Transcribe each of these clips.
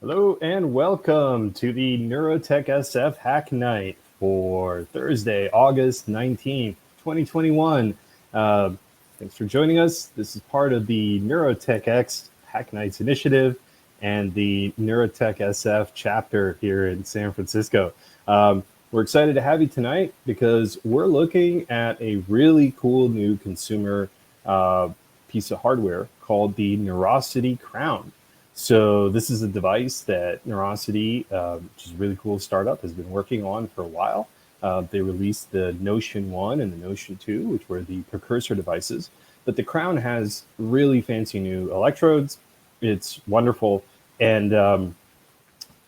Hello and welcome to the NeurotechSF Hack Night for Thursday, August 19th, 2021. Thanks for joining us. This is part of the NeurotechX Hack Nights initiative and the NeurotechSF chapter here in San Francisco. We're excited to have you tonight because we're looking at a really cool new consumer piece of hardware called the Neurocity Crown. So this is a device that Neurocity, which is a really cool startup, has been working on for a while. They released the Notion 1 and the Notion 2, which were the precursor devices. But the Crown has really fancy new electrodes. It's wonderful. And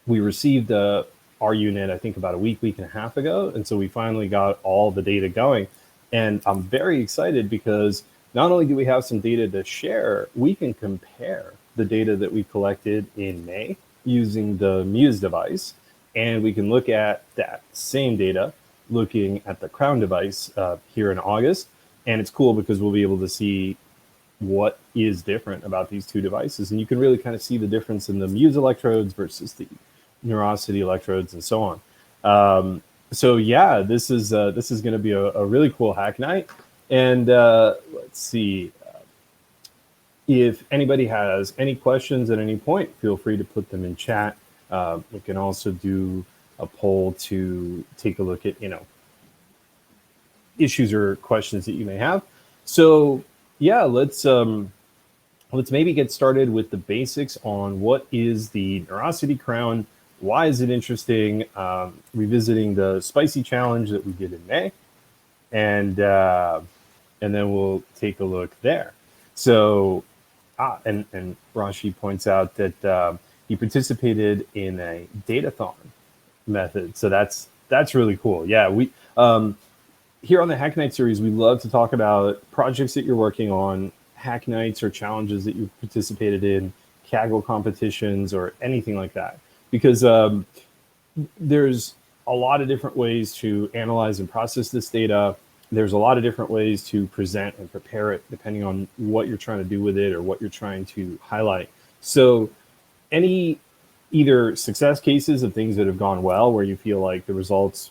we received our unit, I think, about a week and a half ago. And so we finally got all the data going. And I'm very excited because not only do we have some data to share, we can compare the data that we collected in May using the Muse device, and we can look at that same data looking at the Crown device here in August. And it's cool because we'll be able to see what is different about these two devices, and you can really kind of see the difference in the Muse electrodes versus the Neurocity electrodes and so on. So yeah, this is going to be a really cool hack night. And let's see. If anybody has any questions at any point, feel free to put them in chat. We can also do a poll to take a look at, issues or questions that you may have. So yeah, let's maybe get started with the basics on what is the Neurocity Crown, why is it interesting, revisiting the spicy challenge that we did in May, and then we'll take a look there. So. And Rashi points out that he participated in a datathon method. So that's really cool. Yeah, we here on the Hack Night series, we love to talk about projects that you're working on, hack nights or challenges that you've participated in, Kaggle competitions or anything like that. Because there's a lot of different ways to analyze and process this data. There's a lot of different ways to present and prepare it depending on what you're trying to do with it or what you're trying to highlight. So any either success cases of things that have gone well where you feel like the results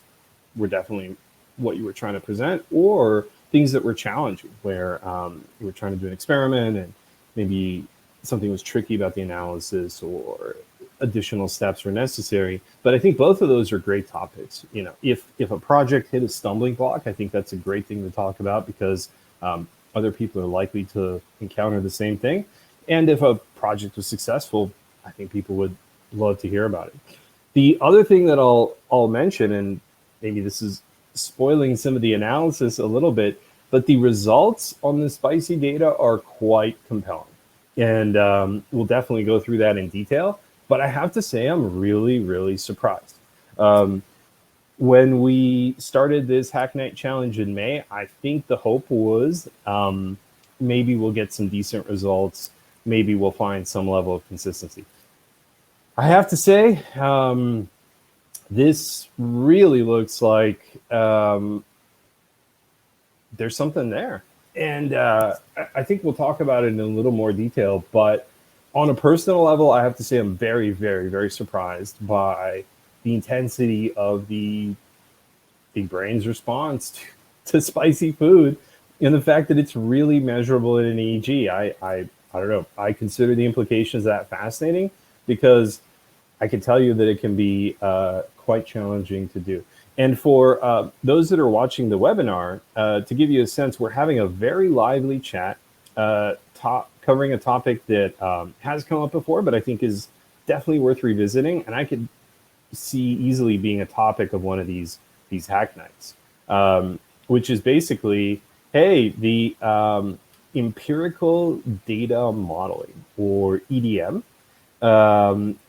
were definitely what you were trying to present, or things that were challenging where you were trying to do an experiment and maybe something was tricky about the analysis or additional steps were necessary. But I think both of those are great topics. If a project hit a stumbling block, I think that's a great thing to talk about because other people are likely to encounter the same thing. And if a project was successful, I think people would love to hear about it. The other thing that I'll mention, and maybe this is spoiling some of the analysis a little bit, but the results on the spicy data are quite compelling. And we'll definitely go through that in detail. But I have to say, I'm really, really surprised. When we started this Hack Night Challenge in May, I think the hope was maybe we'll get some decent results. Maybe we'll find some level of consistency. I have to say, this really looks like there's something there. And I think we'll talk about it in a little more detail, but on a personal level, I have to say I'm very, very, very surprised by the intensity of the brain's response to spicy food and the fact that it's really measurable in an EEG. I don't know. I consider the implications of that fascinating because I can tell you that it can be quite challenging to do. And for those that are watching the webinar, to give you a sense, we're having a very lively chat covering a topic that has come up before, but I think is definitely worth revisiting. And I could see easily being a topic of one of these hack nights, which is basically, hey, the empirical data modeling, or EDM,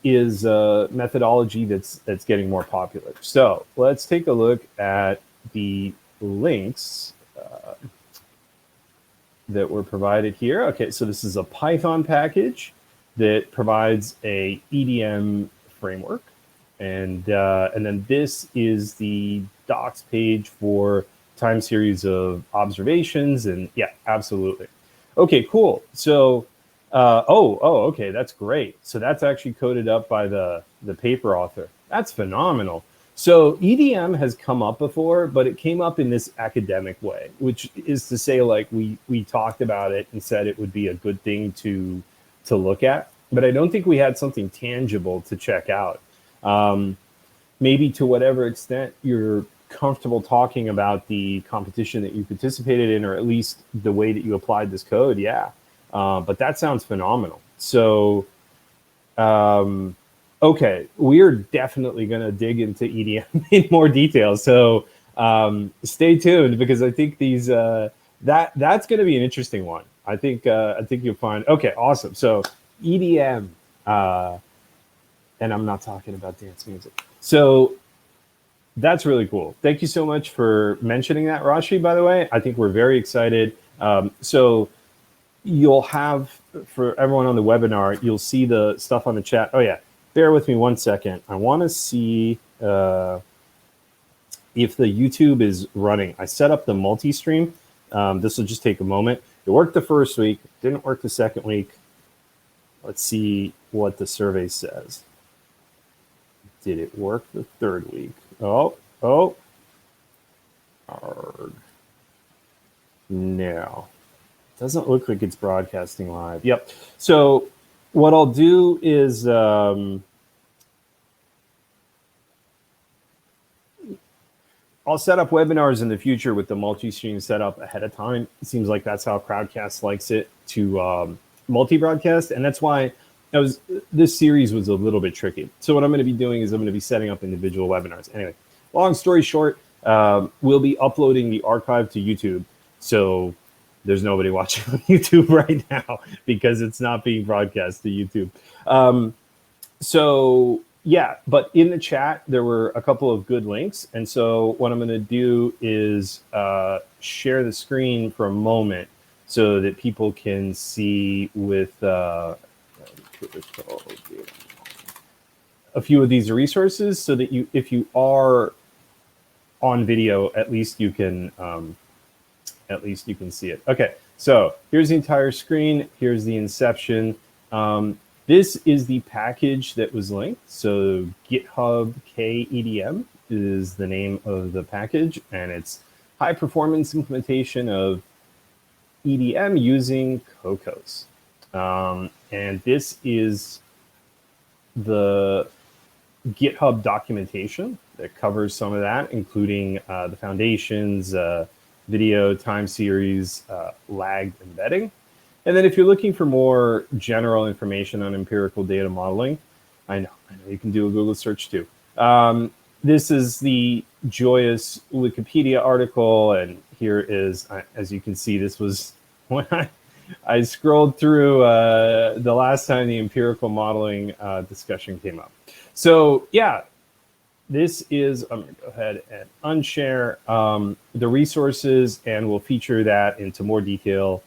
is a methodology that's getting more popular. So let's take a look at the links that were provided here. Okay, so this is a Python package that provides a EDM framework. And then this is the docs page for time series of observations. And yeah, absolutely. Okay, cool. So Okay, that's great. So that's actually coded up by the paper author. That's phenomenal. So EDM has come up before, but it came up in this academic way, which is to say, like we talked about it and said it would be a good thing to look at, but I don't think we had something tangible to check out. Um, Maybe to whatever extent you're comfortable talking about the competition that you participated in, or at least the way that you applied this code, yeah. But that sounds phenomenal. So, okay, we're definitely going to dig into EDM in more detail. So stay tuned, because I think that's going to be an interesting one. I think you'll find. Okay, awesome. So EDM, and I'm not talking about dance music. So that's really cool. Thank you so much for mentioning that, Rashi, by the way. I think we're very excited. So you'll have, for everyone on the webinar, you'll see the stuff on the chat. Oh, yeah. Bear with me one second. I want to see if the YouTube is running. I set up the multi-stream. This will just take a moment. It worked the first week. Didn't work the second week. Let's see what the survey says. Did it work the third week? Oh. Arg. No. Doesn't look like it's broadcasting live. Yep. So what I'll do is I'll set up webinars in the future with the multi-stream setup ahead of time. It seems like that's how Crowdcast likes it, to multi-broadcast. And that's why this series was a little bit tricky. So what I'm going to be doing is I'm going to be setting up individual webinars. Anyway, long story short, we'll be uploading the archive to YouTube. So there's nobody watching on YouTube right now because it's not being broadcast to YouTube. So yeah, but in the chat, there were a couple of good links. And so what I'm going to do is share the screen for a moment so that people can see with a few of these resources, so that if you are on video, at least you can see it. Okay, so here's the entire screen. Here's the inception. This is the package that was linked. So GitHub KEDM is the name of the package, and it's high performance implementation of EDM using Cocos. And this is the GitHub documentation that covers some of that, including the foundations, video, time series, lagged embedding. And then if you're looking for more general information on empirical data modeling, I know you can do a Google search too. This is the joyous Wikipedia article, and here is, as you can see, this was when I scrolled through the last time the empirical modeling discussion came up. So yeah, this is, I'm going to go ahead and unshare the resources, and we'll feature that into more detail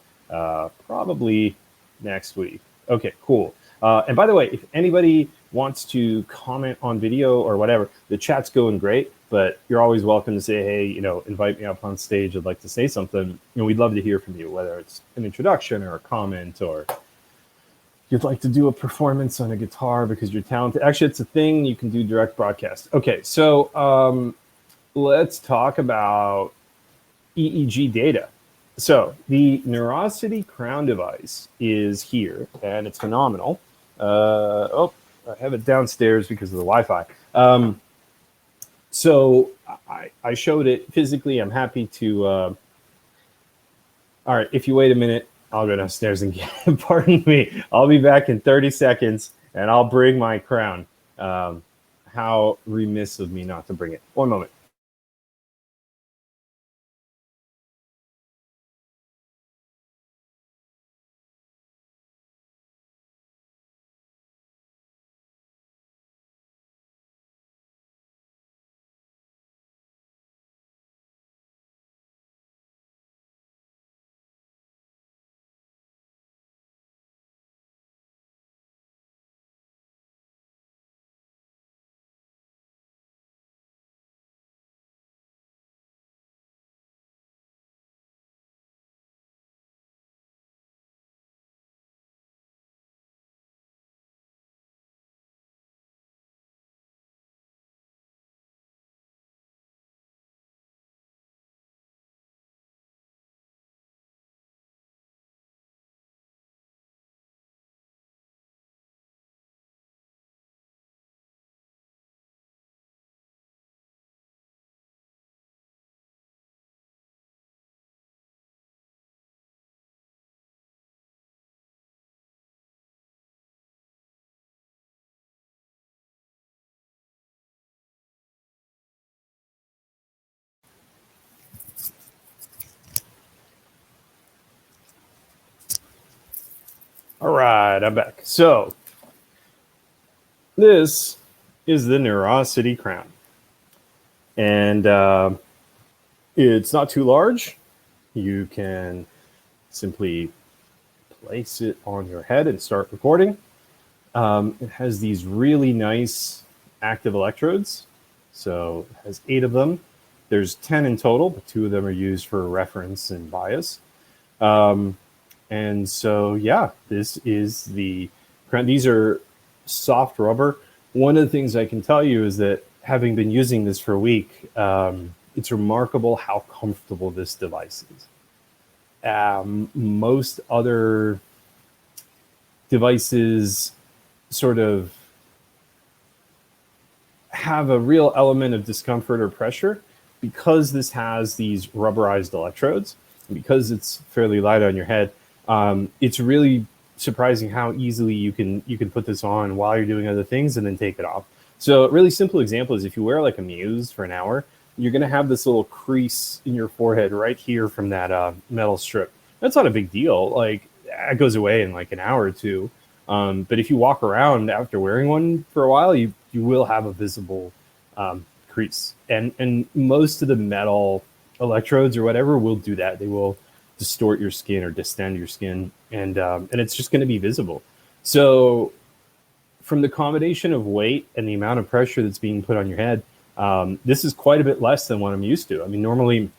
probably next week. Okay, cool. And by the way, if anybody wants to comment on video or whatever, the chat's going great, but you're always welcome to say, hey, invite me up on stage. I'd like to say something. We'd love to hear from you, whether it's an introduction or a comment, or you'd like to do a performance on a guitar because you're talented. Actually, it's a thing. You can do direct broadcast. Okay, so let's talk about EEG data. So the Neurocity Crown device is here, and it's phenomenal. I have it downstairs because of the Wi-Fi. So I showed it physically. I'm happy to. All right, if you wait a minute, I'll go downstairs and get it. Pardon me. I'll be back in 30 seconds, and I'll bring my crown. How remiss of me not to bring it. One moment. All right, I'm back. So this is the Neurocity Crown. And it's not too large. You can simply place it on your head and start recording. It has these really nice active electrodes. So it has 8 of them. There's 10 in total, but 2 of them are used for reference and bias. And so, yeah, this is the crown. These are soft rubber. One of the things I can tell you is that having been using this for a week, it's remarkable how comfortable this device is. Most other devices sort of have a real element of discomfort or pressure because this has these rubberized electrodes, and because it's fairly light on your head. It's really surprising how easily you can put this on while you're doing other things and then take it off. So a really simple example is if you wear like a Muse for an hour, you're going to have this little crease in your forehead right here from that metal strip. That's not a big deal. Like, it goes away in like an hour or two. But if you walk around after wearing one for a while, you will have a visible crease. And most of the metal electrodes or whatever will do that. They will distort your skin or distend your skin, and it's just going to be visible. So from the combination of weight and the amount of pressure that's being put on your head, this is quite a bit less than what I'm used to. I mean, normally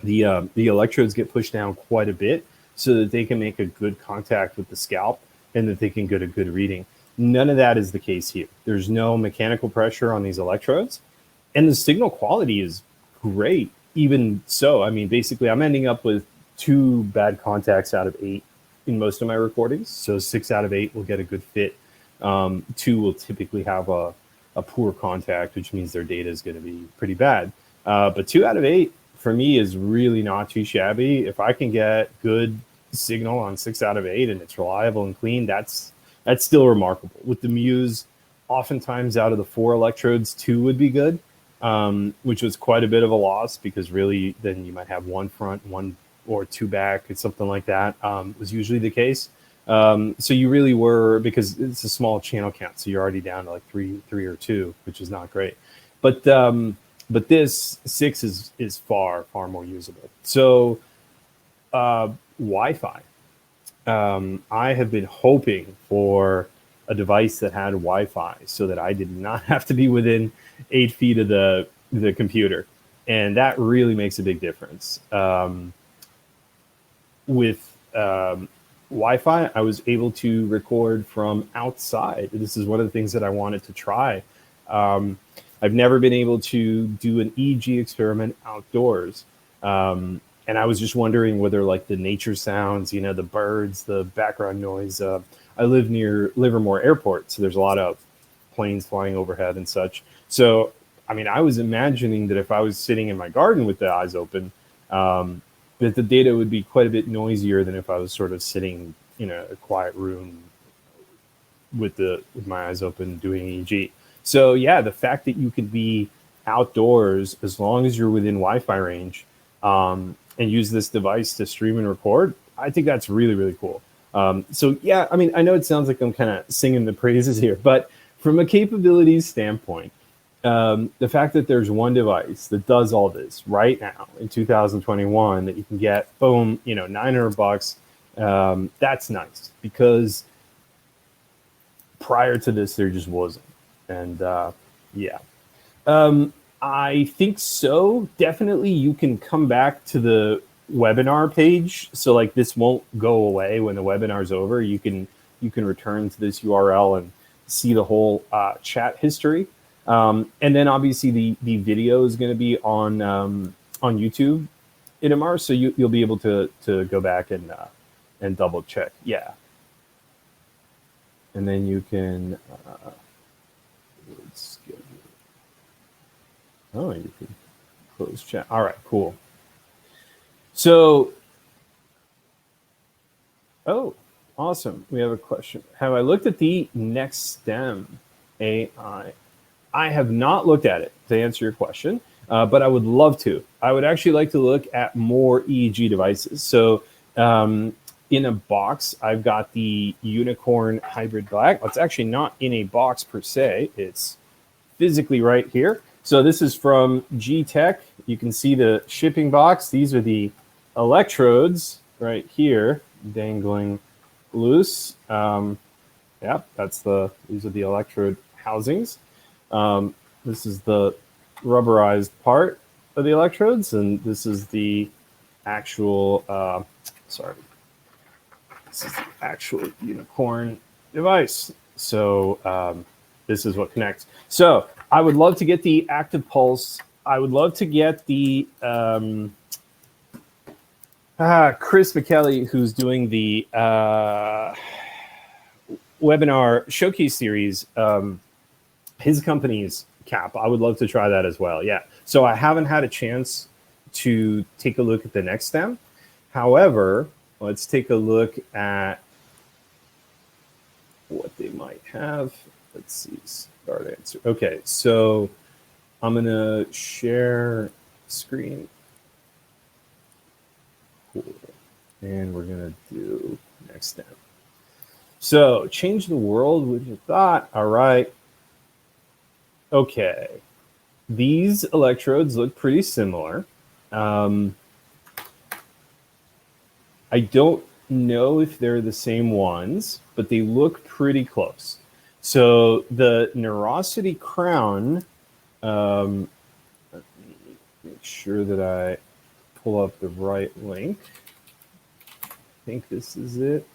the electrodes get pushed down quite a bit so that they can make a good contact with the scalp and that they can get a good reading. None of that is the case here. There's no mechanical pressure on these electrodes, and the signal quality is great. Even so, I mean, basically I'm ending up with 2 bad contacts out of 8 in most of my recordings. So 6 out of 8 will get a good fit. 2 will typically have a poor contact, which means their data is going to be pretty bad. But 2 out of 8 for me is really not too shabby. If I can get good signal on 6 out of 8 and it's reliable and clean, that's still remarkable. With the Muse, oftentimes out of the 4 electrodes, 2 would be good, which was quite a bit of a loss because really then you might have 1 front, 1 or 2 back, and something like that was usually the case. So you really were, because it's a small channel count, so you're already down to like 3 or 2, which is not great. But this 6 is far more usable. So Wi-Fi. I have been hoping for a device that had Wi-Fi so that I did not have to be within 8 feet of the computer, and that really makes a big difference. With Wi-Fi, I was able to record from outside. This is one of the things that I wanted to try. I've never been able to do an EEG experiment outdoors. And I was just wondering whether like the nature sounds, the birds, the background noise. I live near Livermore Airport, so there's a lot of planes flying overhead and such. So, I mean, I was imagining that if I was sitting in my garden with the eyes open, that the data would be quite a bit noisier than if I was sort of sitting in a quiet room with my eyes open doing EEG. So yeah, the fact that you could be outdoors as long as you're within Wi-Fi range and use this device to stream and record, I think that's really, really cool. So yeah, I mean, I know it sounds like I'm kind of singing the praises here, but from a capabilities standpoint, the fact that there's one device that does all this right now in 2021 that you can get, boom, $900, that's nice, because prior to this, there just wasn't. And yeah, I think so. Definitely you can come back to the webinar page. So like this won't go away when the webinar's over. You can return to this URL and see the whole chat history. And then obviously the video is going to be on YouTube in Amar, so you'll be able to go back and double check. Yeah. And then you can let's get here. Oh, you can close chat. All right, cool. So, oh, awesome. We have a question. Have I looked at the NextStem AI? I have not looked at it, to answer your question, but I would love to. I would actually like to look at more EEG devices. So in a box, I've got the Unicorn Hybrid Black. It's actually not in a box per se. It's physically right here. So this is from G-Tech. You can see the shipping box. These are the electrodes right here dangling loose. Yeah, these are the electrode housings. This is the rubberized part of the electrodes, and this is the actual, this is the actual Unicorn device. So this is what connects. So I would love to get the active pulse. I would love to get the Chris McKelly, who's doing the webinar showcase series, his company's cap. I would love to try that as well. Yeah. So I haven't had a chance to take a look at the next stem. However, let's take a look at what they might have. Let's see. Start answer. Okay. So I'm going to share screen. Cool. And we're going to do next step. So change the world with your thought. All right. Okay. These electrodes look pretty similar. I don't know if they're the same ones, but they look pretty close. So the Neurocity Crown, let me make sure that I pull up the right link. I think this is it.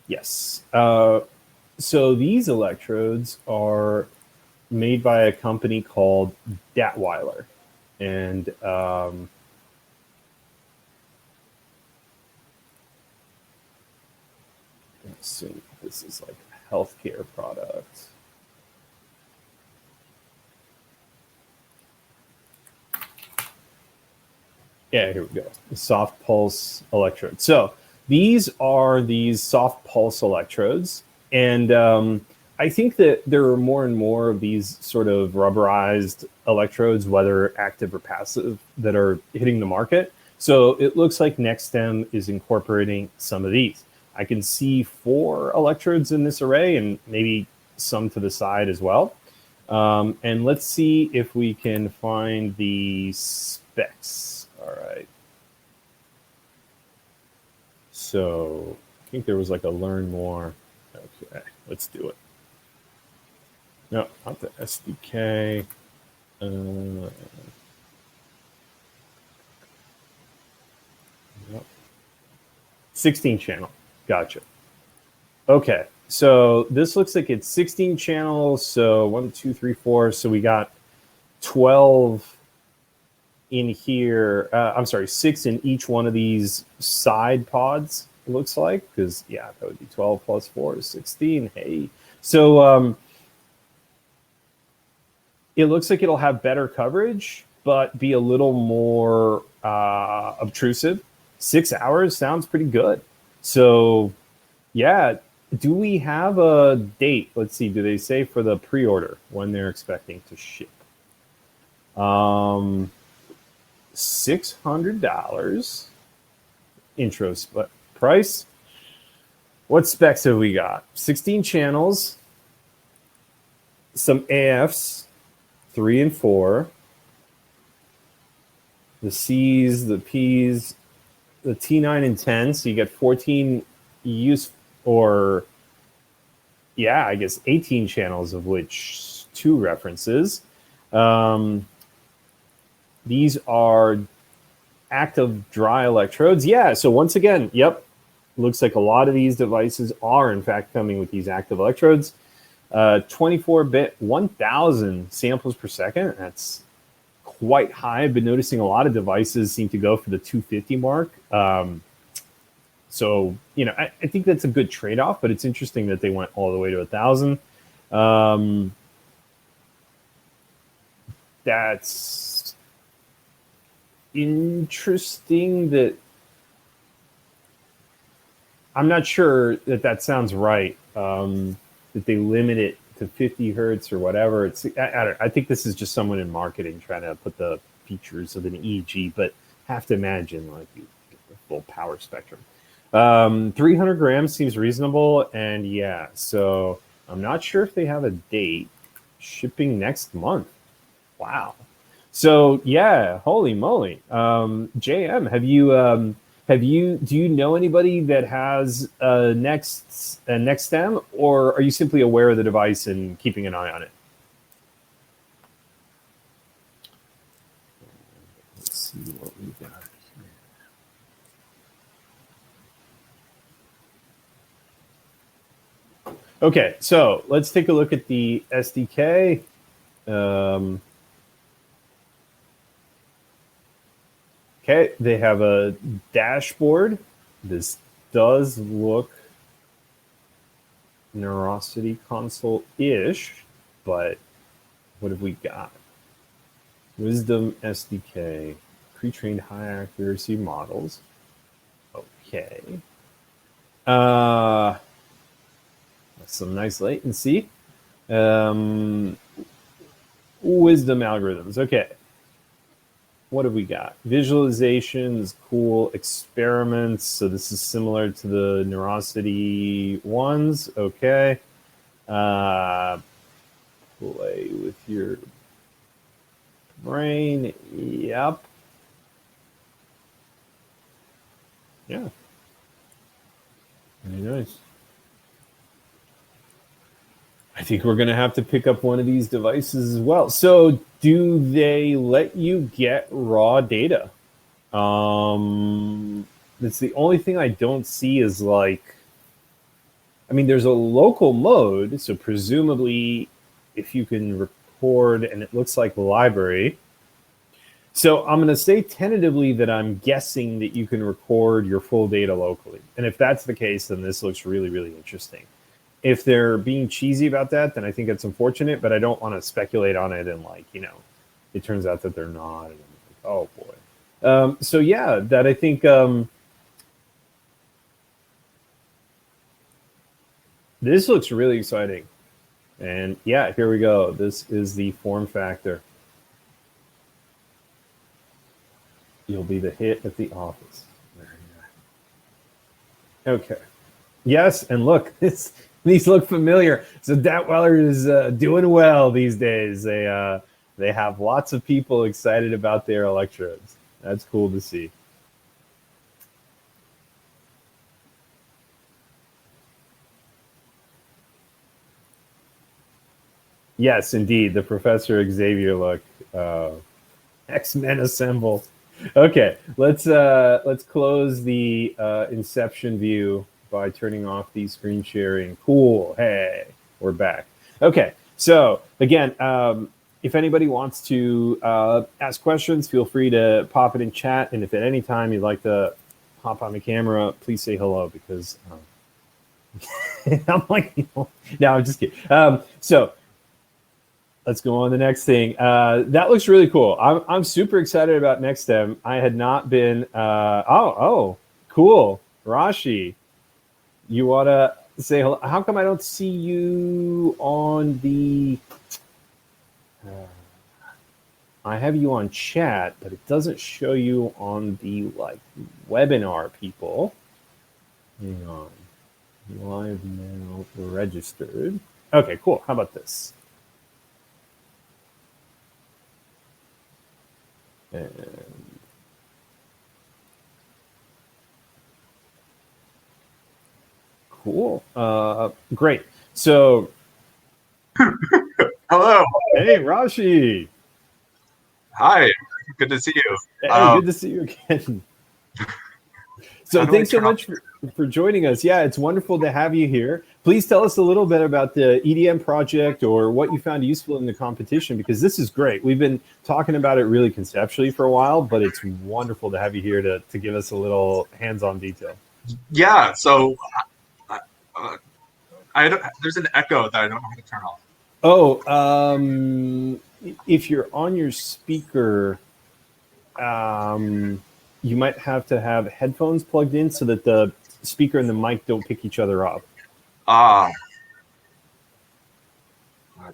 Yes. So these electrodes are made by a company called Datweiler. And let's see, this is like a healthcare product. Yeah, here we go. The soft pulse electrode. So these are these soft pulse electrodes. And I think that there are more and more of these sort of rubberized electrodes, whether active or passive, that are hitting the market. So it looks like NextStem is incorporating some of these. I can see 4 electrodes in this array and maybe some to the side as well. And let's see if we can find the specs. All right. So I think there was like a learn more. Okay, let's do it. No, not the SDK. 16 channel. Gotcha. Okay, so this looks like it's 16 channels. So 1, 2, 3, 4. So we got 12 in here. I'm sorry, 6 in each one of these side pods, it looks like, because yeah, that would be 12 plus 4 is 16. Hey, so it looks like it'll have better coverage, but be a little more obtrusive. 6 hours sounds pretty good. So yeah, do we have a date? Let's see, do they say for the pre-order when they're expecting to ship? $600 intro price. What specs have we got? 16 channels, some AFs, 3 and 4, the C's, the P's, the T9 and 10. So you get 14 or yeah, I guess 18 channels, of which 2 references. These are active dry electrodes. Yeah, so once again, yep, looks like a lot of these devices are in fact coming with these active electrodes. 24-bit, 1,000 samples per second. That's quite high. I've been noticing a lot of devices seem to go for the 250 mark. So, you know, I think that's a good trade-off, but it's interesting that they went all the way to 1,000. That's interesting. That I'm not sure that sounds right. That they limit it to 50 hertz or whatever. I think this is just someone in marketing trying to put the features of an EEG, but have to imagine like you get the full power spectrum. 300 grams seems reasonable, and yeah, so I'm not sure if they have a date. Shipping next month. Wow. So yeah, holy moly. JM, do you know anybody that has a NextStem, or are you simply aware of the device and keeping an eye on it? Let's see what we got here. Okay, so let's take a look at the SDK. Okay, they have a dashboard. This does look Neurocity console-ish, but what have we got? Wisdom SDK, pre-trained high accuracy models. Okay. Some nice latency. Wisdom algorithms. Okay. What have we got? Visualizations, cool. Experiments. So this is similar to the Neurocity ones. Okay. Play with your brain. Yep. Yeah. Very nice. I think we're going to have to pick up one of these devices as well. So do they let you get raw data? That's the only thing I don't see is like, I mean, there's a local mode. So presumably if you can record, and it looks like the library. So I'm going to say tentatively that I'm guessing that you can record your full data locally. And if that's the case, then this looks really, really interesting. If they're being cheesy about that, then I think it's unfortunate, but I don't want to speculate on it. And like, it turns out that they're not. And I'm like, oh boy. So yeah, that I think this looks really exciting. And yeah, here we go. This is the form factor. You'll be the hit at the office. Okay. Yes, and look, these look familiar. So Datweiler is doing well these days. They have lots of people excited about their electrodes. That's cool to see. Yes, indeed, the Professor Xavier look. X-Men assemble. Okay, let's close the Inception view by turning off the screen sharing. Cool. Hey, we're back. Okay, so again, if anybody wants to ask questions, feel free to pop it in chat. And if at any time you'd like to hop on the camera, please say hello, because I'm like, no, I'm just kidding. So let's go on to the next thing. That looks really cool. I'm super excited about NextStem. I had not been. Cool, Rashi. You want to say hello? How come I don't see you on the? I have you on chat, but it doesn't show you on the webinar. People, hang on. Live now registered. Okay, cool. How about this? And cool. Great. So, hello. Hey, Rashi. Hi. Good to see you. Hey, good to see you again. So thanks so much for joining us. Yeah, it's wonderful to have you here. Please tell us a little bit about the EDM project or what you found useful in the competition, because this is great. We've been talking about it really conceptually for a while, but it's wonderful to have you here to give us a little hands-on detail. Yeah, so there's an echo that I don't know how to turn off. Oh, if you're on your speaker, you might have to have headphones plugged in so that the speaker and the mic don't pick each other up. Okay. I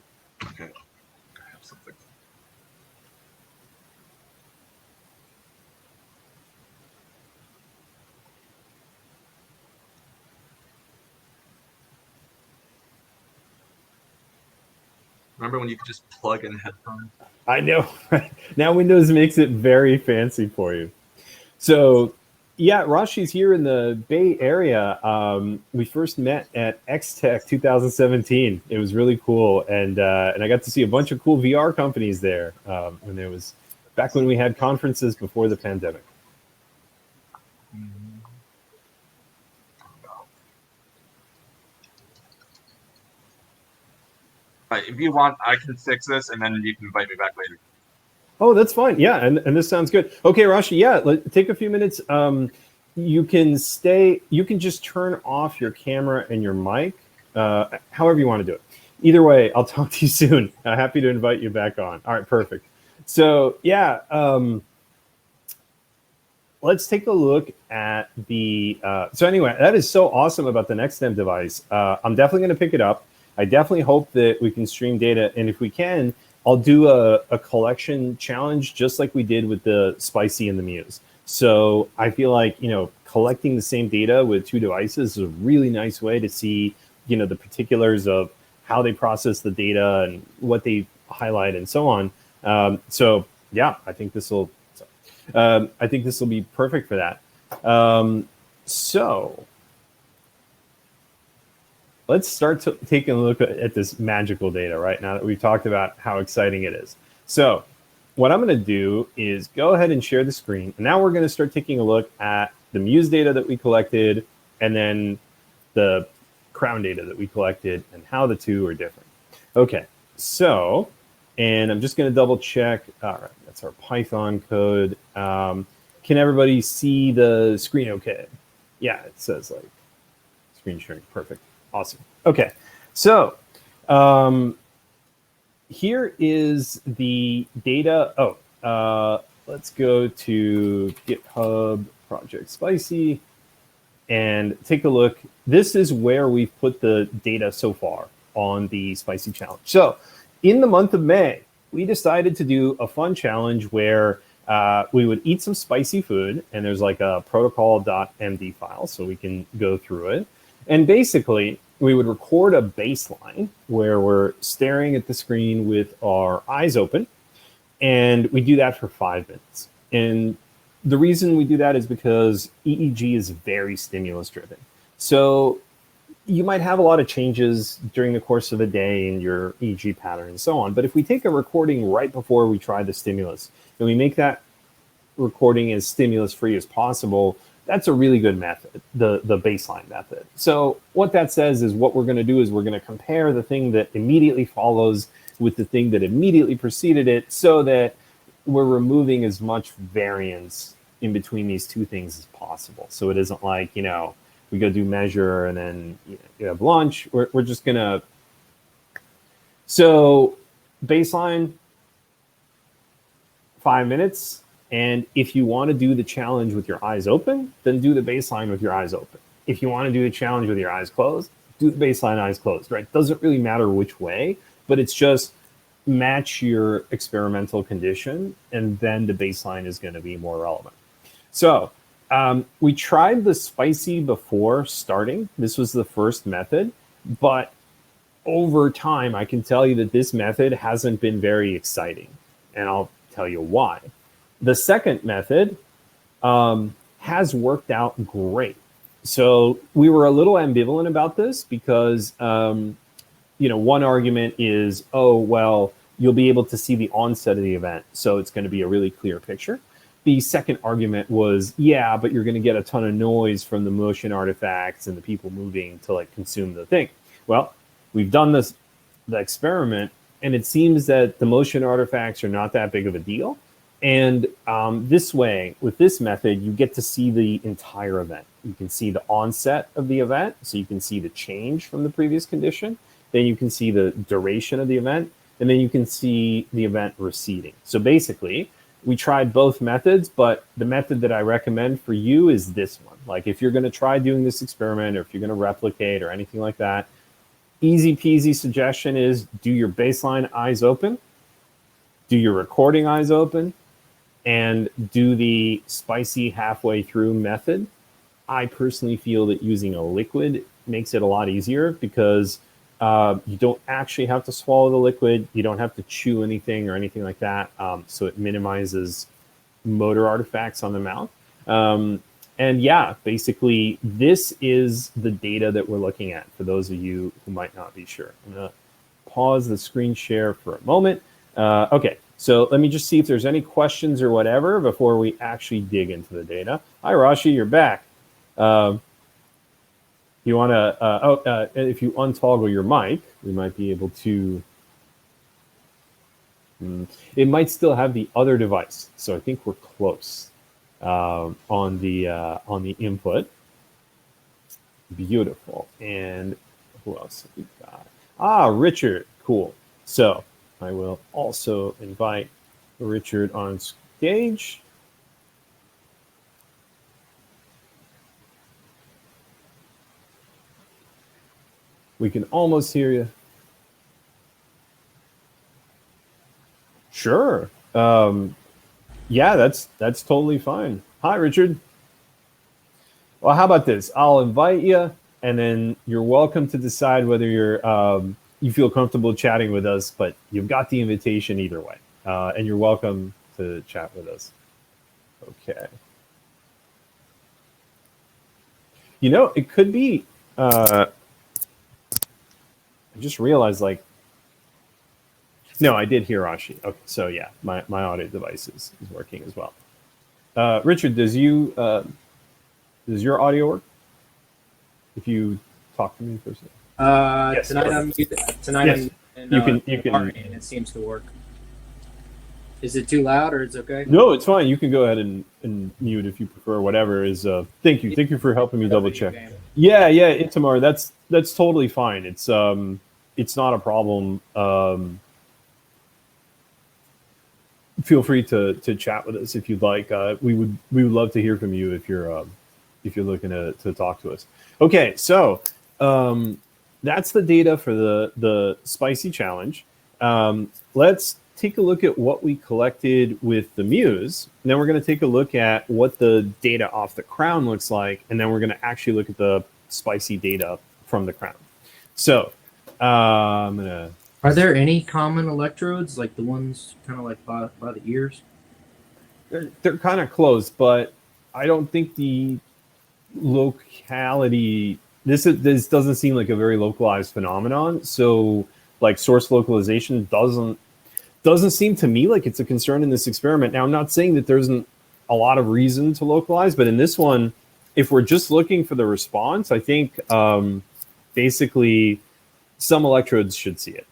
have something. Remember when you could just plug in headphones? I know. Now Windows makes it very fancy for you. So, yeah, Rashi's here in the Bay Area. We first met at XTech 2017. It was really cool, and I got to see a bunch of cool VR companies there when there was back when we had conferences before the pandemic. If you want, I can fix this, and then you can invite me back later. Oh, that's fine. Yeah, and this sounds good. Okay, Rashi, yeah, take a few minutes. You can stay, you can just turn off your camera and your mic, however you want to do it. Either way, I'll talk to you soon. Happy to invite you back on. All right, perfect. So, yeah, let's take a look at the, so anyway, that is so awesome about the NextStem device. I'm definitely going to pick it up. I definitely hope that we can stream data, and if we can, I'll do a collection challenge just like we did with the Spicy and the Muse. So I feel like, you know, collecting the same data with two devices is a really nice way to see, you know, the particulars of how they process the data and what they highlight and so on. So yeah, I think this will be perfect for that. So let's start taking a look at this magical data right now that we've talked about how exciting it is. So what I'm going to do is go ahead and share the screen. And now we're going to start taking a look at the Muse data that we collected and then the Crown data that we collected and how the two are different. Okay, so, and I'm just going to double check. All right, that's our Python code. Can everybody see the screen okay? Yeah, it says like screen sharing. Perfect. Awesome. Okay, so here is the data. Let's go to GitHub Project Spicy and take a look. This is where we've put the data so far on the Spicy Challenge. So in the month of May, we decided to do a fun challenge where we would eat some spicy food, and there's like a protocol.md file, so we can go through it. And basically, we would record a baseline where we're staring at the screen with our eyes open, and we do that for 5 minutes. And the reason we do that is because EEG is very stimulus driven. So you might have a lot of changes during the course of the day in your EEG pattern and so on. But if we take a recording right before we try the stimulus and we make that recording as stimulus free as possible, that's a really good method, the baseline method. So what that says is what we're going to do is we're going to compare the thing that immediately follows with the thing that immediately preceded it so that we're removing as much variance in between these two things as possible. So it isn't like, you know, we go do measure and then you have lunch. We're just going to. So baseline, 5 minutes. And if you want to do the challenge with your eyes open, then do the baseline with your eyes open. If you want to do the challenge with your eyes closed, do the baseline eyes closed, right? Doesn't really matter which way, but it's just match your experimental condition, and then the baseline is going to be more relevant. So we tried the Spicy before starting. This was the first method, but over time, I can tell you that this method hasn't been very exciting, and I'll tell you why. The second method has worked out great. So we were a little ambivalent about this because, you know, one argument is, oh, well, you'll be able to see the onset of the event, so it's going to be a really clear picture. The second argument was, yeah, but you're going to get a ton of noise from the motion artifacts and the people moving to like consume the thing. Well, we've done the experiment, and it seems that the motion artifacts are not that big of a deal. And this way, with this method, you get to see the entire event. You can see the onset of the event, so you can see the change from the previous condition. Then you can see the duration of the event, and then you can see the event receding. So basically, we tried both methods, but the method that I recommend for you is this one. Like if you're going to try doing this experiment, or if you're going to replicate or anything like that, easy peasy suggestion is do your baseline eyes open, do your recording eyes open, and do the Spicy halfway through method. I personally feel that using a liquid makes it a lot easier because You don't actually have to swallow the liquid. You don't have to chew anything or anything like that. So it minimizes motor artifacts on the mouth. And yeah, basically, this is the data that we're looking at for those of you who might not be sure. I'm going to pause the screen share for a moment. Okay, so let me just see if there's any questions or whatever before we actually dig into the data. Hi, Rashi, you're back. You want to, if you untoggle your mic, we might be able to, it might still have the other device. So I think we're close on the input. Beautiful. And who else have we got? Ah, Richard, cool. So I will also invite Richard on stage. We can almost hear you. Sure. Yeah, that's totally fine. Hi, Richard. Well, how about this? I'll invite you, and then you're welcome to decide whether you feel comfortable chatting with us, but you've got the invitation either way, and you're welcome to chat with us. Okay. You know, it could be. I just realized, like, no, I did hear Rashi. Okay, so yeah, my audio device is working as well. Richard, does your audio work? If you talk to me for a second. Yes, tonight I'm yes. You can and it seems to work. Is it too loud or it's okay? No, it's fine. You can go ahead and mute if you prefer. Whatever is. Thank you for helping me double check. Yeah, Itamar, that's totally fine. It's not a problem. Feel free to chat with us if you'd like. We would love to hear from you if you're looking to talk to us. Okay, so that's the data for the spicy challenge. Let's take a look at what we collected with the Muse. And then we're going to take a look at what the data off the Crown looks like, and then we're going to actually look at the spicy data from the Crown. So I'm gonna. Are there any common electrodes, like the ones kind of like by the ears? They're kind of close, but I don't think the locality. This doesn't seem like a very localized phenomenon. So, like, source localization doesn't seem to me like it's a concern in this experiment. Now, I'm not saying that there isn't a lot of reason to localize, but in this one, if we're just looking for the response, I think basically some electrodes should see it.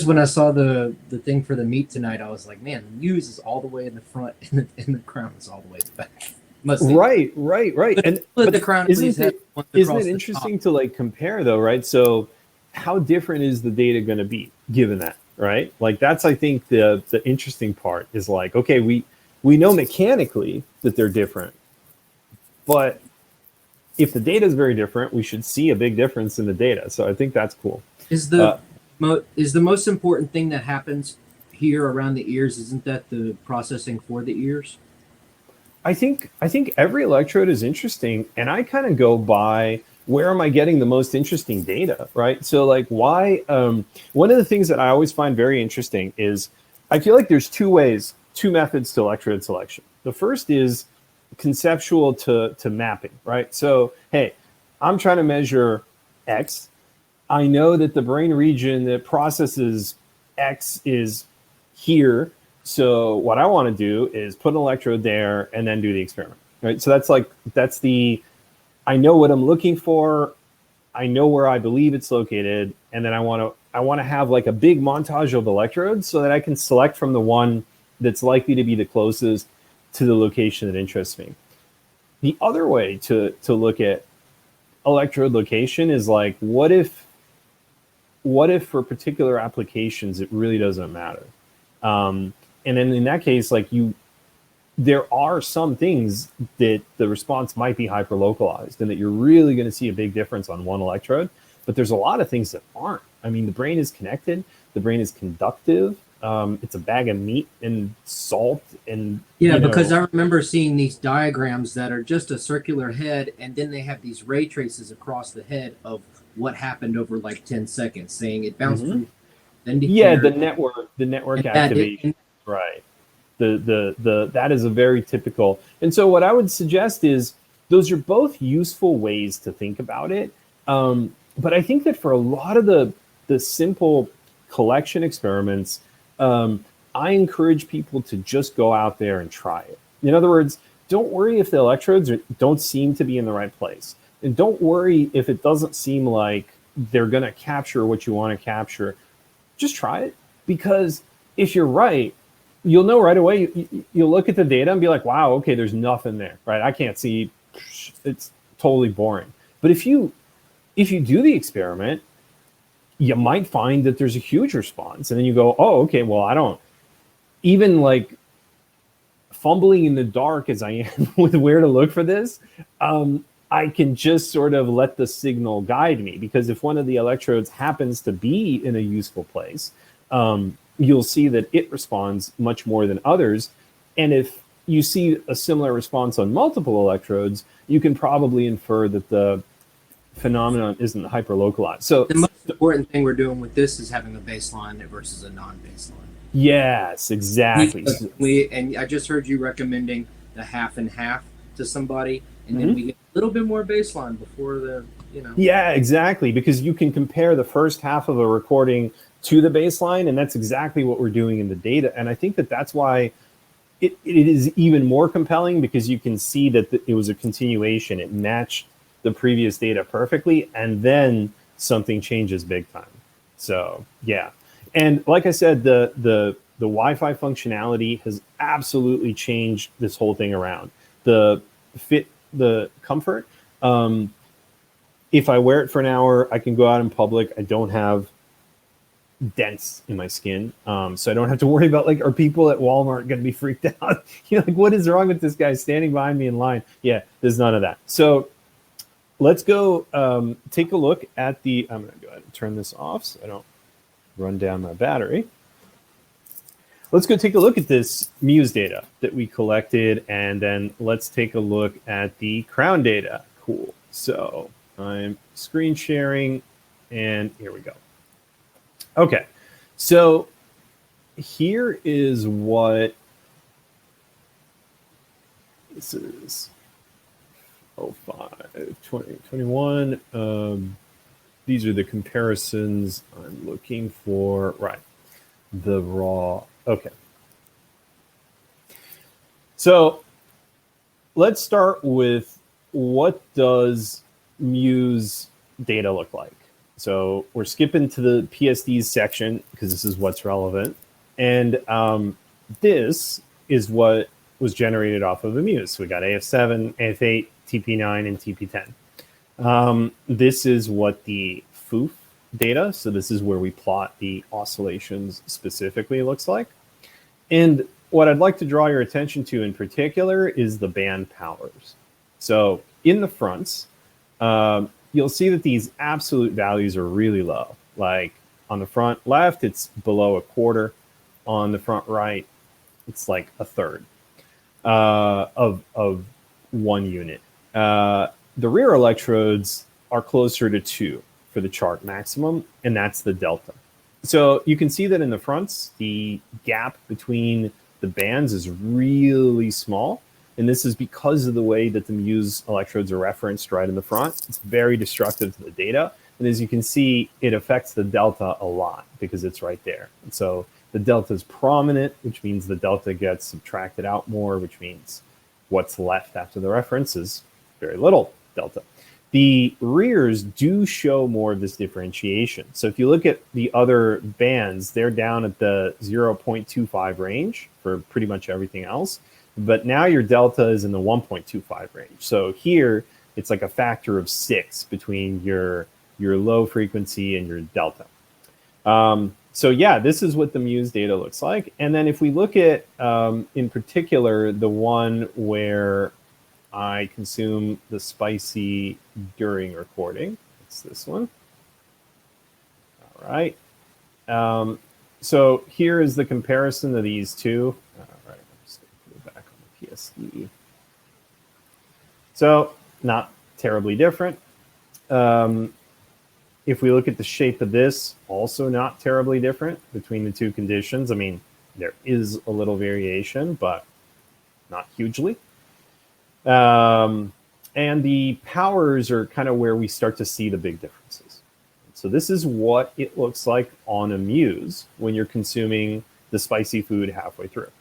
When I saw the thing for the meat tonight, I was like, man, the Muse is all the way in the front and the Crown is all the way in the back. Right. But the Crown isn't it interesting to like compare though, right? So how different is the data going to be given that, right? Like that's, I think the interesting part is like, okay, we know mechanically that they're different, but if the data is very different, we should see a big difference in the data. So I think that's cool. Is the most important thing that happens here around the ears, isn't that the processing for the ears? I think every electrode is interesting, and I kind of go by where am I getting the most interesting data, right? So like why one of the things that I always find very interesting is I feel like there's two methods to electrode selection. The first is conceptual to mapping, right? So hey, I'm trying to measure X. I know that the brain region that processes X is here. So what I want to do is put an electrode there and then do the experiment, right? So I know what I'm looking for. I know where I believe it's located. And then I want to have like a big montage of electrodes so that I can select from the one that's likely to be the closest to the location that interests me. The other way to look at electrode location is like, what if for particular applications, it really doesn't matter? And then in that case, like there are some things that the response might be hyperlocalized and that you're really going to see a big difference on one electrode, but there's a lot of things that aren't. I mean, the brain is connected, the brain is conductive. It's a bag of meat and salt and because I remember seeing these diagrams that are just a circular head, and then they have these ray traces across the head of what happened over like 10 seconds, saying it bounced Mhm. from then Yeah, declared. the network And that activation, right? The that is a very typical. And so what I would suggest is those are both useful ways to think about it. But I think that for a lot of the simple collection experiments, I encourage people to just go out there and try it. In other words, don't worry if the electrodes don't seem to be in the right place, and don't worry if it doesn't seem like they're going to capture what you want to capture. Just try it, because if you're right, you'll know right away. You'll look at the data and be like, wow, okay, there's nothing there, right? I can't see, it's totally boring. But if you do the experiment, you might find that there's a huge response, and then you go, oh, okay, well, I don't even like fumbling in the dark as I am with where to look for this. I can just sort of let the signal guide me, because if one of the electrodes happens to be in a useful place, you'll see that it responds much more than others. And if you see a similar response on multiple electrodes, you can probably infer that the phenomenon isn't hyperlocalized. So the most important thing we're doing with this is having a baseline versus a non-baseline. yes, exactly. And I just heard you recommending the half and half to somebody, and then we get a little bit more baseline before the, Yeah, exactly. Because you can compare the first half of a recording to the baseline, and that's exactly what we're doing in the data. And I think that that's why it is even more compelling, because you can see that it was a continuation. It matched the previous data perfectly, and then something changes big time. So yeah. And like I said, the Wi-Fi functionality has absolutely changed this whole thing around. The comfort. If I wear it for an hour, I can go out in public. I don't have dents in my skin, so I don't have to worry about, like, are people at Walmart going to be freaked out? Like, what is wrong with this guy standing behind me in line? Yeah, there's none of that. So let's go take a look at the. I'm going to go ahead and turn this off so I don't run down my battery. Let's go take a look at this Muse data that we collected, and then let's take a look at the Crown data. Cool. So I'm screen sharing, and here we go. Okay, so here is what this is. 05, 2021. These are the comparisons I'm looking for. Right, the raw. Okay. So let's start with, what does Muse data look like? So we're skipping to the PSDs section because this is what's relevant. And this is what was generated off of the Muse. So we got AF7, AF8, TP9, and TP10. This is what the FOOF data, so this is where we plot the oscillations specifically, looks like. And what I'd like to draw your attention to in particular is the band powers. So in the fronts, you'll see that these absolute values are really low. Like on the front left, it's below a quarter. On the front right, it's like a third of 1 unit. The rear electrodes are closer to 2 for the chart maximum, and that's the delta. So you can see that in the fronts, the gap between the bands is really small. And this is because of the way that the Muse electrodes are referenced right in the front. It's very destructive to the data. And as you can see, it affects the delta a lot because it's right there. And so the delta is prominent, which means the delta gets subtracted out more, which means what's left after the reference is very little delta. The rears do show more of this differentiation. So if you look at the other bands, they're down at the 0.25 range for pretty much everything else. But now your delta is in the 1.25 range. So here, it's like a factor of 6 between your low frequency and your delta. So yeah, this is what the Muse data looks like. And then if we look at, in particular, the one where I consume the spicy during recording, it's this one. All right. So here is the comparison of these two. All right, I'm just going to put it back on the PSD. So not terribly different. If we look at the shape of this, also not terribly different between the two conditions. I mean, there is a little variation, but not hugely. And the powers are kind of where we start to see the big differences. So this is what it looks like on a Muse when you're consuming the spicy food halfway through.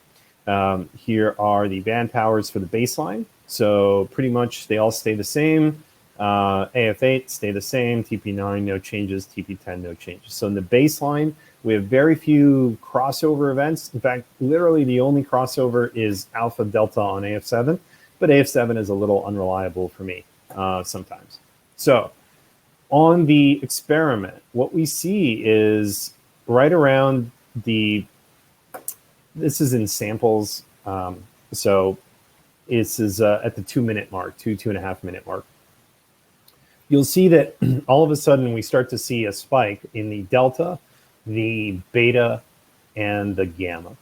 Here are the band powers for the baseline. So pretty much they all stay the same. AF8 stay the same. TP9 no changes. TP10 no changes. So in the baseline, we have very few crossover events. In fact, literally the only crossover is alpha delta on AF7, but AF7 is a little unreliable for me sometimes. So on the experiment, what we see is right around this is in samples. So this is at the 2 minute mark, 2.5 minute mark. You'll see that all of a sudden we start to see a spike in the delta, the beta, and the gamma.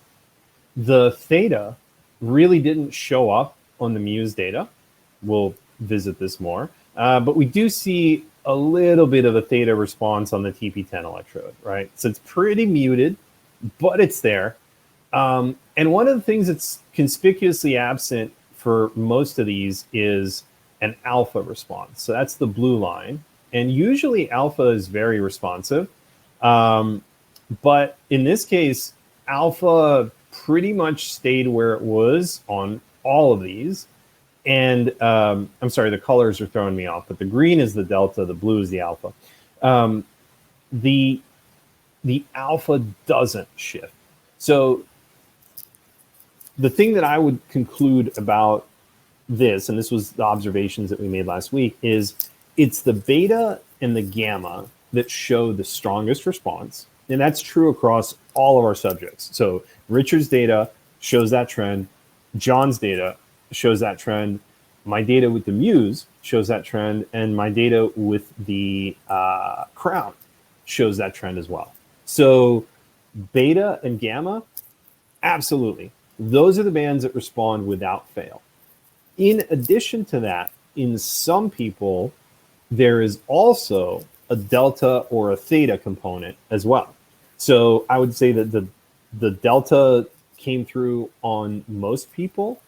The theta really didn't show up on the Muse data. We'll visit this more. But we do see a little bit of a theta response on the TP10 electrode, right? So it's pretty muted, but it's there. And one of the things that's conspicuously absent for most of these is an alpha response. So that's the blue line. And usually alpha is very responsive. But in this case, alpha pretty much stayed where it was on all of these. And I'm sorry, the colors are throwing me off, but the green is the delta, the blue is the alpha. The alpha doesn't shift. So the thing that I would conclude about this, and this was the observations that we made last week, is it's the beta and the gamma that show the strongest response. And that's true across all of our subjects. So Richard's data shows that trend. John's data shows that trend. My data with the Muse shows that trend. And my data with the Crown shows that trend as well. So beta and gamma, absolutely. Those are the bands that respond without fail. In addition to that, in some people, there is also a delta or a theta component as well. So I would say that the delta came through on most people,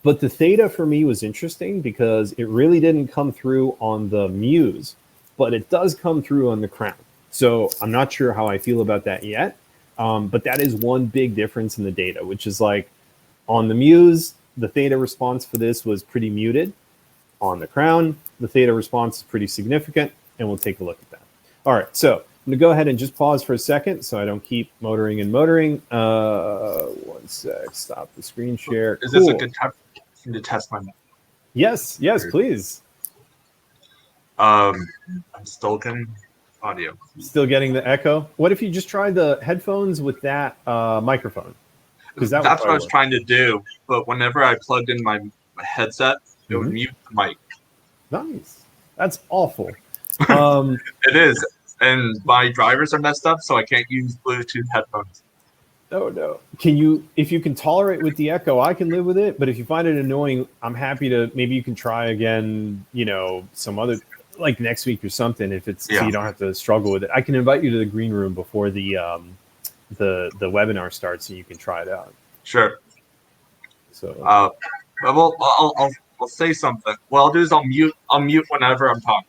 but the theta for me was interesting because it really didn't come through on the Muse, but it does come through on the Crown. So I'm not sure how I feel about that yet, but that is one big difference in the data, which is like on the Muse, the theta response for this was pretty muted. On the Crown, the theta response is pretty significant, and we'll take a look at that. All right, so I'm going to go ahead and just pause for a second so I don't keep motoring and motoring. One sec, stop the screen share. Is this a good time to test my mic? Yes, please. I'm still getting audio. Still getting the echo? What if you just tried the headphones with that microphone? That's what I was trying to do, but whenever I plugged in my headset, it would mute the mic. Nice. That's awful. It is, and my drivers are messed up, so I can't use Bluetooth headphones. Oh no. If you can tolerate with the echo, I can live with it, but if you find it annoying, I'm happy to, maybe you can try again, some other, like next week or something, if it's so you don't have to struggle with it. I can invite you to the green room before the webinar starts, and you can try it out. Sure. So I'll say something. What I'll do is I'll mute whenever I'm talking.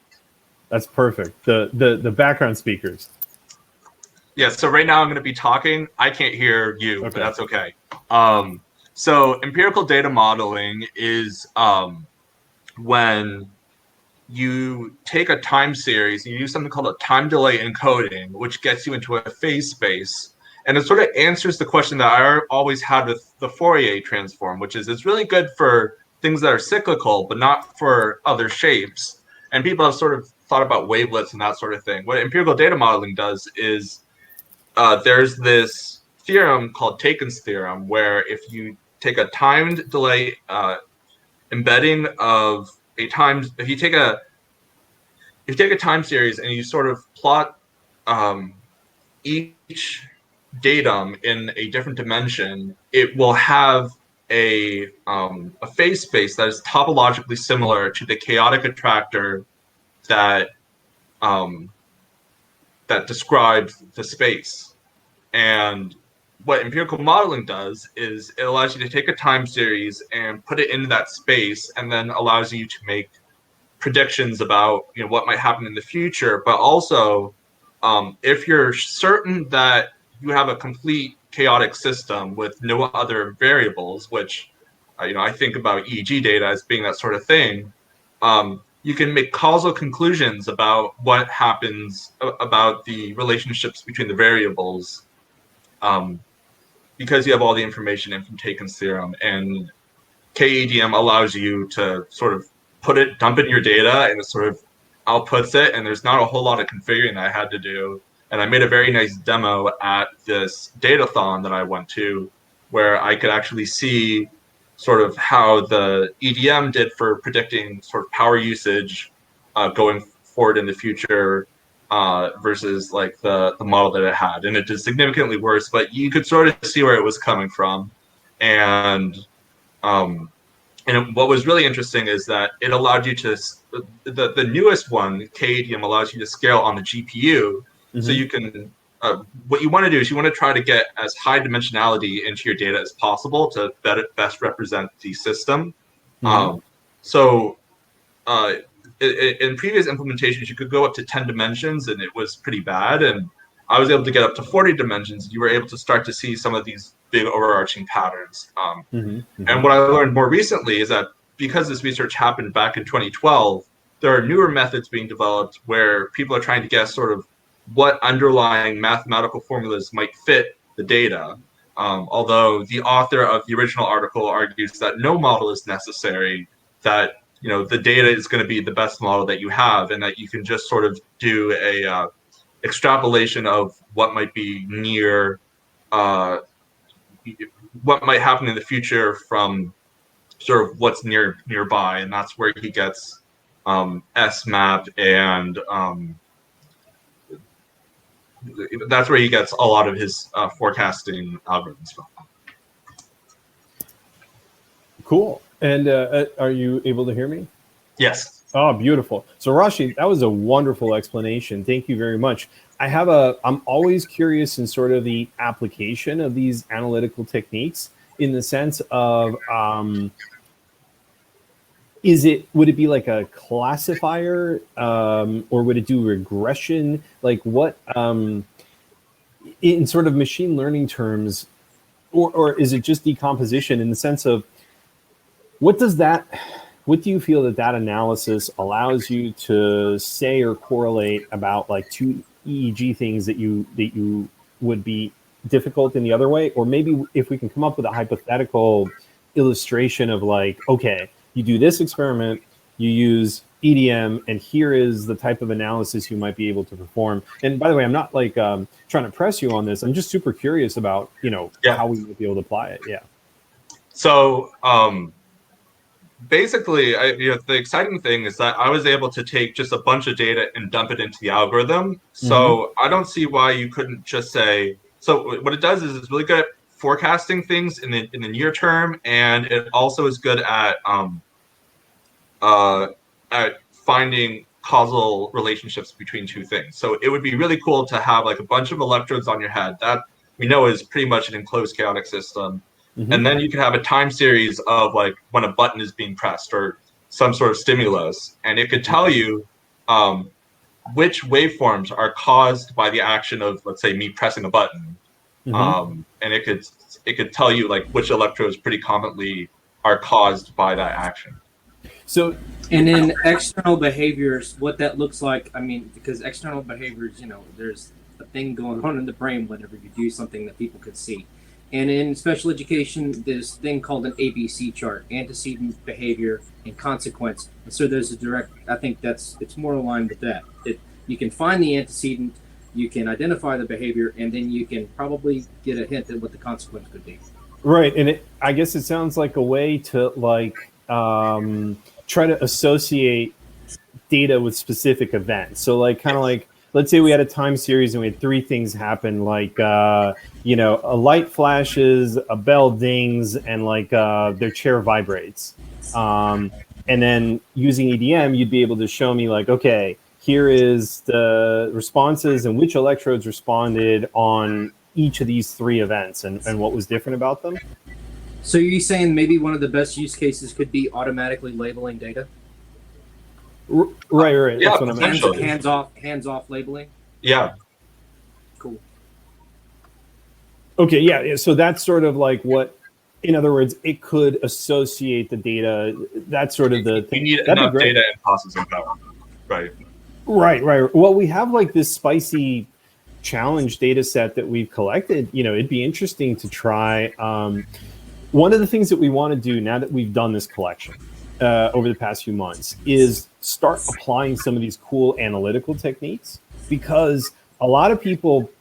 That's perfect. The background speakers. Yeah. So right now I'm going to be talking. I can't hear you, but that's okay. So empirical data modeling is when you take a time series and you use something called a time delay encoding, which gets you into a phase space. And it sort of answers the question that I always had with the Fourier transform, which is it's really good for things that are cyclical, but not for other shapes. And people have sort of thought about wavelets and that sort of thing. What empirical data modeling does is there's this theorem called Taken's theorem, where if you take a timed delay embedding of a time, if you take a time series and you sort of plot each datum in a different dimension, it will have a phase space that is topologically similar to the chaotic attractor that that describe the space. And what empirical modeling does is it allows you to take a time series and put it into that space, and then allows you to make predictions about what might happen in the future. But also, if you're certain that you have a complete chaotic system with no other variables, which I think about Eeg data as being that sort of thing, you can make causal conclusions about what happens about the relationships between the variables, because you have all the information in from Taken's theorem. And KEDM allows you to sort of dump it in your data, and it sort of outputs it, and there's not a whole lot of configuring that I had to do. And I made a very nice demo at this datathon that I went to, where I could actually see sort of how the EDM did for predicting sort of power usage going forward in the future versus like the model that it had. And it did significantly worse, but you could sort of see where it was coming from. And what was really interesting is that it allowed you to, the newest one, KADM, allows you to scale on the GPU. Mm-hmm. So you can, what you want to do is you want to try to get as high dimensionality into your data as possible to best represent the system. Mm-hmm. In previous implementations, you could go up to 10 dimensions and it was pretty bad. And I was able to get up to 40 dimensions. You were able to start to see some of these big overarching patterns. And what I learned more recently is that because this research happened back in 2012, there are newer methods being developed where people are trying to guess sort of what underlying mathematical formulas might fit the data. Although the author of the original article argues that no model is necessary, that the data is going to be the best model that you have, and that you can just sort of do a extrapolation of what might be near, what might happen in the future from sort of what's nearby, and that's where he gets SMAP, and that's where he gets a lot of his forecasting algorithms from. Cool. And are you able to hear me? Yes. Oh, beautiful. So Rashi, that was a wonderful explanation. Thank you very much. I'm always curious in sort of the application of these analytical techniques, in the sense of, would it be like a classifier, or would it do regression? Like what, in sort of machine learning terms, or is it just decomposition, in the sense of, what do you feel that analysis allows you to say or correlate about, like two EEG things that you would be difficult in the other way? Or maybe if we can come up with a hypothetical illustration of, like, okay, you do this experiment, you use EDM, and here is the type of analysis you might be able to perform. And by the way, I'm not like trying to press you on this. I'm just super curious about, how we might be able to apply it. Yeah. So, basically, the exciting thing is that I was able to take just a bunch of data and dump it into the algorithm. So I don't see why you couldn't just say. So what it does is it's really good at forecasting things in the near term, and it also is good at finding causal relationships between two things. So it would be really cool to have like a bunch of electrodes on your head that we know is pretty much an enclosed chaotic system. And then you can have a time series of like when a button is being pressed or some sort of stimulus, and it could tell you which waveforms are caused by the action of, let's say, me pressing a button, and it could tell you like which electrodes pretty commonly are caused by that action. So, and in external behaviors, what that looks like, I mean, because external behaviors, there's a thing going on in the brain whenever you do something that people could see. And in special education, there's a thing called an ABC chart, antecedent, behavior, and consequence. And so there's a direct, I think it's more aligned with that. You can find the antecedent, you can identify the behavior, and then you can probably get a hint at what the consequence could be. Right. And I guess it sounds like a way to like try to associate data with specific events. So like kind of like, let's say we had a time series and we had three things happen, like, a light flashes, a bell dings, and like their chair vibrates. And then using EDM, you'd be able to show me like, okay, here is the responses and which electrodes responded on each of these 3 events and what was different about them. So you're saying maybe one of the best use cases could be automatically labeling data? Right. Yeah, That's what I'm potentially. Hands off labeling? Yeah. Cool. Okay, yeah. So that's sort of like what, in other words, it could associate the data. That's sort of the thing. You need That'd be enough great. data and processing power. Right. Right. Well, we have like this spicy challenge data set that we've collected. It'd be interesting to try. One of the things that we want to do now that we've done this collection over the past few months is start applying some of these cool analytical techniques, because a lot of people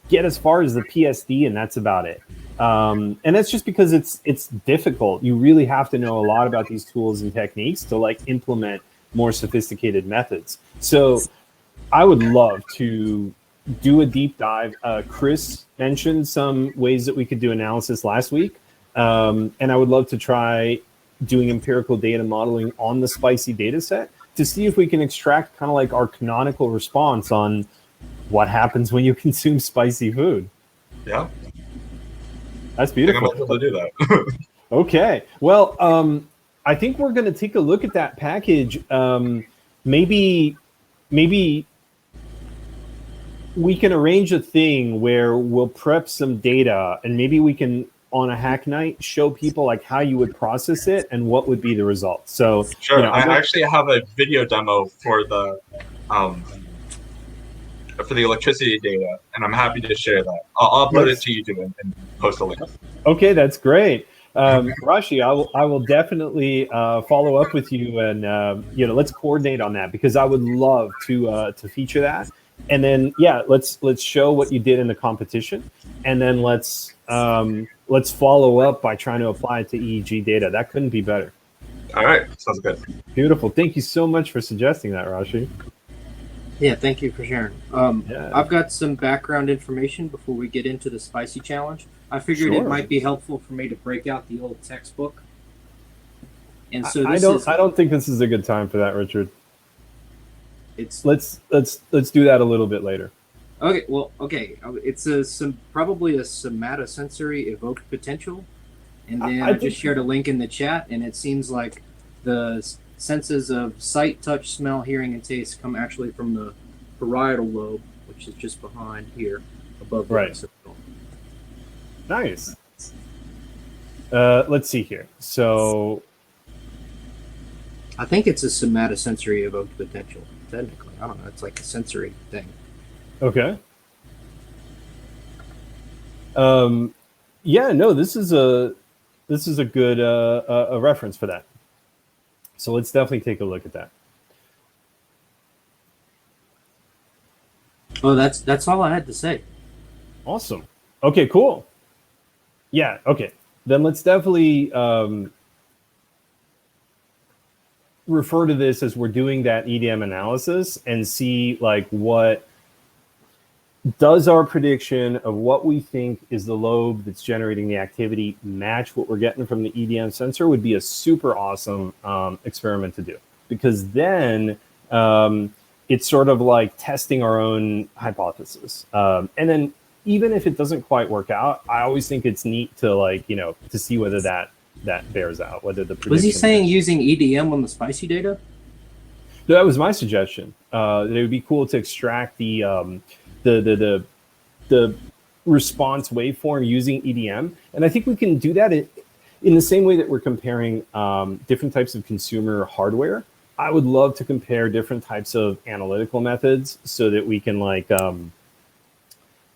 get as far as the PSD and that's about it. And that's just because it's difficult. You really have to know a lot about these tools and techniques to like implement more sophisticated methods. So I would love to do a deep dive. Chris mentioned some ways that we could do analysis last week. And I would love to try doing empirical data modeling on the spicy data set to see if we can extract kind of like our canonical response on what happens when you consume spicy food. Yeah. That's beautiful. I'm able to do that. Okay. Well, I think we're going to take a look at that package. Maybe we can arrange a thing where we'll prep some data, and maybe we can, on a hack night, show people like how you would process it and what would be the results. So Sure. I actually have a video demo for the electricity data, and I'm happy to share that. I'll upload it to YouTube and post a link. Okay, that's great. Rashi, I will definitely follow up with you, and let's coordinate on that, because I would love to feature that. And then let's show what you did in the competition, and then let's follow up by trying to apply it to EEG data. That couldn't be better. All right, sounds good. Beautiful. Thank you so much for suggesting that, Rashi. Yeah, thank you for sharing. I've got some background information before we get into the spicy challenge. I figured it might be helpful for me to break out the old textbook. And so I don't think this is a good time for that, Richard. Let's do that a little bit later. Okay. It's probably a somatosensory evoked potential, and then I just shared a link in the chat, and it seems like the senses of sight, touch, smell, hearing, and taste come actually from the parietal lobe, which is just behind here, above the occipital. Nice. Let's see here. So I think it's a somatosensory evoked potential. Technically, I don't know. It's like a sensory thing. Okay. This is a good a reference for that. So let's definitely take a look at that. Oh, that's all I had to say. Awesome. Okay, cool. Yeah, okay. Then let's definitely refer to this as we're doing that EDM analysis and see like what does our prediction of what we think is the lobe that's generating the activity match what we're getting from the EDM sensor. Would be a super awesome experiment to do, because then it's sort of like testing our own hypothesis. And then even if it doesn't quite work out, I always think it's neat to to see whether that bears out, whether the prediction. Was he saying using EDM on the spicy data? No, that was my suggestion. That it would be cool to extract the response waveform using EDM. And I think we can do that in the same way that we're comparing different types of consumer hardware. I would love to compare different types of analytical methods so that we can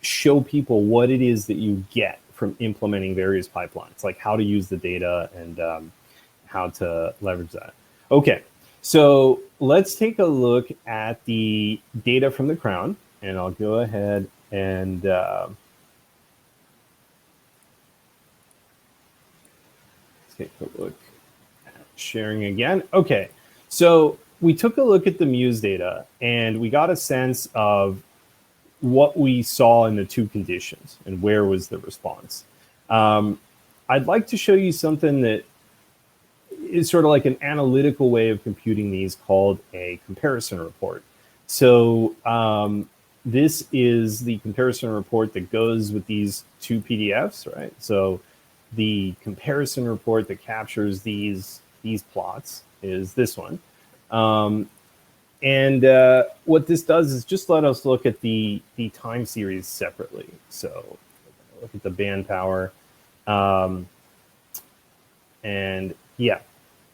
show people what it is that you get from implementing various pipelines, like how to use the data and how to leverage that. Okay, so let's take a look at the data from the Crown, and I'll go ahead and take a look at sharing again. Okay, so we took a look at the Muse data, and we got a sense of what we saw in the 2 conditions and where was the response. I'd like to show you something that is sort of like an analytical way of computing these called a comparison report. So this is the comparison report that goes with these two PDFs, right? So the comparison report that captures these plots is this one. And what this does is just let us look at the time series separately. So look at the band power. And yeah,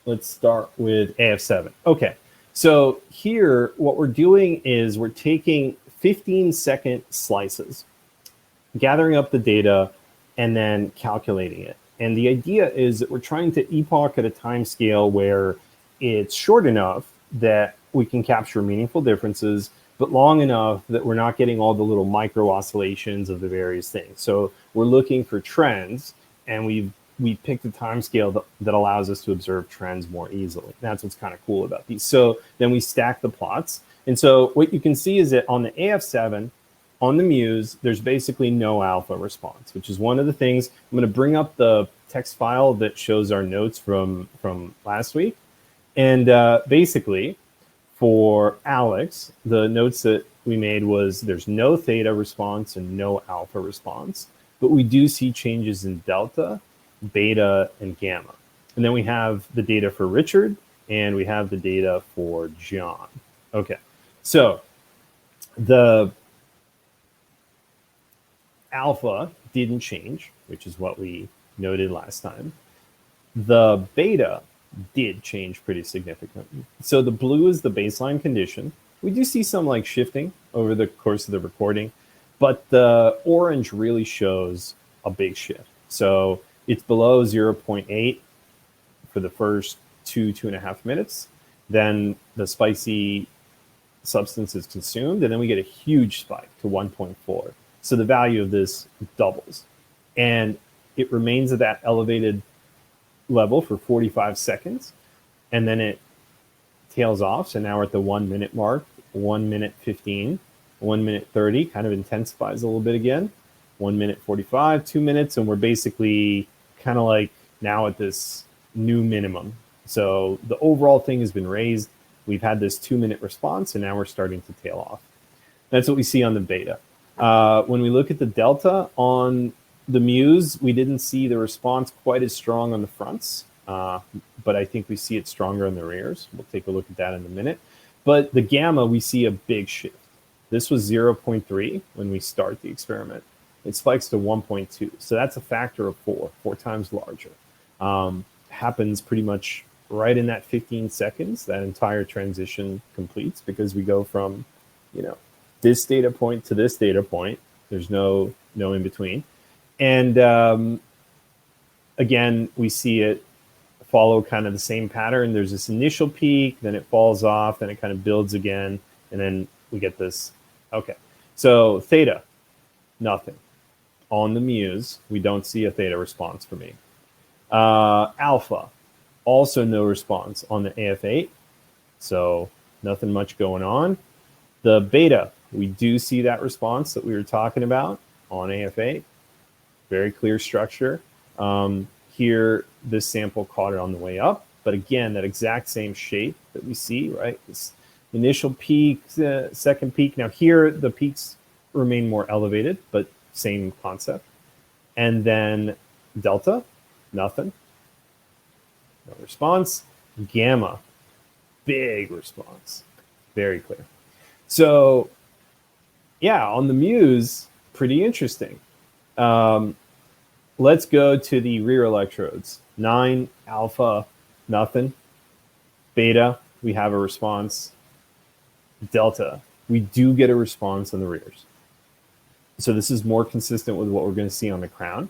let's start with AF7. Okay, so here what we're doing is we're taking 15-second slices, gathering up the data, and then calculating it. And the idea is that we're trying to epoch at a time scale where it's short enough that we can capture meaningful differences, but long enough that we're not getting all the little micro oscillations of the various things. So we're looking for trends, and we picked a time scale that allows us to observe trends more easily. That's what's kind of cool about these. So then we stack the plots. And so what you can see is that on the AF7, on the Muse, there's basically no alpha response, which is one of the things. I'm going to bring up the text file that shows our notes from last week. And basically, for Alex, the notes that we made was there's no theta response and no alpha response, but we do see changes in delta, beta, and gamma. And then we have the data for Richard, and we have the data for John. Okay, so the alpha didn't change, which is what we noted last time. The beta did change pretty significantly. So the blue is the baseline condition. We do see some like shifting over the course of the recording, but the orange really shows a big shift. So it's below 0.8 for the first 2.5 minutes. Then the spicy substance is consumed, and then we get a huge spike to 1.4. So the value of this doubles. And it remains at that elevated level for 45 seconds, and then it tails off. So now we're at the 1 minute mark, 1 minute 15, 1 minute 30, kind of intensifies a little bit again, 1 minute 45, 2 minutes, and we're basically kind of like now at this new minimum. So the overall thing has been raised. We've had this 2 minute response, and now we're starting to tail off. That's what we see on the beta. When we look at the delta on the Muse, we didn't see the response quite as strong on the fronts, but I think we see it stronger on the rears. We'll take a look at that in a minute. But the gamma, we see a big shift. This was 0.3 when we start the experiment. It spikes to 1.2. So that's a factor of 4 times larger. Happens pretty much right in that 15 seconds. That entire transition completes because we go from, this data point to this data point. There's no in between. And again, we see it follow kind of the same pattern. There's this initial peak, then it falls off, then it kind of builds again, and then we get this. Okay, so theta, nothing. On the Muse, we don't see a theta response for me. Alpha, also no response on the AF8, so nothing much going on. The beta, we do see that response that we were talking about on AF8. Very clear structure. Here, this sample caught it on the way up. But again, that exact same shape that we see, right? This initial peak, second peak. Now here, the peaks remain more elevated, but same concept. And then delta, nothing. No response. Gamma, big response. Very clear. So yeah, on the Muse, pretty interesting. Let's go to the rear electrodes. 9, alpha, nothing. Beta, we have a response. Delta, we do get a response on the rears. So this is more consistent with what we're going to see on the crown.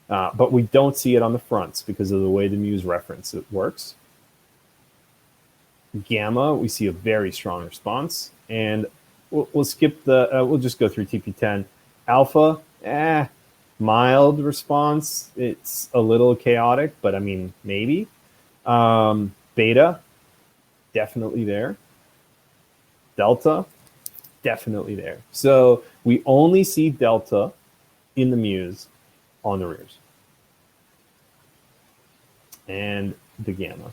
But we don't see it on the fronts because of the way the Muse reference it works. Gamma, we see a very strong response. And we'll skip the, we'll just go through TP10. Alpha, mild response. It's a little chaotic, but I mean, maybe. Beta, definitely there. Delta, definitely there. So we only see delta in the Muse on the rears. And the gamma.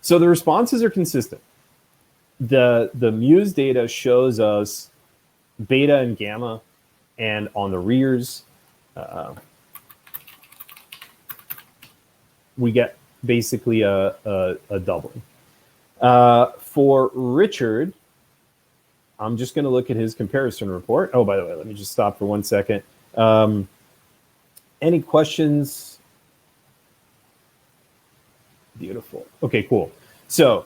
So the responses are consistent. The Muse data shows us beta and gamma, and on the rears, we get basically a doubling. For Richard, I'm just going to look at his comparison report. Oh, by the way, let me just stop for 1 second. Any questions? Beautiful. Okay, cool. So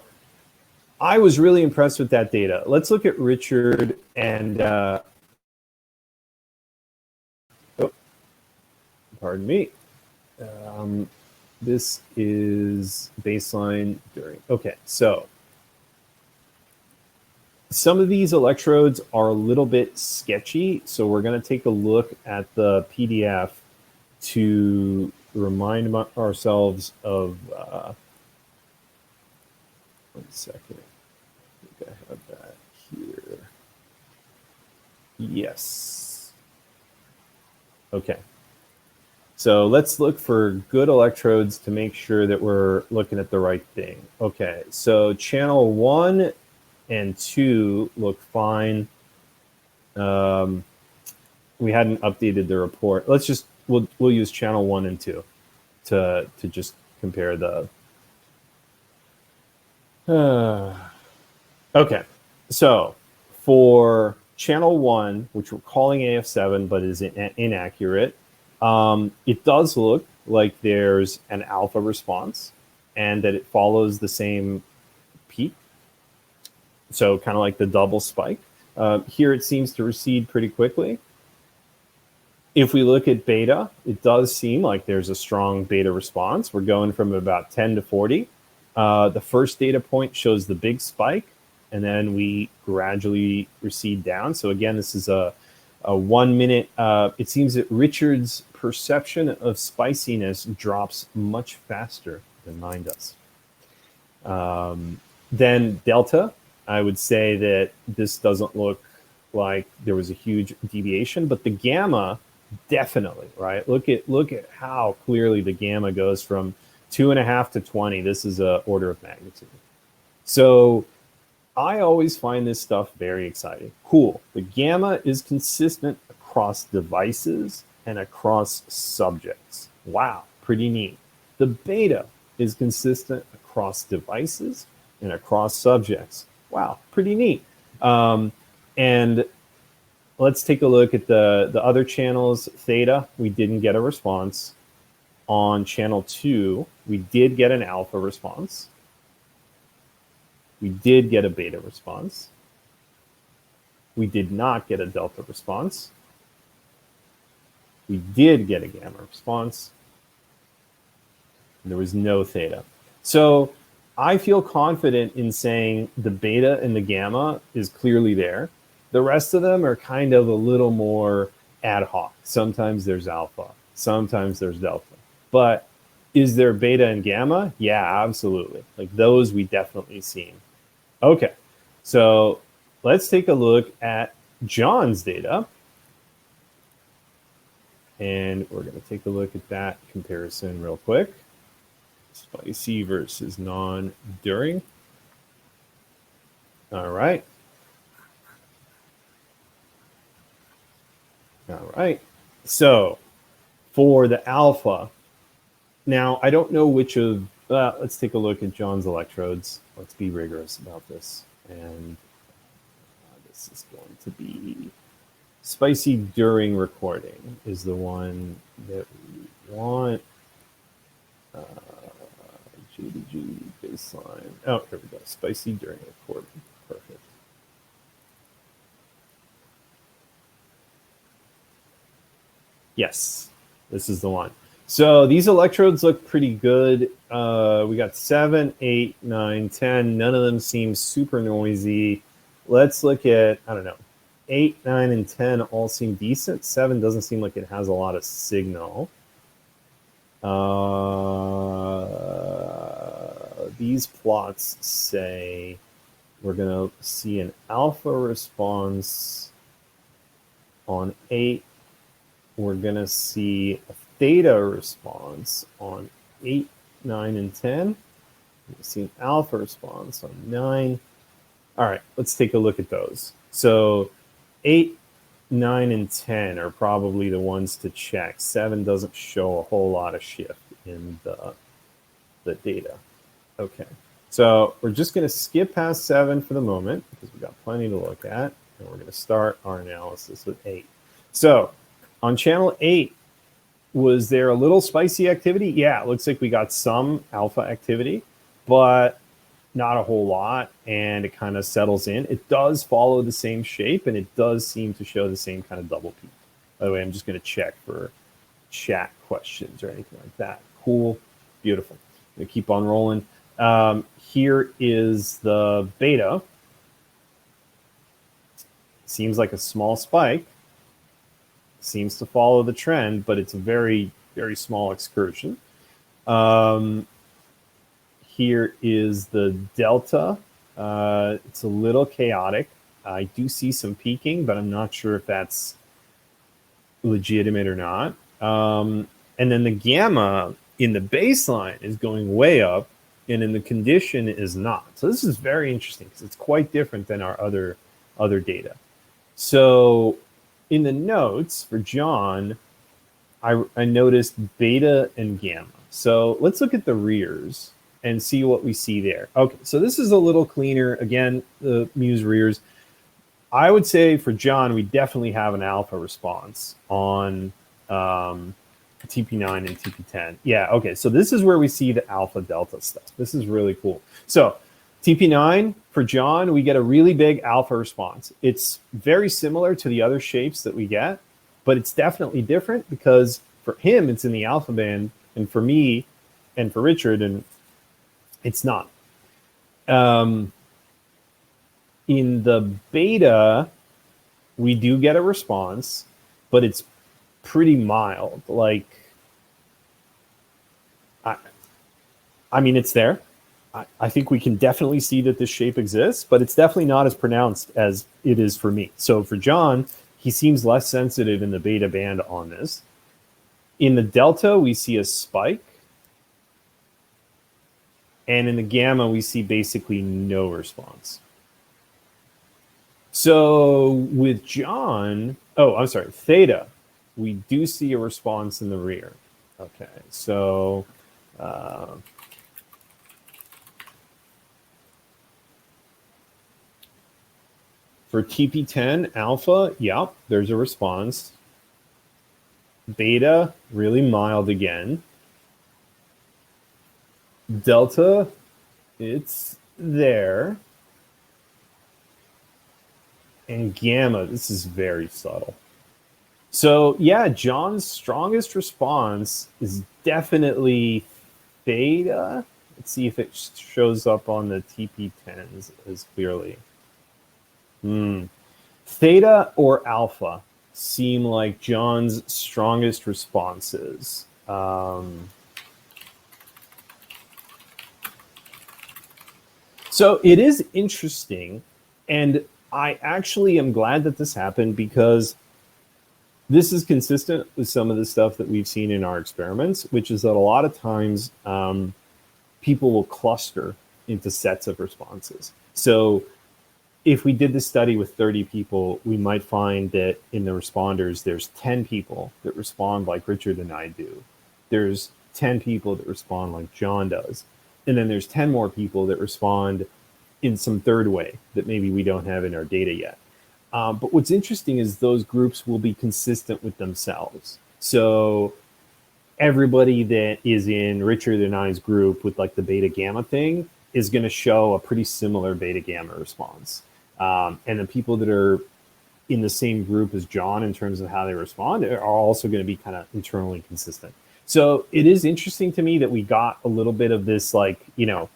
I was really impressed with that data. Let's look at Richard and, oh, pardon me. This is baseline during. Okay, so some of these electrodes are a little bit sketchy, so we're going to take a look at the PDF to remind ourselves of. 1 second. I think I have that here. Yes. Okay. So let's look for good electrodes to make sure that we're looking at the right thing. Okay, so channel 1 and 2 look fine. We hadn't updated the report. Let's just, we'll use channel 1 and 2 to just compare the. Okay, so for channel 1, which we're calling AF7 but is inaccurate, it does look like there's an alpha response and that it follows the same peak. So kind of like the double spike. Here it seems to recede pretty quickly. If we look at beta, it does seem like there's a strong beta response. We're going from about 10 to 40. The first data point shows the big spike, and then we gradually recede down. So again, this is a 1 minute. It seems that Richard's perception of spiciness drops much faster than mine does. Then delta, I would say that this doesn't look like there was a huge deviation, but the gamma definitely, right? Look at how clearly the gamma goes from 2.5 to 20. This is an order of magnitude. So I always find this stuff very exciting. Cool. The gamma is consistent across devices and across subjects. Wow, pretty neat. The beta is consistent across devices and across subjects. Wow, pretty neat. And let's take a look at the other channels. Theta, we didn't get a response. On channel 2, we did get an alpha response. We did get a beta response. We did not get a delta response. We did get a gamma response. And there was no theta. So I feel confident in saying the beta and the gamma is clearly there. The rest of them are kind of a little more ad hoc. Sometimes there's alpha, sometimes there's delta. But is there beta and gamma? Yeah, absolutely. Like those we definitely seen. Okay, so let's take a look at John's data. And we're going to take a look at that comparison real quick. Spicy versus non-during. All right. All right. So for the alpha, now I don't know which of, let's take a look at John's electrodes. Let's be rigorous about this. And this is going to be spicy during recording is the one that we want. GDG baseline. Oh, here we go. Spicy during recording. Perfect. Yes, this is the one. So these electrodes look pretty good. We got 7, 8, 9, 10. None of them seem super noisy. Let's look at, I don't know, 8, 9, and 10 all seem decent. 7 doesn't seem like it has a lot of signal. These plots say we're going to see an alpha response on 8. We're going to see a theta response on 8, 9, and 10. We're going to see an alpha response on 9. All right, let's take a look at those. So 8, 9, and 10 are probably the ones to check. 7 doesn't show a whole lot of shift in the data. Okay, so we're just going to skip past 7 for the moment because we've got plenty to look at, and we're going to start our analysis with 8. So on channel 8, was there a little spicy activity? Yeah, it looks like we got some alpha activity, but not a whole lot, and it kind of settles in. It does follow the same shape, and it does seem to show the same kind of double peak. By the way, I'm just going to check for chat questions or anything like that. Cool, beautiful. I'm going to keep on rolling. Here is the beta. Seems like a small spike. Seems to follow the trend, but it's a very, very small excursion. Here is the delta. It's a little chaotic. I do see some peaking, but I'm not sure if that's legitimate or not. And then the gamma in the baseline is going way up, and in the condition is not. So this is very interesting because it's quite different than our other data. So in the notes for John, I noticed beta and gamma. So let's look at the rears and see what we see there. Okay, so this is a little cleaner. Again, the Muse rears. I would say for John, we definitely have an alpha response on TP9 and TP10. Yeah, okay, so this is where we see the alpha delta stuff. This is really cool. So TP9 for John, we get a really big alpha response. It's very similar to the other shapes that we get, but it's definitely different because for him, it's in the alpha band, and for me and for Richard, and it's not. In the beta, we do get a response, but it's pretty mild. Like, I mean, it's there. I think we can definitely see that this shape exists, but it's definitely not as pronounced as it is for me. So for John, he seems less sensitive in the beta band on this. In the delta, we see a spike. And in the gamma, we see basically no response. So with John, oh, I'm sorry, theta, we do see a response in the rear. Okay, so for TP10 alpha, yep, there's a response. Beta, really mild again. Delta, it's there. And gamma, this is very subtle. So yeah, John's strongest response is definitely theta. Let's see if it shows up on the TP10s as clearly. Theta or alpha seem like John's strongest responses. So it is interesting, and I actually am glad that this happened because this is consistent with some of the stuff that we've seen in our experiments, which is that a lot of times people will cluster into sets of responses. So if we did this study with 30 people, we might find that in the responders, there's 10 people that respond like Richard and I do. There's 10 people that respond like John does. And then there's 10 more people that respond in some third way that maybe we don't have in our data yet. But what's interesting is those groups will be consistent with themselves. So everybody that is in Richard and I's group with like the beta gamma thing is going to show a pretty similar beta gamma response. And the people that are in the same group as John in terms of how they respond are also going to be kind of internally consistent. So it is interesting to me that we got a little bit of this, like, you know,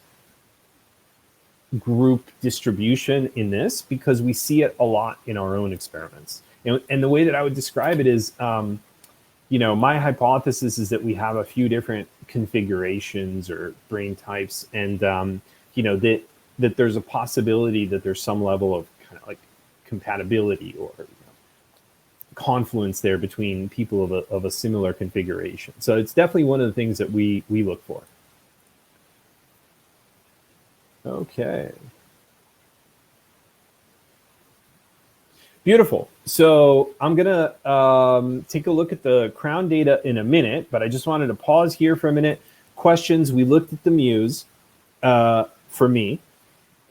group distribution in this because we see it a lot in our own experiments. And the way that I would describe it is, you know, my hypothesis is that we have a few different configurations or brain types, and you know, that there's a possibility that there's some level of kind of like compatibility or, you know, confluence there between people of a similar configuration. So it's definitely one of the things that we look for. Okay. Beautiful. So I'm gonna take a look at the Crown data in a minute, but I just wanted to pause here for a minute. Questions. We looked at the Muse for me.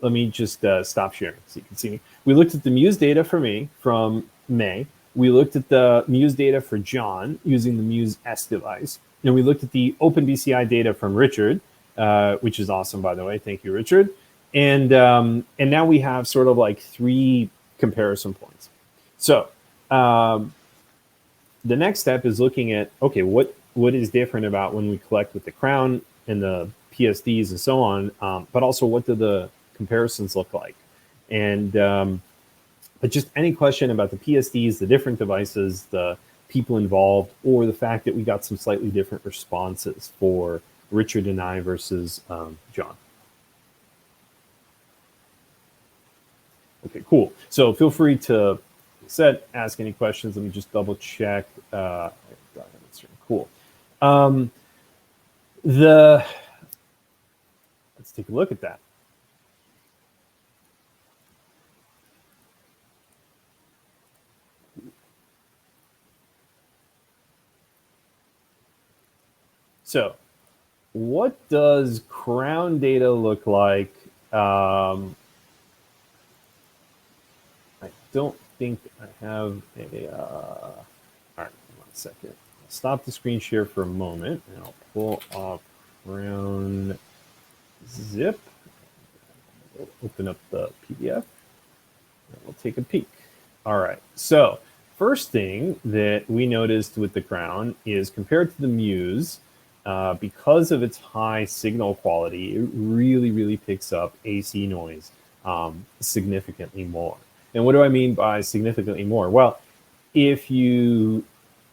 Let me just stop sharing so you can see me. We looked at the Muse data for me from May. We looked at the Muse data for John using the Muse S device. And we looked at the OpenBCI data from Richard, which is awesome, by the way. Thank you, Richard. And now we have sort of like 3 comparison points. So the next step is looking at, okay, what is different about when we collect with the Crown and the PSDs and so on, but also what do the comparisons look like? And but just any question about the PSDs, the different devices, the people involved, or the fact that we got some slightly different responses for Richard and I versus John. Okay, cool. So feel free to ask any questions. Let me just double check. Cool. Let's take a look at that. So what does Crown data look like? I don't think I have a, all right, 1 second. I'll stop the screen share for a moment and I'll pull off Crown zip. We'll open up the PDF and we'll take a peek. All right, so first thing that we noticed with the Crown is compared to the Muse, because of its high signal quality, it really picks up AC noise significantly more. And what do I mean by significantly more? Well, if you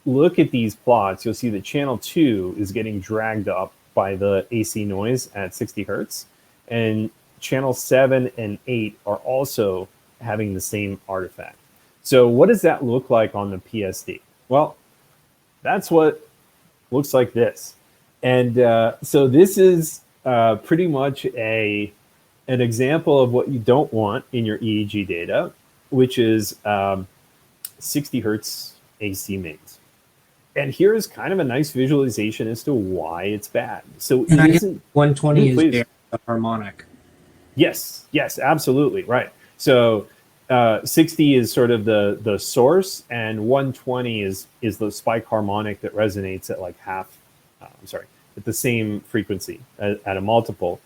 look at these plots, you'll see that channel 2 is getting dragged up by the AC noise at 60 hertz. And channel 7 and 8 are also having the same artifact. So what does that look like on the PSD? Well, that's what looks like this. And so this is pretty much an example of what you don't want in your EEG data, which is 60 hertz AC mains. And here is kind of a nice visualization as to why it's bad. So it isn't 120 is there, the harmonic. Yes, absolutely, right. So 60 is sort of the source, and 120 is the spike harmonic that resonates at like half. At the same frequency at a multiple.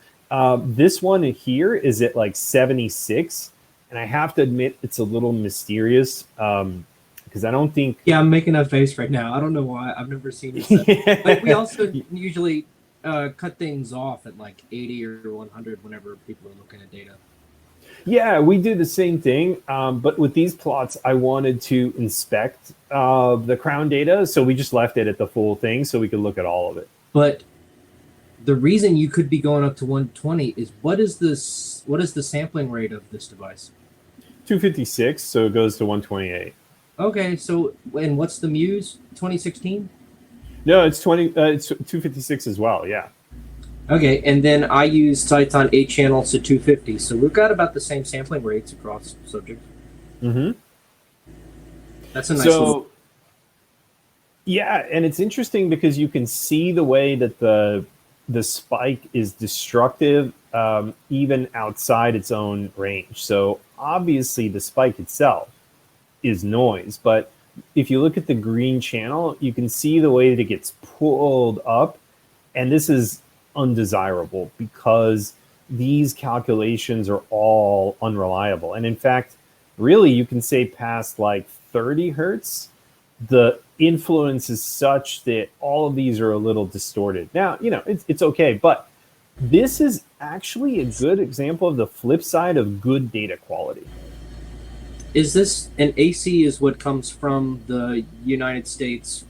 This one here is at like 76, and I have to admit it's a little mysterious because I don't think. Yeah, I'm making a face right now. I don't know why. I've never seen it. But we also usually cut things off at like 80 or 100 whenever people are looking at data. Yeah, we do the same thing, but with these plots, I wanted to inspect the Crown data, so we just left it at the full thing so we could look at all of it. But the reason you could be going up to 120 is what is the sampling rate of this device? 256, so it goes to 128. Okay, so and what's the Muse 2016? No, it's 256 as well, yeah. Okay, and then I use sites on 8 channels to 250, so we've got about the same sampling rates across subjects. Mm-hmm. That's a nice little... Yeah, and it's interesting because you can see the way that the spike is destructive even outside its own range. So obviously the spike itself is noise, but if you look at the green channel, you can see the way that it gets pulled up, and this is undesirable because these calculations are all unreliable. And in fact, really you can say past like 30 hertz, the influence is such that all of these are a little distorted. Now, it's okay, but this is actually a good example of the flip side of good data quality. Is this an AC is what comes from the United States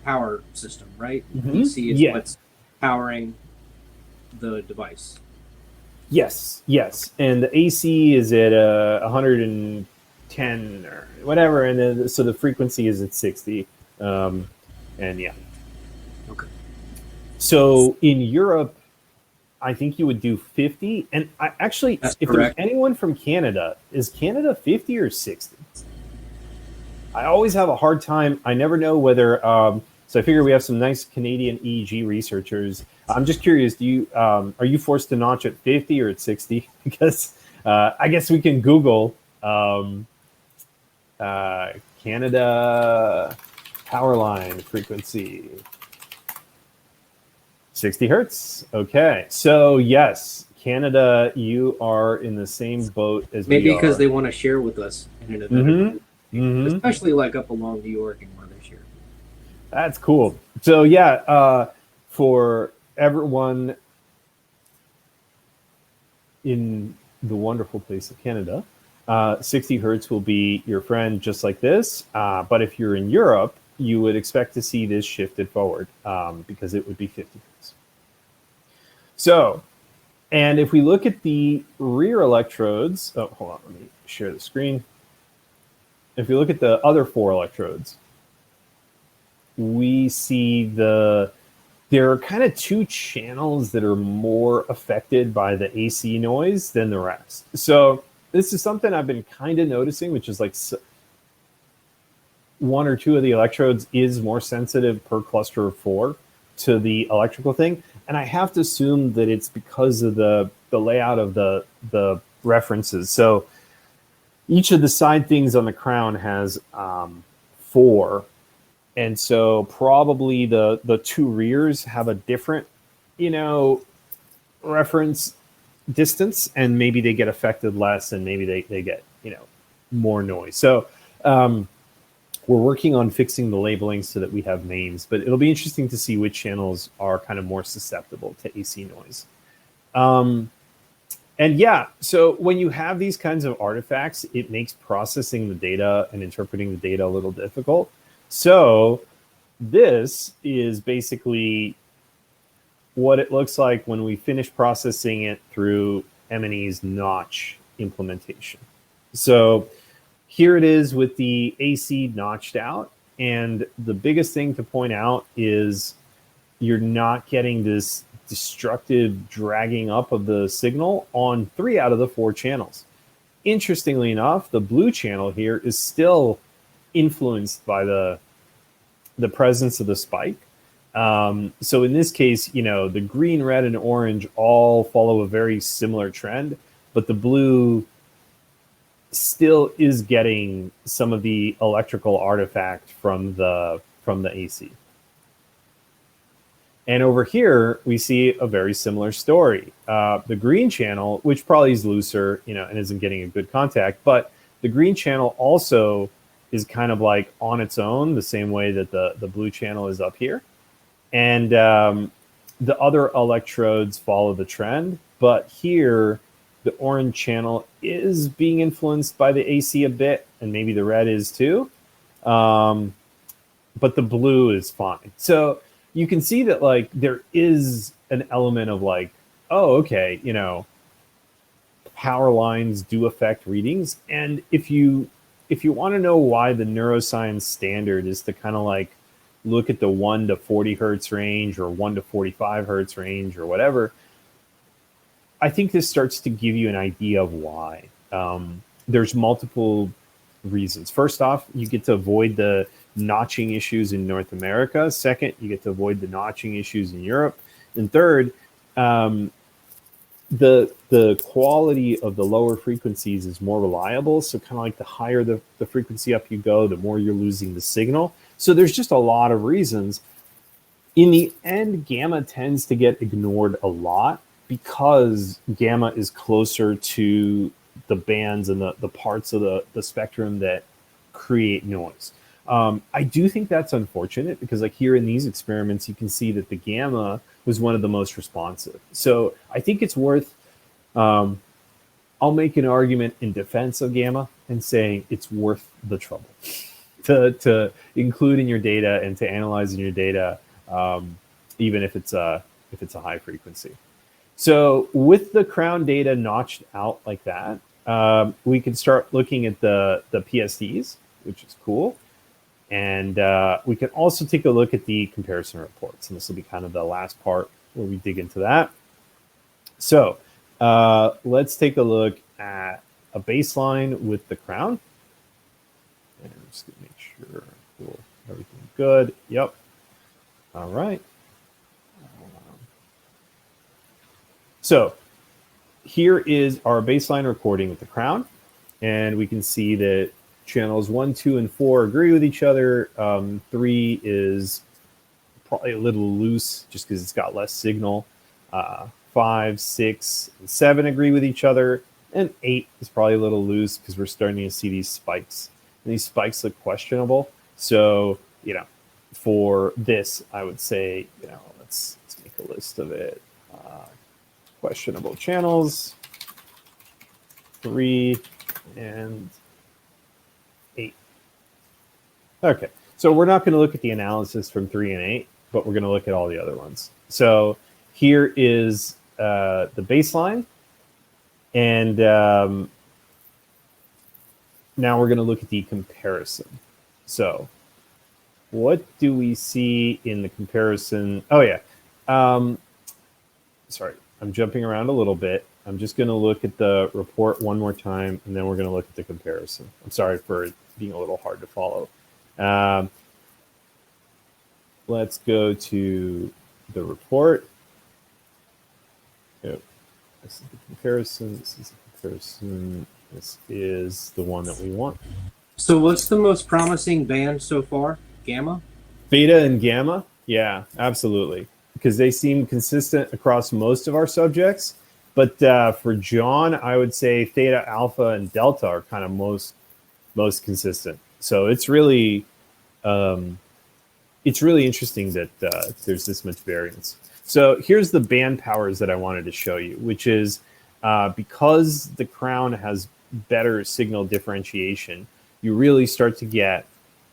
power system, right? Mm-hmm. AC is what's powering the device. Yes. And the AC is at 110 or whatever, and then so the frequency is at 60. And yeah. Okay. So in Europe, I think you would do 50. And I actually, That's if correct. there's anyone from Canada, is Canada 50 or 60? I always have a hard time. I never know whether. So I figure we have some nice Canadian EEG researchers. I'm just curious. Do you are you forced to notch at 50 or at 60? Because I guess we can Google Canada power line frequency. 60 hertz. Okay. So yes, Canada, you are in the same boat as Maybe we because are. they want to share with us, in a Mm-hmm. Mm-hmm. especially like up along New York and where they share. That's cool. So yeah, for everyone in the wonderful place of Canada, 60 hertz will be your friend just like this. But if you're in Europe, you would expect to see this shifted forward because it would be 50 hertz. So, and if we look at the rear electrodes, oh, hold on, let me share the screen. If we look at the other 4 electrodes, we see there are kind of 2 channels that are more affected by the AC noise than the rest. So this is something I've been kind of noticing, which is like 1 or 2 of the electrodes is more sensitive per cluster of 4 to the electrical thing. And I have to assume that it's because of the layout of the references. So each of the side things on the crown has 4. And so probably the 2 rears have a different, reference distance, and maybe they get affected less, and maybe they get, more noise. So we're working on fixing the labeling so that we have names, but it'll be interesting to see which channels are kind of more susceptible to AC noise. And yeah, so when you have these kinds of artifacts, it makes processing the data and interpreting the data a little difficult. So this is basically what it looks like when we finish processing it through M&E's notch implementation. So here it is with the AC notched out. And the biggest thing to point out is you're not getting this destructive dragging up of the signal on 3 out of the 4 channels. Interestingly enough, the blue channel here is still influenced by the presence of the spike. So in this case, the green, red, and orange all follow a very similar trend, but the blue still is getting some of the electrical artifact from the AC. And over here, we see a very similar story. The green channel, which probably is looser, and isn't getting a good contact, but the green channel also is kind of like on its own, the same way that the blue channel is up here. And the other electrodes follow the trend, but here, the orange channel is being influenced by the AC a bit, and maybe the red is too. But the blue is fine. So you can see that like there is an element of like, oh, okay, power lines do affect readings. And if you want to know why the neuroscience standard is to kind of like look at the 1 to 40 hertz range or 1 to 45 hertz range or whatever, I think this starts to give you an idea of why. There's multiple reasons. First off, you get to avoid the notching issues in North America. Second, you get to avoid the notching issues in Europe. And third, the quality of the lower frequencies is more reliable. So kind of like the higher the frequency up you go, the more you're losing the signal. So there's just a lot of reasons. In the end, gamma tends to get ignored a lot because gamma is closer to the bands and the parts of the spectrum that create noise. I do think that's unfortunate because like here in these experiments, you can see that the gamma was one of the most responsive. So I think it's worth, I'll make an argument in defense of gamma and saying it's worth the trouble to include in your data and to analyze in your data, even if it's a high frequency. So with the crown data notched out like that, we can start looking at the PSDs, which is cool. And we can also take a look at the comparison reports. And this will be kind of the last part where we dig into that. So let's take a look at a baseline with the crown. And I'm just going to make sure, cool, everything good. Yep. All right. So here is our baseline recording with the crown. And we can see that channels 1, 2, and 4 agree with each other. 3 is probably a little loose just because it's got less signal. 5, 6, and 7 agree with each other. And 8 is probably a little loose because we're starting to see these spikes. And these spikes look questionable. So, for this, I would say, let's make a list of it. Questionable channels, 3 and 8. Okay, so we're not going to look at the analysis from 3 and 8, but we're going to look at all the other ones. So here is the baseline. And now we're going to look at the comparison. So what do we see in the comparison? Oh, yeah. Sorry, I'm jumping around a little bit. I'm just going to look at the report one more time, and then we're going to look at the comparison. I'm sorry for it being a little hard to follow. Let's go to the report. Yep. This is the comparison. This is the comparison. This is the one that we want. So what's the most promising band so far? Gamma? Beta and gamma? Yeah, absolutely. Because they seem consistent across most of our subjects. But for John, I would say theta, alpha, and delta are kind of most consistent. So it's really interesting that there's this much variance. So here's the band powers that I wanted to show you, which is because the crown has better signal differentiation, you really start to get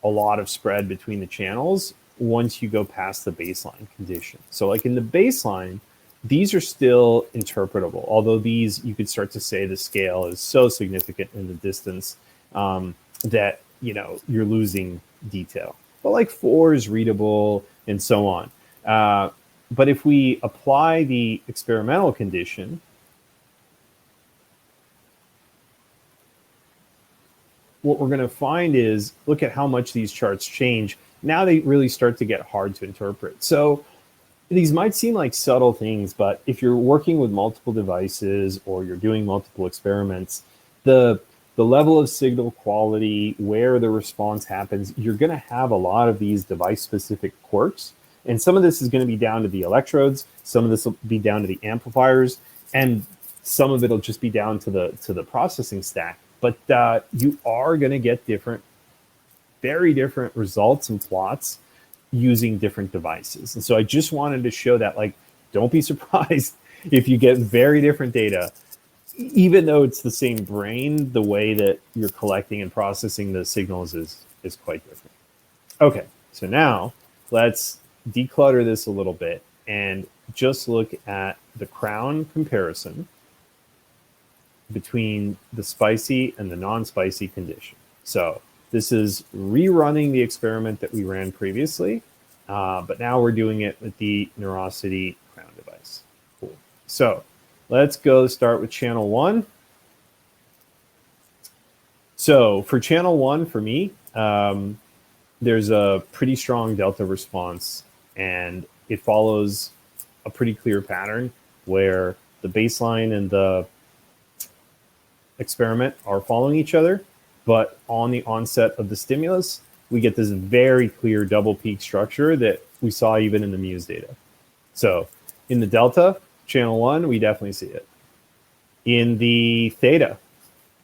a lot of spread between the channels once you go past the baseline condition. So like in the baseline, these are still interpretable, although these, you could start to say the scale is so significant in the distance that, you're losing detail. But like 4 is readable and so on. But if we apply the experimental condition, what we're going to find is, look at how much these charts change. Now they really start to get hard to interpret. So these might seem like subtle things, but if you're working with multiple devices or you're doing multiple experiments, the level of signal quality, where the response happens, you're going to have a lot of these device-specific quirks. And some of this is going to be down to the electrodes, some of this will be down to the amplifiers, and some of it will just be down to the processing stack. But you are going to get very different results and plots using different devices. And so I just wanted to show that, don't be surprised if you get very different data, even though it's the same brain, the way that you're collecting and processing the signals is quite different. Okay, so now let's declutter this a little bit and just look at the crown comparison between the spicy and the non-spicy condition. So this is rerunning the experiment that we ran previously, but now we're doing it with the Neurocity Crown device. Cool. So let's go start with channel 1. So for channel 1, for me, there's a pretty strong delta response, and it follows a pretty clear pattern where the baseline and the experiment are following each other, but on the onset of the stimulus, we get this very clear double peak structure that we saw even in the Muse data. So in the delta, channel 1, we definitely see it. In the theta,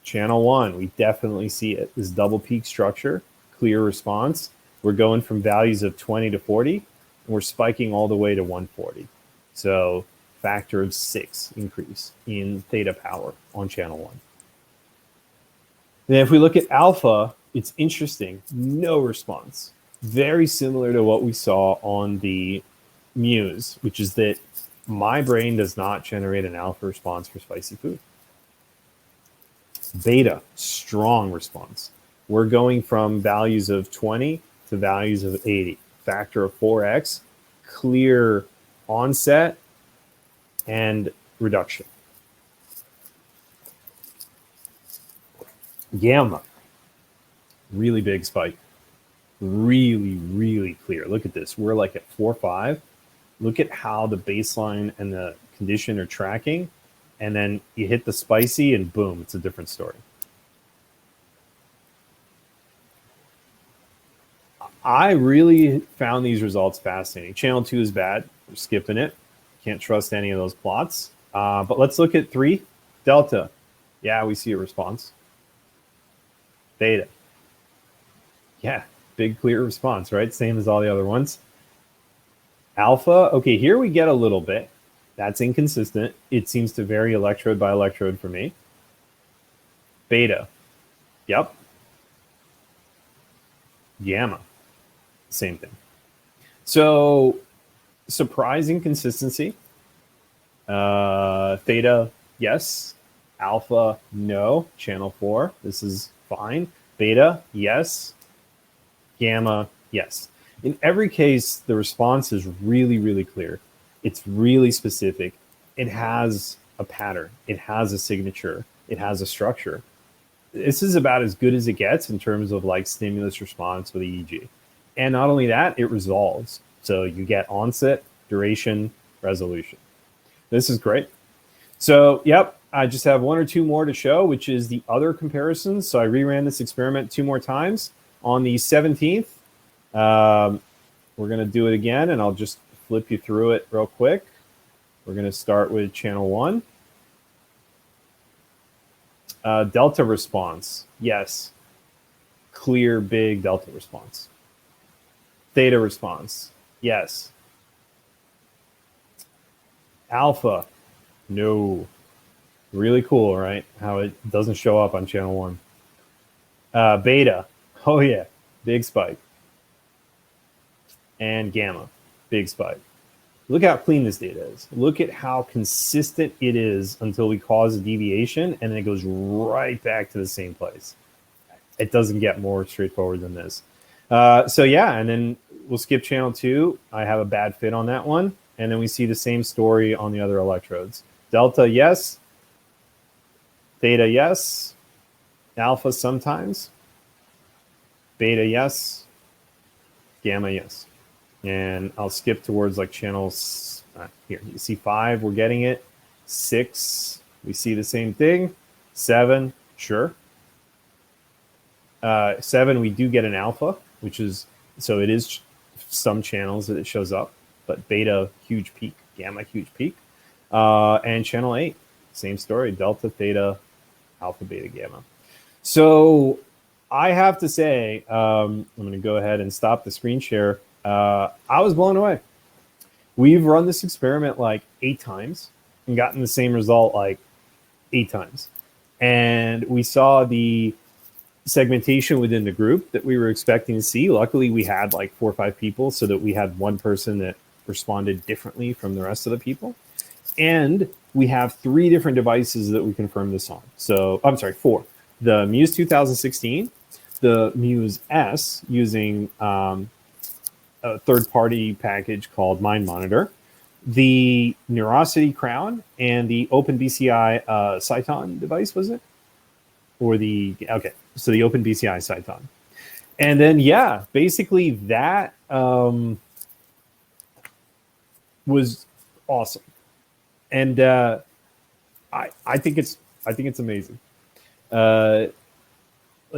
channel 1, we definitely see it. This double peak structure, clear response. We're going from values of 20 to 40, and we're spiking all the way to 140. So factor of 6 increase in theta power on channel 1. Then if we look at alpha, it's interesting. No response. Very similar to what we saw on the Muse, which is that my brain does not generate an alpha response for spicy food. Beta, strong response. We're going from values of 20 to values of 80. Factor of 4x, clear onset and reduction. Gamma, really big spike. Really, really clear. Look at this. We're like at 4.5. Look at how the baseline and the condition are tracking. And then you hit the spicy and boom, it's a different story. I really found these results fascinating. Channel 2 is bad. We're skipping it. Can't trust any of those plots. But let's look at 3. Delta. Yeah, we see a response. Theta. Yeah, big clear response, right? Same as all the other ones. Alpha. Okay, here we get a little bit. That's inconsistent. It seems to vary electrode by electrode for me. Beta. Yep. Gamma. Same thing. So surprising consistency. Theta, yes. Alpha, no. Channel 4, this is fine. Beta, yes. Gamma, yes. In every case, the response is really, really clear. It's really specific. It has a pattern. It has a signature. It has a structure. This is about as good as it gets in terms of like stimulus response with EEG. And not only that, it resolves. So you get onset, duration, resolution. This is great. So, yep, I just have 1 or 2 more to show, which is the other comparisons. So I reran this experiment 2 more times. On the 17th, we're going to do it again, and I'll just flip you through it real quick. We're going to start with channel 1. Delta response, yes. Clear, big delta response. Theta response, yes. Alpha, no. Really cool, right? How it doesn't show up on channel 1. Beta, oh yeah, big spike. And gamma, big spike. Look how clean this data is. Look at how consistent it is until we cause a deviation, and then it goes right back to the same place. It doesn't get more straightforward than this. So yeah, and then we'll skip channel 2. I have a bad fit on that one. And then we see the same story on the other electrodes. Delta, yes. Theta, yes. Alpha, sometimes. Beta, yes. Gamma, yes. And I'll skip towards like channels. Here, you see 5, we're getting it. 6, we see the same thing. 7, sure. 7, we do get an alpha, which is, so it is some channels that it shows up, but beta, huge peak, gamma, huge peak. And channel 8, same story, delta, theta, alpha, beta, gamma. So I have to say, I'm going to go ahead and stop the screen share. I was blown away. We've run this experiment like 8 times and gotten the same result like 8 times. And we saw the segmentation within the group that we were expecting to see. Luckily, we had like 4 or 5 people so that we had one person that responded differently from the rest of the people. And we have 3 different devices that we confirmed this on. So, I'm sorry, 4. The Muse 2016, the Muse S using a third-party package called Mind Monitor, the Neurocity Crown, and the OpenBCI Cyton device, was it? Or the, okay, so the OpenBCI Cyton. And then, yeah, basically that was awesome. And I think it's amazing. Let's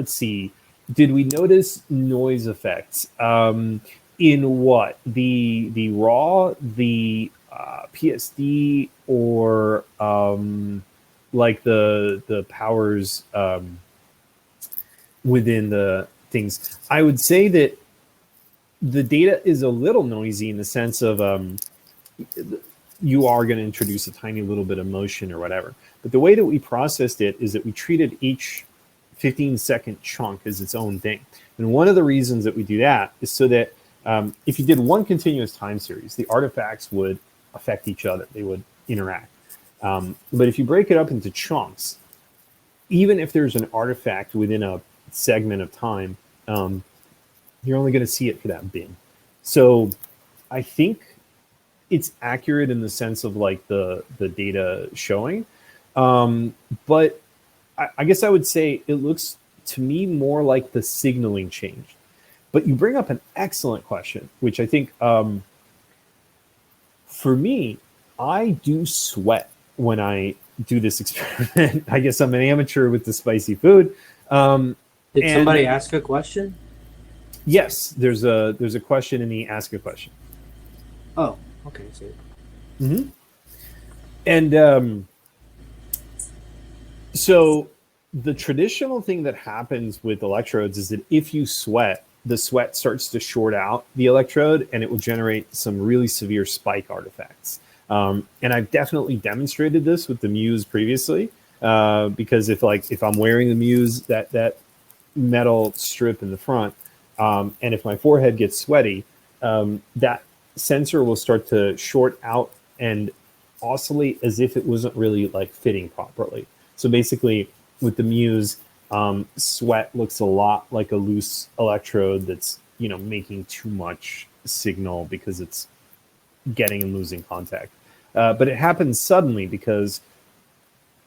see. Did we notice noise effects? In what? The raw, the PSD, or like the powers within the things? I would say that the data is a little noisy in the sense of you are going to introduce a tiny little bit of motion or whatever. But the way that we processed it is that we treated each 15-second chunk as its own thing. And one of the reasons that we do that is so that if you did one continuous time series, the artifacts would affect each other. They would interact. But if you break it up into chunks, even if there's an artifact within a segment of time, you're only going to see it for that bin. So I think it's accurate in the sense of like the data showing. But I guess I would say it looks to me more like the signaling changed. But you bring up an excellent question, which I think for me, I do sweat when I do this experiment. I guess I'm an amateur with the spicy food. Did somebody ask a question? Yes, there's a question in the ask a question. Oh, okay. So. Mm-hmm. And so the traditional thing that happens with electrodes is that if you sweat, the sweat starts to short out the electrode and it will generate some really severe spike artifacts. And I've definitely demonstrated this with the Muse previously, because if I'm wearing the Muse, that metal strip in the front, and if my forehead gets sweaty, that sensor will start to short out and oscillate as if it wasn't really like fitting properly. So basically, with the Muse, sweat looks a lot like a loose electrode that's making too much signal because it's getting and losing contact. But it happens suddenly because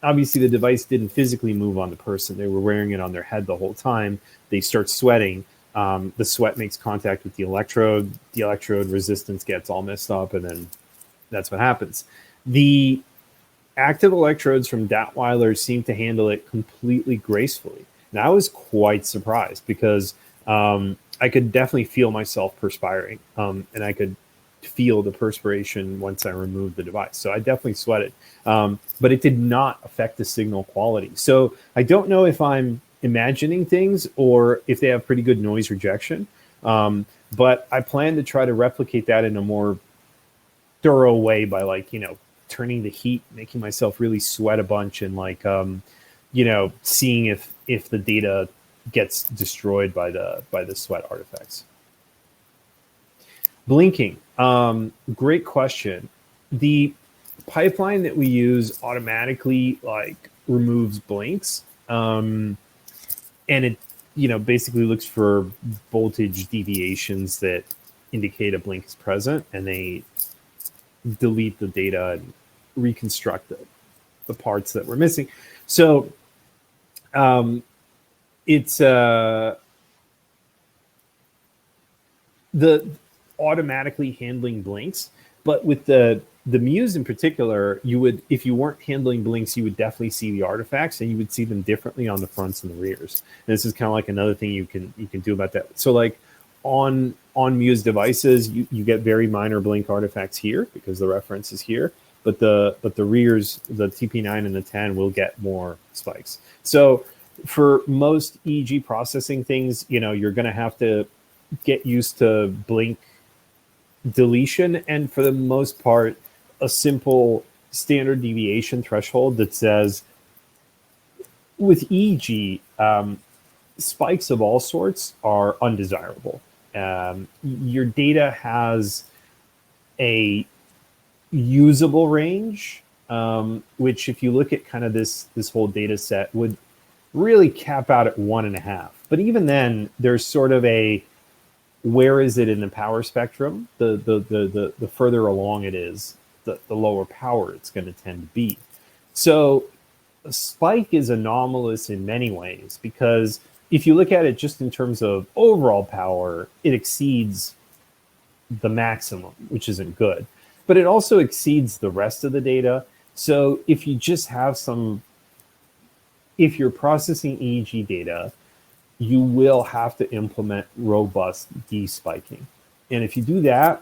obviously the device didn't physically move on the person. They were wearing it on their head the whole time. They start sweating. The sweat makes contact with the electrode. The electrode resistance gets all messed up, and then that's what happens. The active electrodes from Datweiler seem to handle it completely gracefully. And I was quite surprised because I could definitely feel myself perspiring, and I could feel the perspiration once I removed the device. So I definitely sweated, but it did not affect the signal quality. So I don't know if I'm imagining things or if they have pretty good noise rejection, but I plan to try to replicate that in a more thorough way by turning the heat, making myself really sweat a bunch, and seeing if the data gets destroyed by the sweat artifacts. Blinking, great question. The pipeline that we use automatically removes blinks, and it basically looks for voltage deviations that indicate a blink is present, and they delete the data and reconstruct the parts that we're missing. So it's the automatically handling blinks, but with the Muse in particular, you would, if you weren't handling blinks, you would definitely see the artifacts, and you would see them differently on the fronts and the rears. And this is kind of like another thing you can do about that. So on Muse devices, you get very minor blink artifacts here because the reference is here, but the rears, the TP9 and the 10, will get more spikes. So for most EEG processing things, you're going to have to get used to blink deletion, and for the most part, a simple standard deviation threshold that says with EEG, spikes of all sorts are undesirable. Your data has a usable range, which if you look at kind of this whole data set would really cap out at 1.5. But even then, there's sort of a, where is it in the power spectrum? The further along it is, the lower power it's going to tend to be. So a spike is anomalous in many ways because if you look at it just in terms of overall power, it exceeds the maximum, which isn't good. But it also exceeds the rest of the data. So if you just have if you're processing EEG data, you will have to implement robust despiking. And if you do that,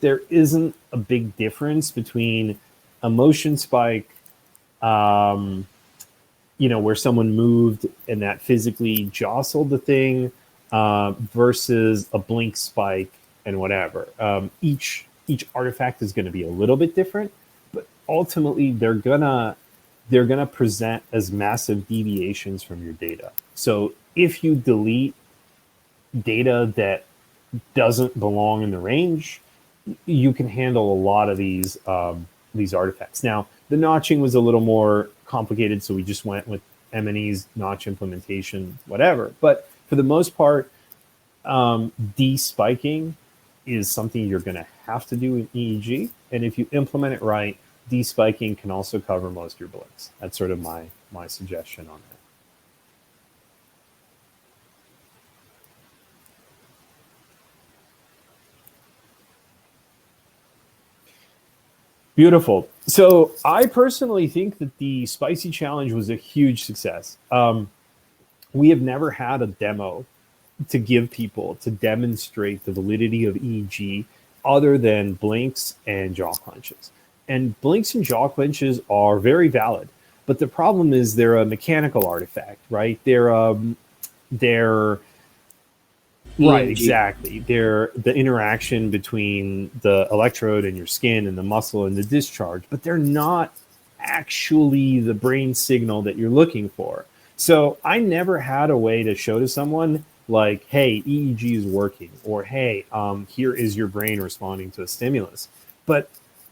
there isn't a big difference between a motion spike, where someone moved and that physically jostled the thing, versus a blink spike and whatever. Each artifact is going to be a little bit different, but ultimately they're gonna present as massive deviations from your data. So if you delete data that doesn't belong in the range, you can handle a lot of these artifacts. Now, the notching was a little more complicated, so we just went with M&E's notch implementation, whatever. But for the most part, despiking is something you're going to have to do in EEG. And if you implement it right, despiking can also cover most of your blinks. That's sort of my suggestion on that. Beautiful. So I personally think that the spicy challenge was a huge success. We have never had a demo to give people to demonstrate the validity of EEG other than blinks and jaw clenches. And blinks and jaw clenches are very valid, but the problem is they're a mechanical artifact, right? They're right, exactly. They're the interaction between the electrode and your skin and the muscle and the discharge, but they're not actually the brain signal that you're looking for. So I never had a way to show to someone like, hey, EEG is working, or hey, here is your brain responding to a stimulus. But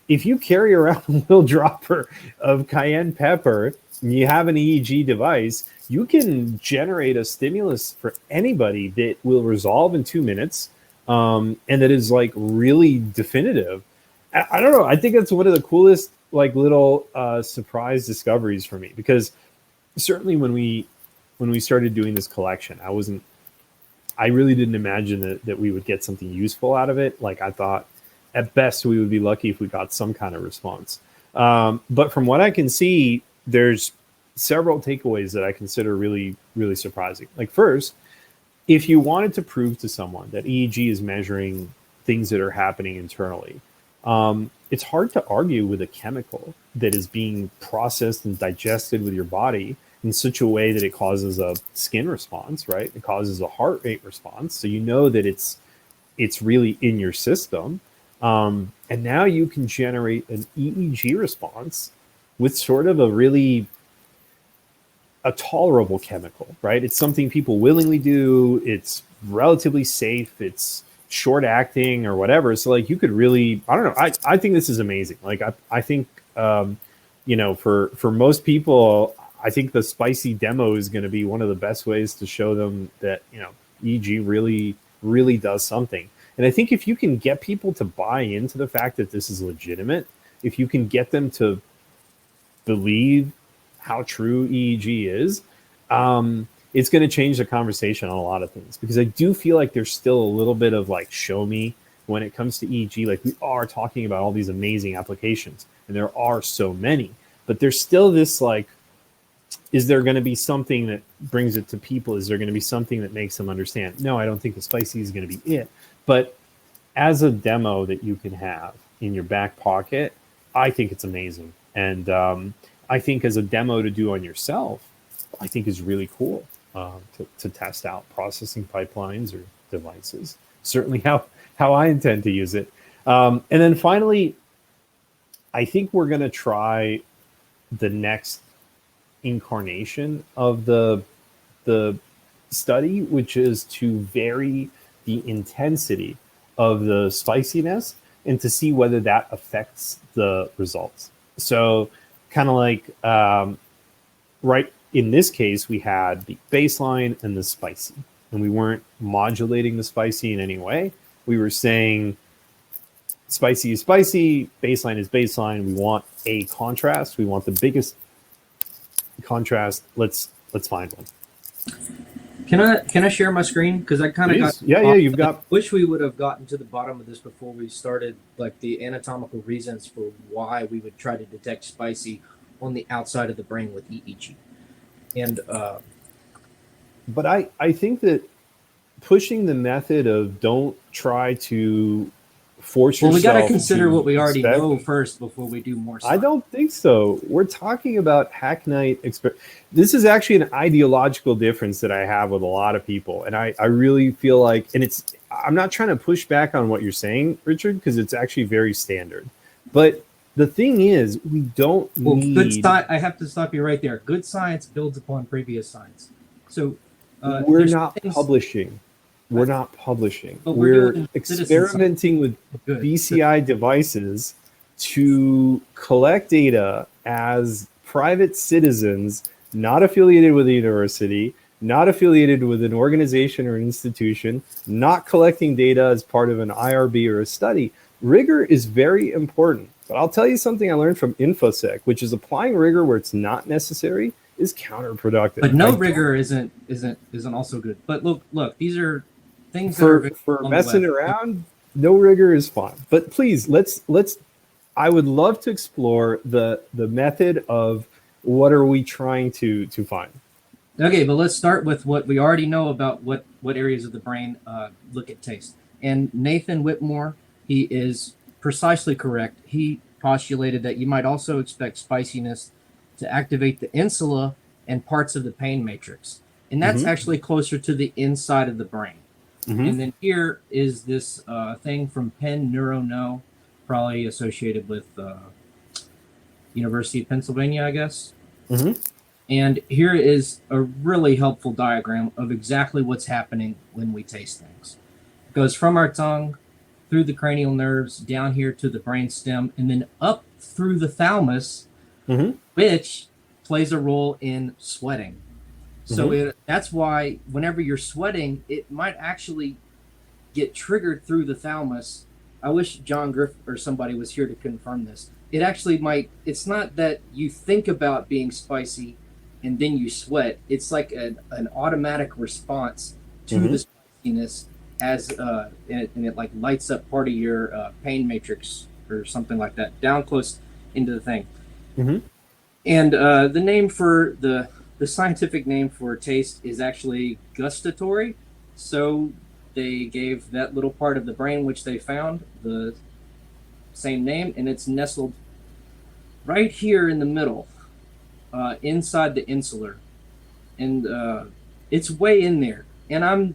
if you carry around a little dropper of cayenne pepper and you have an EEG device, you can generate a stimulus for anybody that will resolve in 2 minutes, and that is like really definitive. I don't know. I think that's one of the coolest like little surprise discoveries for me, because certainly when we started doing this collection, I really didn't imagine that we would get something useful out of it. Like I thought at best we would be lucky if we got some kind of response. But from what I can see, there's several takeaways that I consider really, really surprising. Like first, if you wanted to prove to someone that EEG is measuring things that are happening internally, it's hard to argue with a chemical that is being processed and digested with your body in such a way that it causes a skin response, right? It causes a heart rate response. So you know that it's really in your system. And now you can generate an EEG response with sort of a tolerable chemical, right? It's something people willingly do. It's relatively safe. It's short acting or whatever. So like you could really, I don't know. I think this is amazing. Like I think, for most people, I think the spicy demo is going to be one of the best ways to show them that, EEG really, really does something. And I think if you can get people to buy into the fact that this is legitimate, if you can get them to believe how true EEG is, it's going to change the conversation on a lot of things. Because I do feel like there's still a little bit of like show me when it comes to EEG. Like we are talking about all these amazing applications, and there are so many, but there's still this like, is there going to be something that brings it to people? Is there going to be something that makes them understand? No, I don't think the spicy is going to be it. But as a demo that you can have in your back pocket, I think it's amazing. And I think as a demo to do on yourself, I think is really cool to test out processing pipelines or devices. Certainly how I intend to use it. And then finally, I think we're going to try the next incarnation of the study, which is to vary the intensity of the spiciness and to see whether that affects the results. So kind of like right in this case, we had the baseline and the spicy, and we weren't modulating the spicy in any way. We were saying spicy is spicy, baseline is baseline. We want a contrast. We want the biggest contrast. Let's find one. Can I share my screen? Because I kind of got you've got. I wish we would have gotten to the bottom of this before we started, like the anatomical reasons for why we would try to detect spicy on the outside of the brain with EEG. And but I think that pushing the method of don't try to force yourself. Well, we got to consider what we already know first before we do more stuff. I don't think so. We're talking about hacknight experiment. This is actually an ideological difference that I have with a lot of people. And I really feel like, and I'm not trying to push back on what you're saying, Richard, because it's actually very standard. But the thing is, we don't need... I have to stop you right there. Good science builds upon previous science. So we're not publishing. We're not publishing. We're experimenting with BCI devices to collect data as private citizens, not affiliated with a university, not affiliated with an organization or an institution, not collecting data as part of an IRB or a study. Rigor is very important. But I'll tell you something I learned from InfoSec, which is applying rigor where it's not necessary is counterproductive. But no rigor isn't also good. But look, these are things for messing around. No rigor is fine. But please, let's. I would love to explore the method of what are we trying to find. Okay, but let's start with what we already know about what areas of the brain look at taste. And Nathan Whitmore, he is precisely correct. He postulated that you might also expect spiciness to activate the insula and parts of the pain matrix. And that's actually closer to the inside of the brain. And then here is this thing from Penn NeuroKnow, probably associated with University of Pennsylvania, I guess. And here is a really helpful diagram of exactly what's happening when we taste things. It goes from our tongue, through the cranial nerves, down here to the brainstem, and then up through the thalamus, which plays a role in sweating. So that's why whenever you're sweating, it might actually get triggered through the thalamus. I wish John Griff or somebody was here to confirm this. It actually might, it's not that you think about being spicy and then you sweat. It's like an automatic response to the spiciness as and it like lights up part of your pain matrix or something like that down close into the thing. And the name for the scientific name for taste is actually gustatory. So they gave that little part of the brain which they found the same name, and it's nestled right here in the middle, inside the insular, and it's way in there. And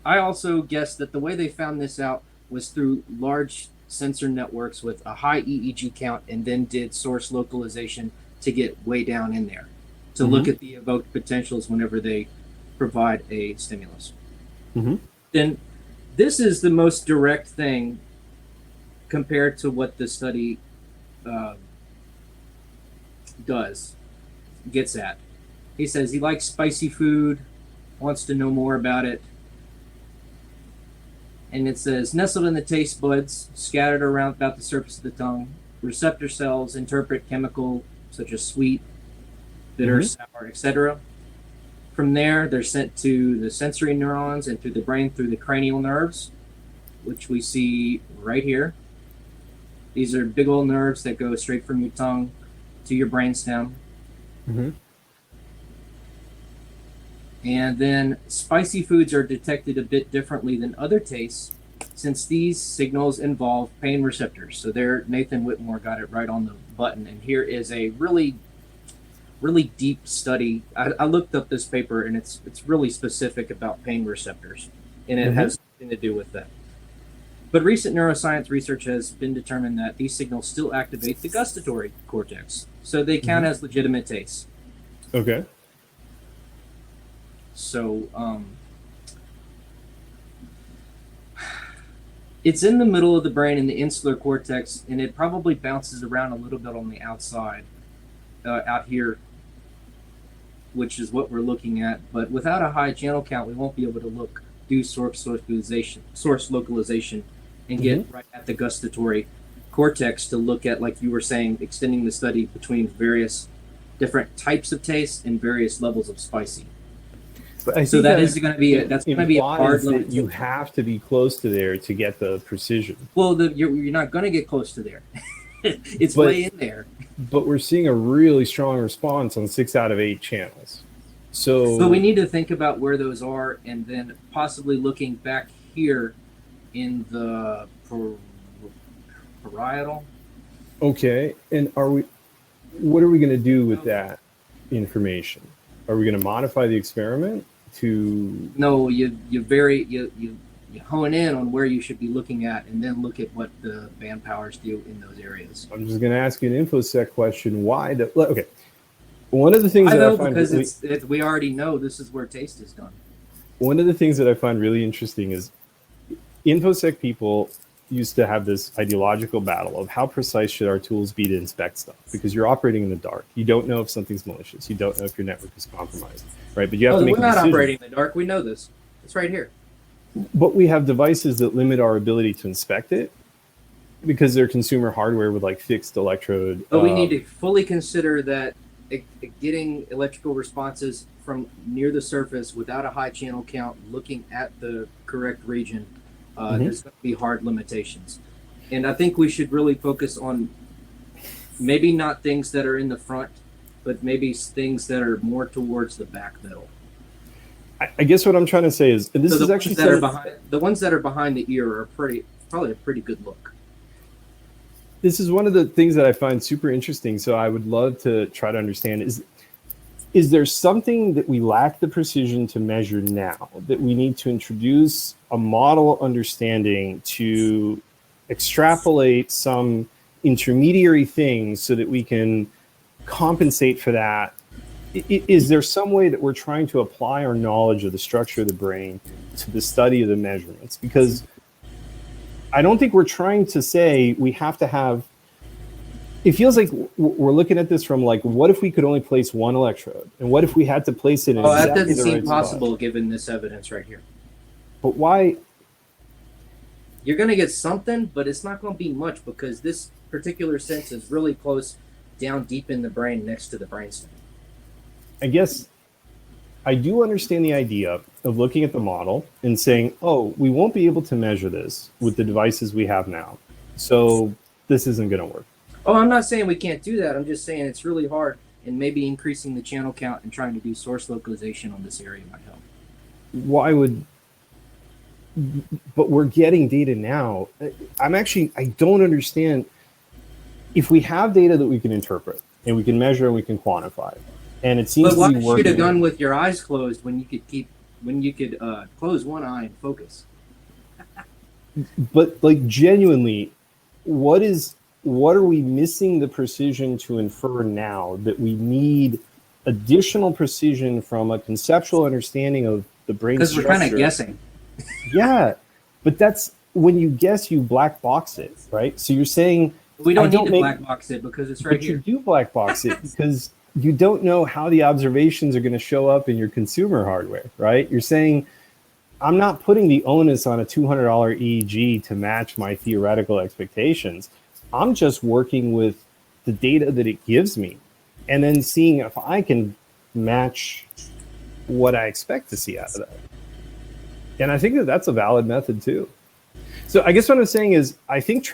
I also guess that the way they found this out was through large sensor networks with a high EEG count, and then did source localization to get way down in there to look at the evoked potentials whenever they provide a stimulus. Then this is the most direct thing compared to what the study gets at. He says he likes spicy food, wants to know more about it. And it says, nestled in the taste buds, scattered around about the surface of the tongue, receptor cells interpret chemical such as sweet, bitter, sour, etc. From there, they're sent to the sensory neurons and through the brain through the cranial nerves, which we see right here. These are big old nerves that go straight from your tongue to your brainstem. And then spicy foods are detected a bit differently than other tastes, since these signals involve pain receptors. So there, Nathan Whitmore got it right on the button. And here is a really deep study. I looked up this paper, and it's really specific about pain receptors, and it has something to do with that. But recent neuroscience research has been determined that these signals still activate the gustatory cortex, so they count as legitimate tastes. Okay. So it's in the middle of the brain in the insular cortex, and it probably bounces around a little bit on the outside, out here, which is what we're looking at. But without a high channel count, we won't be able to do source localization, and get right at the gustatory cortex to look at, like you were saying, extending the study between various different types of taste and various levels of spicy. So that is going to be a hard limit. You have to be close to there to get the precision. Well, you're not going to get close to there. It's way in there. But we're seeing a really strong response on 6 out of 8 channels. So we need to think about where those are, and then possibly looking back here in the parietal. Okay, and what are we going to do with that information? Are we going to modify the experiment to? No, you hone in on where you should be looking at, and then look at what the band powers do in those areas. I'm just going to ask you an InfoSec question. Okay. One of the things that I find because we already know this is where taste is done. One of the things that I find really interesting is InfoSec people used to have this ideological battle of how precise should our tools be to inspect stuff, because you're operating in the dark. You don't know if something's malicious. You don't know if your network is compromised, right? But you have to make a decision. We're not operating in the dark. We know this. It's right here. But we have devices that limit our ability to inspect it because they're consumer hardware with like fixed electrode. But we need to fully consider that getting electrical responses from near the surface without a high channel count, looking at the correct region, there's going to be hard limitations. And I think we should really focus on Maybe not things that are in the front, but maybe things that are more towards the back middle. I guess what I'm trying to say is, and this So is actually the ones that are behind the ear are probably a pretty good look. this is one of the things that I find super interesting. So I would love to try to understand is there something that we lack the precision to measure now that we need to introduce a model understanding to extrapolate some intermediary things so that we can compensate for that? Is there some way that we're trying to apply our knowledge of the structure of the brain to the study of the measurements? Because I don't think we're trying to say we have to have, it feels like we're looking at this from like, what if we could only place one electrode? And what if we had to place it in that exactly doesn't the seem right possible spot? given this evidence right here. But why? You're going to get something, but it's not going to be much because this particular sense is really close down deep in the brain next to the brainstem. I guess I do understand the idea of looking at the model and saying, oh, we won't be able to measure this with the devices we have now. So this isn't going to work. Oh, I'm not saying we can't do that. I'm just saying it's really hard, and maybe increasing the channel count and trying to do source localization on this area might help. Why would, but we're getting data now. I don't understand. If we have data that we can interpret and we can measure and we can quantify, and it seems But why to be working. shoot a gun with your eyes closed when you could close one eye and focus? But like genuinely, what are we missing the precision to infer now that we need additional precision from a conceptual understanding of the brain structure? Because we're kind of guessing. Yeah, but that's when you guess, you black box it, right? So you're saying we don't need to black box it because it's right here. But you do black box it because you don't know how the observations are going to show up in your consumer hardware, right? You're saying, I'm not putting the onus on a $200 EEG to match my theoretical expectations. I'm just working with the data that it gives me and then seeing if I can match what I expect to see out of that. And I think that that's a valid method too. So I guess what I'm saying is, I think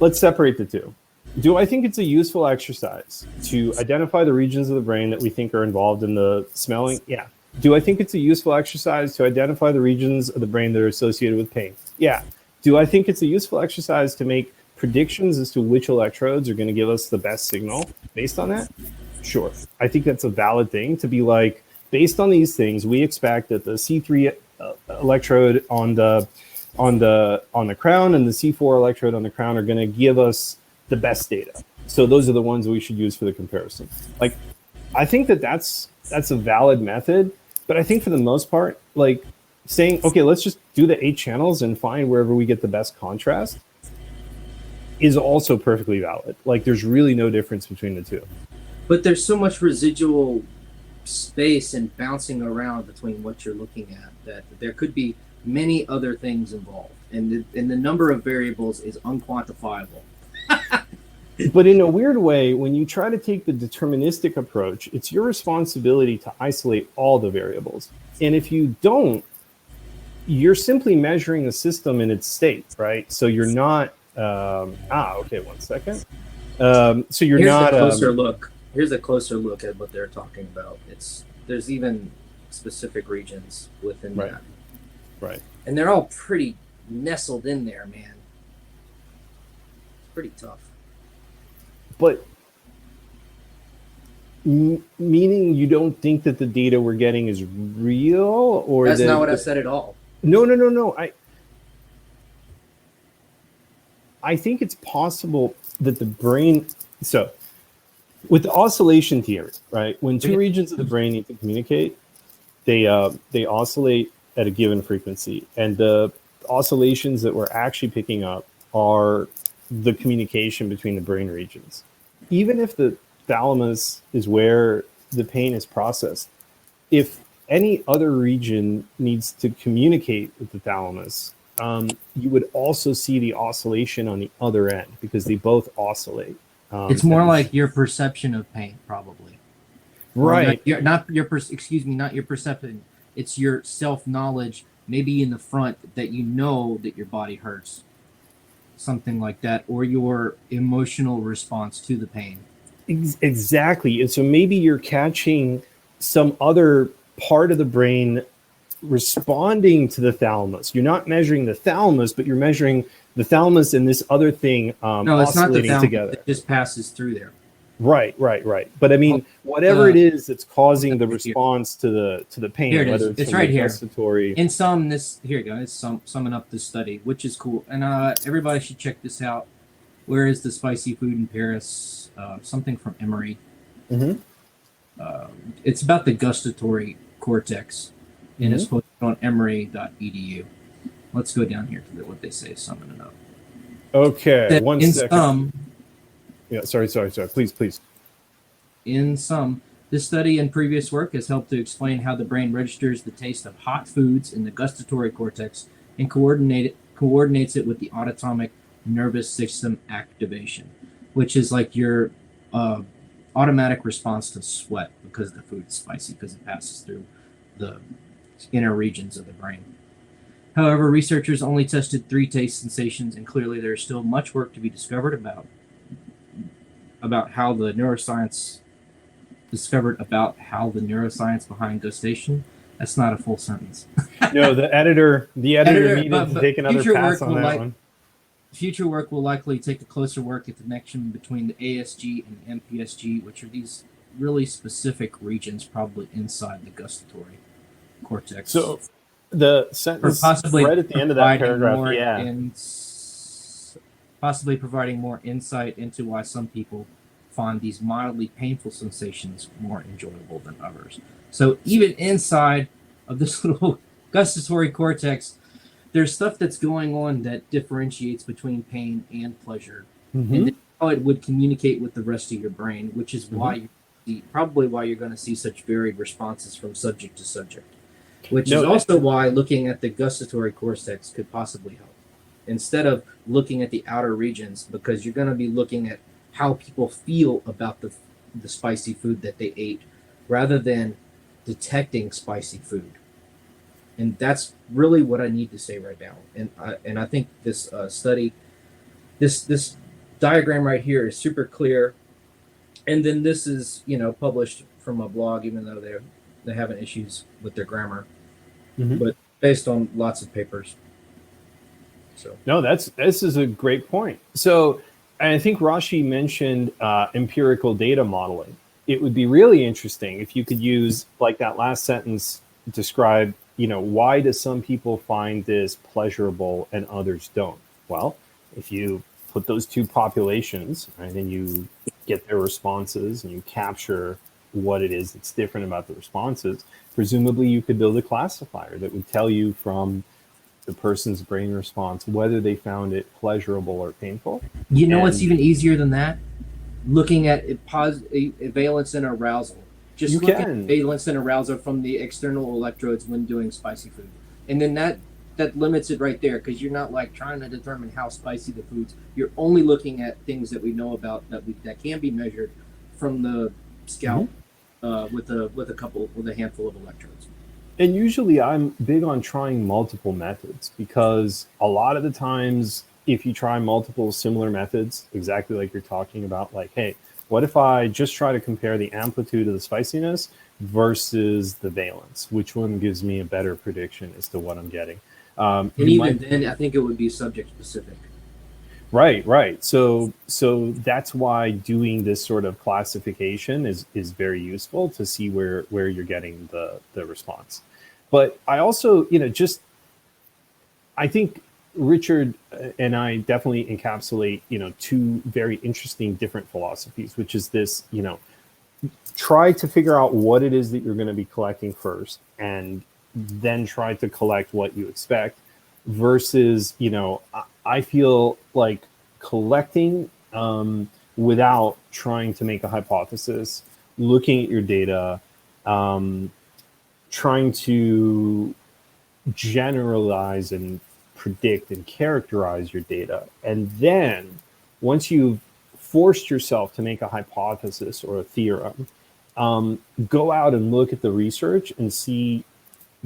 let's separate the two. Do I think it's a useful exercise to identify the regions of the brain that we think are involved in the smelling? Yeah. Do I think it's a useful exercise to identify the regions of the brain that are associated with pain? Yeah. Do I think it's a useful exercise to make predictions as to which electrodes are going to give us the best signal based on that? Sure. I think that's a valid thing to be like, based on these things, we expect that the C3 electrode on the crown and the C4 electrode on the crown are going to give us the best data. So those are the ones we should use for the comparison. Like, I think that's a valid method, but I think for the most part, like saying, okay, let's just do the 8 channels and find wherever we get the best contrast is also perfectly valid. Like, there's really no difference between the two. But there's so much residual space and bouncing around between what you're looking at that there could be many other things involved, and the number of variables is unquantifiable. But in a weird way, when you try to take the deterministic approach, it's your responsibility to isolate all the variables. And if you don't, you're simply measuring the system in its state, right? So you're not, okay, one second. So you're Here's not a closer look. Here's a closer look at what they're talking about. There's even specific regions within that. Right. And they're all pretty nestled in there, man. It's pretty tough. But meaning you don't think that the data we're getting is real, or that's not what I said at all. No. I think it's possible that the brain. So, with the oscillation theory, right? When two regions of the brain need to communicate, they oscillate at a given frequency, and the oscillations that we're actually picking up are the communication between the brain regions. Even if the thalamus is where the pain is processed, if any other region needs to communicate with the thalamus, you would also see the oscillation on the other end because they both oscillate. It's more like your perception of pain, probably. Right. Not your perception. It's your self-knowledge, maybe in the front, that you know that your body hurts. something like that, or your emotional response to the pain. Exactly. And so maybe you're catching some other part of the brain responding to the thalamus. You're not measuring the thalamus, but you're measuring the thalamus and this other thing No, it's not the oscillating thalamus. together. It just passes through there. Right. But I mean, whatever it is that's causing the response to the pain, here it whether is. it's It's right here. gustatory. In some, here you go. It's summing up this study, which is cool, and everybody should check this out. Where is the spicy food in Paris? Something from Emory. Mm-hmm. It's about the gustatory cortex, and it's posted on emory.edu. Let's go down here to what they say, summing it up. Okay, one in second. Some, yeah, sorry. Please. In some, this study and previous work has helped to explain how the brain registers the taste of hot foods in the gustatory cortex and coordinates it with the autonomic nervous system activation, which is like your automatic response to sweat because the food's spicy because it passes through the inner regions of the brain. However, researchers only tested 3 taste sensations, and clearly there is still much work to be discovered about how the neuroscience behind gustation. That's not a full sentence. No, the editor needed to take another pass on that one. Future work will likely take a closer look at the connection between the ASG and MPSG, which are these really specific regions probably inside the gustatory cortex. So the sentence right at the end of that paragraph, possibly providing more insight into why some people find these mildly painful sensations more enjoyable than others. So even inside of this little gustatory cortex, there's stuff that's going on that differentiates between pain and pleasure, and how it would communicate with the rest of your brain, which is why probably why you're going to see such varied responses from subject to subject, which is also why looking at the gustatory cortex could possibly help instead of looking at the outer regions, because you're going to be looking at how people feel about the spicy food that they ate rather than detecting spicy food. And that's really what I need to say right now. And I think this study, this diagram right here is super clear. And then this is, published from a blog, even though they're having issues with their grammar, but based on lots of papers. So no, this is a great point. So I think Rashi mentioned empirical data modeling. It would be really interesting if you could use like that last sentence describe, why do some people find this pleasurable and others don't? Well, if you put those two populations, right, and you get their responses and you capture what it is that's different about the responses, presumably you could build a classifier that would tell you from the person's brain response whether they found it pleasurable or painful. What's even easier than that? Looking at valence and arousal. Just look at valence and arousal from the external electrodes when doing spicy food. And then that limits it right there, because you're not like trying to determine how spicy the food's. You're only looking at things that we know about that can be measured from the scalp with a handful of electrodes. And usually I'm big on trying multiple methods, because a lot of the times if you try multiple similar methods, exactly like you're talking about, like, hey, what if I just try to compare the amplitude of the spiciness versus the valence? Which one gives me a better prediction as to what I'm getting? And even then, I think it would be subject specific. Right. So that's why doing this sort of classification is very useful to see where you're getting the response. But I also, I think Richard and I definitely encapsulate, two very interesting different philosophies, which is this, try to figure out what it is that you're going to be collecting first, and then try to collect what you expect, versus, I feel like collecting without trying to make a hypothesis, looking at your data, trying to generalize and predict and characterize your data. And then once you've forced yourself to make a hypothesis or a theorem, go out and look at the research and see,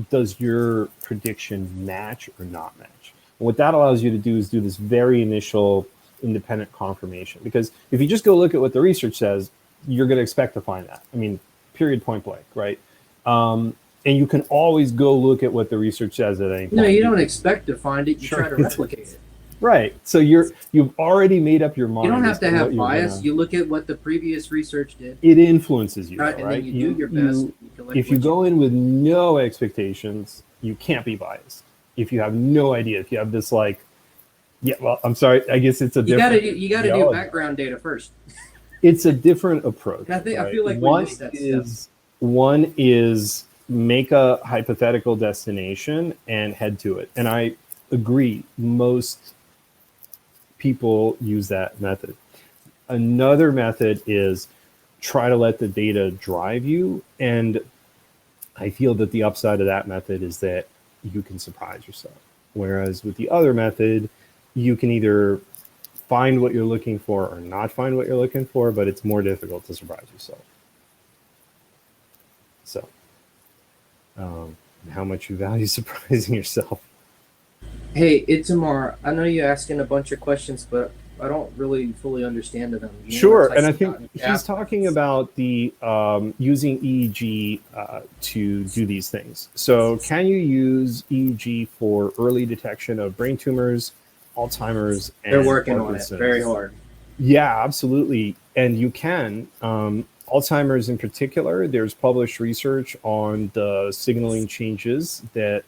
does your prediction match or not match? And what that allows you to do is do this very initial independent confirmation. Because if you just go look at what the research says, you're going to expect to find that. I mean, period, point blank, right? And you can always go look at what the research says at any point. No, you don't expect to find it. You Sure. try to replicate it. Right. So you've already made up your mind. You don't have as to have what you're bias. You look at what the previous research did. It influences you, Right, though, and right? then you do your best. If you go in with no expectations, you can't be biased. If you have no idea, if you have this like, yeah, well, I'm sorry, I guess it's a different. You gotta do background data first. It's a different approach. I right? feel like one is make a hypothetical destination and head to it, and I agree. Most people use that method. Another method is try to let the data drive you, and I feel that the upside of that method is that you can surprise yourself. Whereas with the other method, you can either find what you're looking for or not find what you're looking for, but it's more difficult to surprise yourself. So, how much you value surprising yourself. Hey, Itamar, I know you're asking a bunch of questions, but I don't really fully understand them. Sure, and I think he's talking about the using EEG to do these things. So can you use EEG for early detection of brain tumors, Alzheimer's, and they're working Parkinson's? on it very hard. Yeah, absolutely. And you can. Alzheimer's in particular, there's published research on the signaling changes that,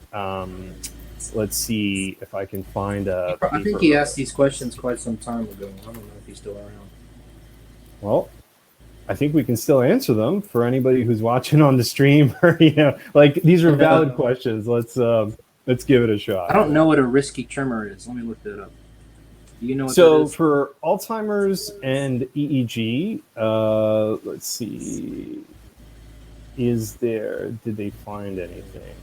let's see if I can find a paper. I think he asked these questions quite some time ago. I don't know if he's still around. Well, I think we can still answer them for anybody who's watching on the stream, or like these are valid questions. Let's give it a shot. I don't know what a risky tremor is. Let me look that up. Do you know what so that is? For Alzheimer's and EEG, let's see, did they find anything?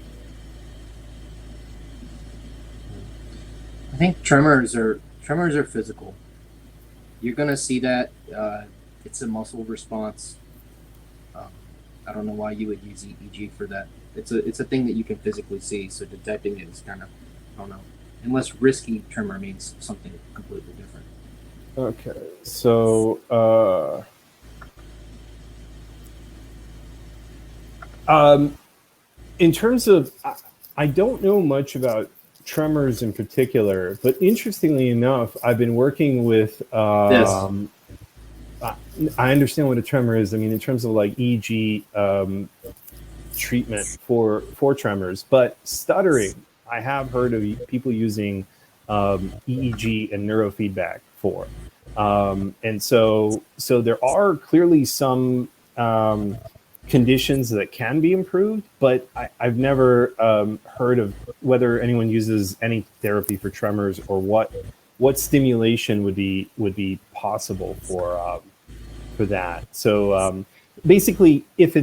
I think tremors are physical. You're gonna see that. It's a muscle response. I don't know why you would use EEG for that. It's a thing that you can physically see. So detecting it is kind of, I don't know, unless risky tremor means something completely different. Okay, so in terms of, I don't know much about tremors in particular, but interestingly enough, I've been working with I understand what a tremor is. I mean, in terms of like EEG treatment for tremors, but stuttering, I have heard of people using EEG and neurofeedback for. And so there are clearly some conditions that can be improved, but I've never heard of whether anyone uses any therapy for tremors or what stimulation would be possible for that. So basically, if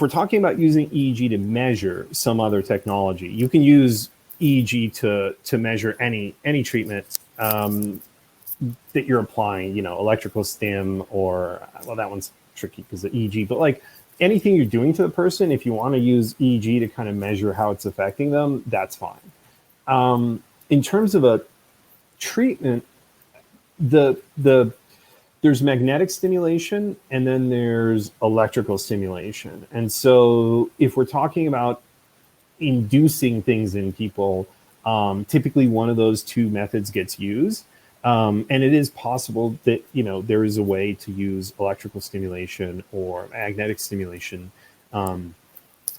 we're talking about using EEG to measure some other technology, you can use EEG to measure any treatment that you're applying, electrical stim, or, well, that one's tricky because of EEG, but like anything you're doing to the person, if you want to use EEG to kind of measure how it's affecting them, that's fine. In terms of a treatment, there's magnetic stimulation and then there's electrical stimulation. And so if we're talking about inducing things in people, typically one of those two methods gets used. And it is possible that, there is a way to use electrical stimulation or magnetic stimulation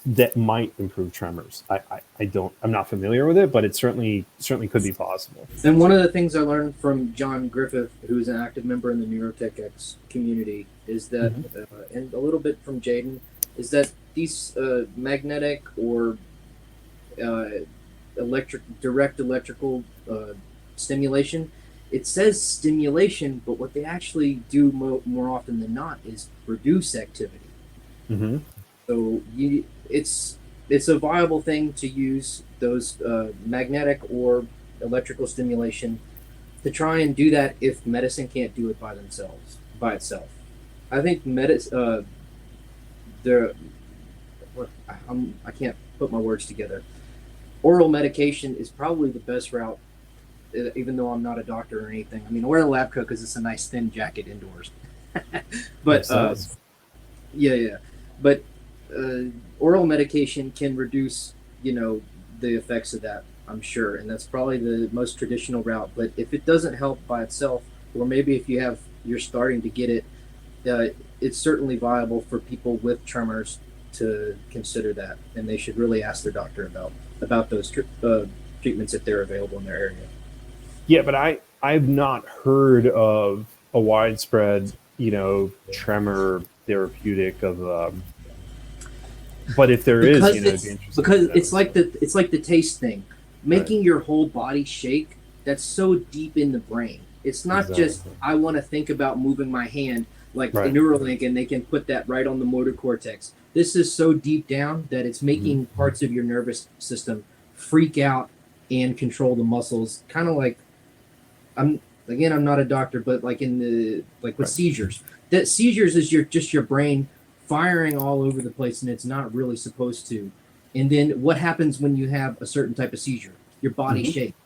that might improve tremors. I'm not familiar with it, but it certainly could be possible. And one of the things I learned from John Griffith, who's an active member in the NeurotechX community, is that, and a little bit from Jaden, is that these magnetic or direct electrical stimulation, it says stimulation, but what they actually do more often than not is reduce activity. Mm-hmm. So it's a viable thing to use those magnetic or electrical stimulation to try and do that if medicine can't do it by itself. I think I can't put my words together. oral medication is probably the best route, even though I'm not a doctor or anything. I mean, I wear a lab coat because it's a nice thin jacket indoors. But yeah. But oral medication can reduce, the effects of that, I'm sure, and that's probably the most traditional route. But if it doesn't help by itself, or maybe if you're starting to get it, it's certainly viable for people with tremors to consider that, and they should really ask their doctor about those treatments if they're available in their area. Yeah, but I've not heard of a widespread, tremor therapeutic of. But if there is, it'd be interesting. Because it's like the taste thing, making your whole body shake. That's so deep in the brain. It's not just I want to think about moving my hand like the Neuralink, and they can put that right on the motor cortex. This is so deep down that it's making parts of your nervous system freak out and control the muscles. Kind of like, I'm not a doctor, but like with seizures. That seizures is just your brain firing all over the place, and it's not really supposed to. And then what happens when you have a certain type of seizure? Your body shakes.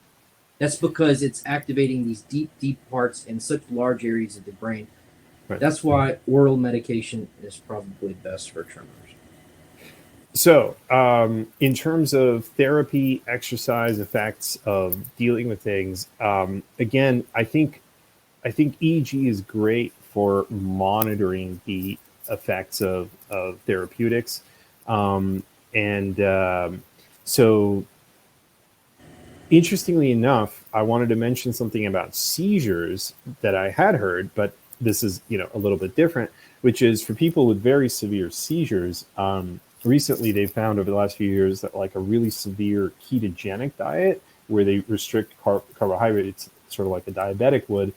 That's because it's activating these deep parts in such large areas of the brain. Right. That's why oral medication is probably best for tremors. So, in terms of therapy, exercise, effects of dealing with things, again, I think EEG is great for monitoring the effects of therapeutics. So interestingly enough, I wanted to mention something about seizures that I had heard, but this is, a little bit different, which is for people with very severe seizures. Recently, they've found over the last few years that like a really severe ketogenic diet where they restrict carbohydrates, sort of like a diabetic would,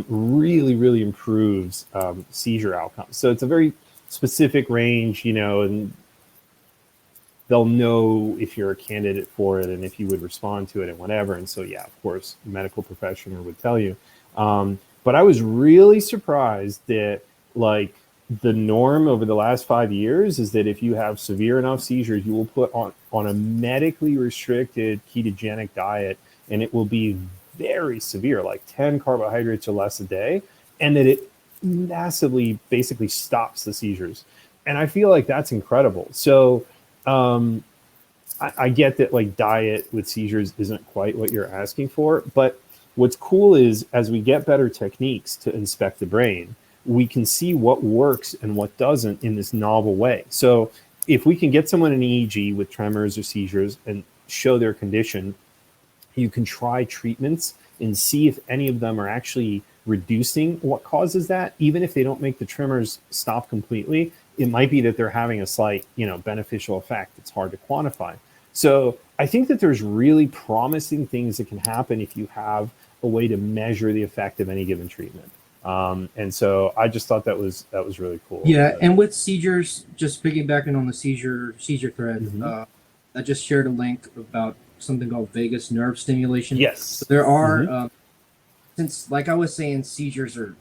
really, really improves seizure outcomes. So it's a very specific range, and they'll know if you're a candidate for it and if you would respond to it and whatever. And so, yeah, of course, a medical professional would tell you. But I was really surprised that like the norm over the last 5 years is that if you have severe enough seizures, you will put on a medically restricted ketogenic diet, and it will be very severe, like 10 carbohydrates or less a day, and that it massively basically stops the seizures. And I feel like that's incredible. So I get that like diet with seizures isn't quite what you're asking for, but what's cool is as we get better techniques to inspect the brain, we can see what works and what doesn't in this novel way. So if we can get someone an EEG with tremors or seizures and show their condition, you can try treatments and see if any of them are actually reducing what causes that. Even if they don't make the tremors stop completely, it might be that they're having a slight, beneficial effect. It's hard to quantify. So I think that there's really promising things that can happen if you have a way to measure the effect of any given treatment. And so I just thought that was really cool. Yeah, and with seizures, just piggybacking on the seizure thread, I just shared a link about something called vagus nerve stimulation. Yes. So there are, since like I was saying, seizures are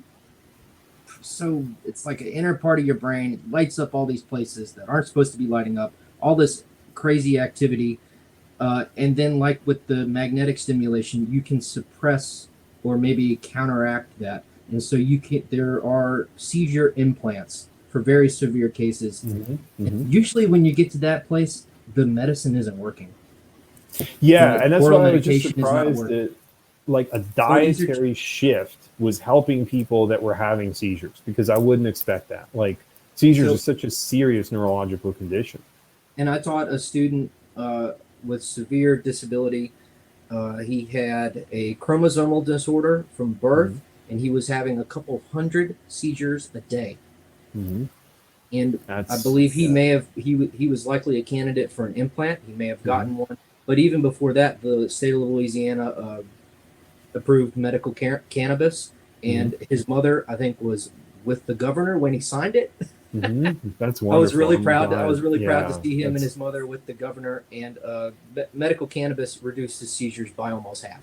so, it's like an inner part of your brain. It lights up all these places that aren't supposed to be lighting up, all this crazy activity. And then like with the magnetic stimulation, you can suppress or maybe counteract that. And so there are seizure implants for very severe cases. Usually when you get to that place, the medicine isn't working. Yeah, and that's why I was just surprised that like a dietary shift was helping people that were having seizures, because I wouldn't expect that. Like seizures are such a serious neurological condition. And I taught a student with severe disability. He had a chromosomal disorder from birth, and he was having a couple hundred seizures a day. And I believe he was likely a candidate for an implant. He may have gotten one. But even before that, the state of Louisiana approved medical cannabis, and his mother, I think, was with the governor when he signed it. That's wonderful. I was really proud. I was really proud to see him and his mother with the governor. And medical cannabis reduced his seizures by almost half.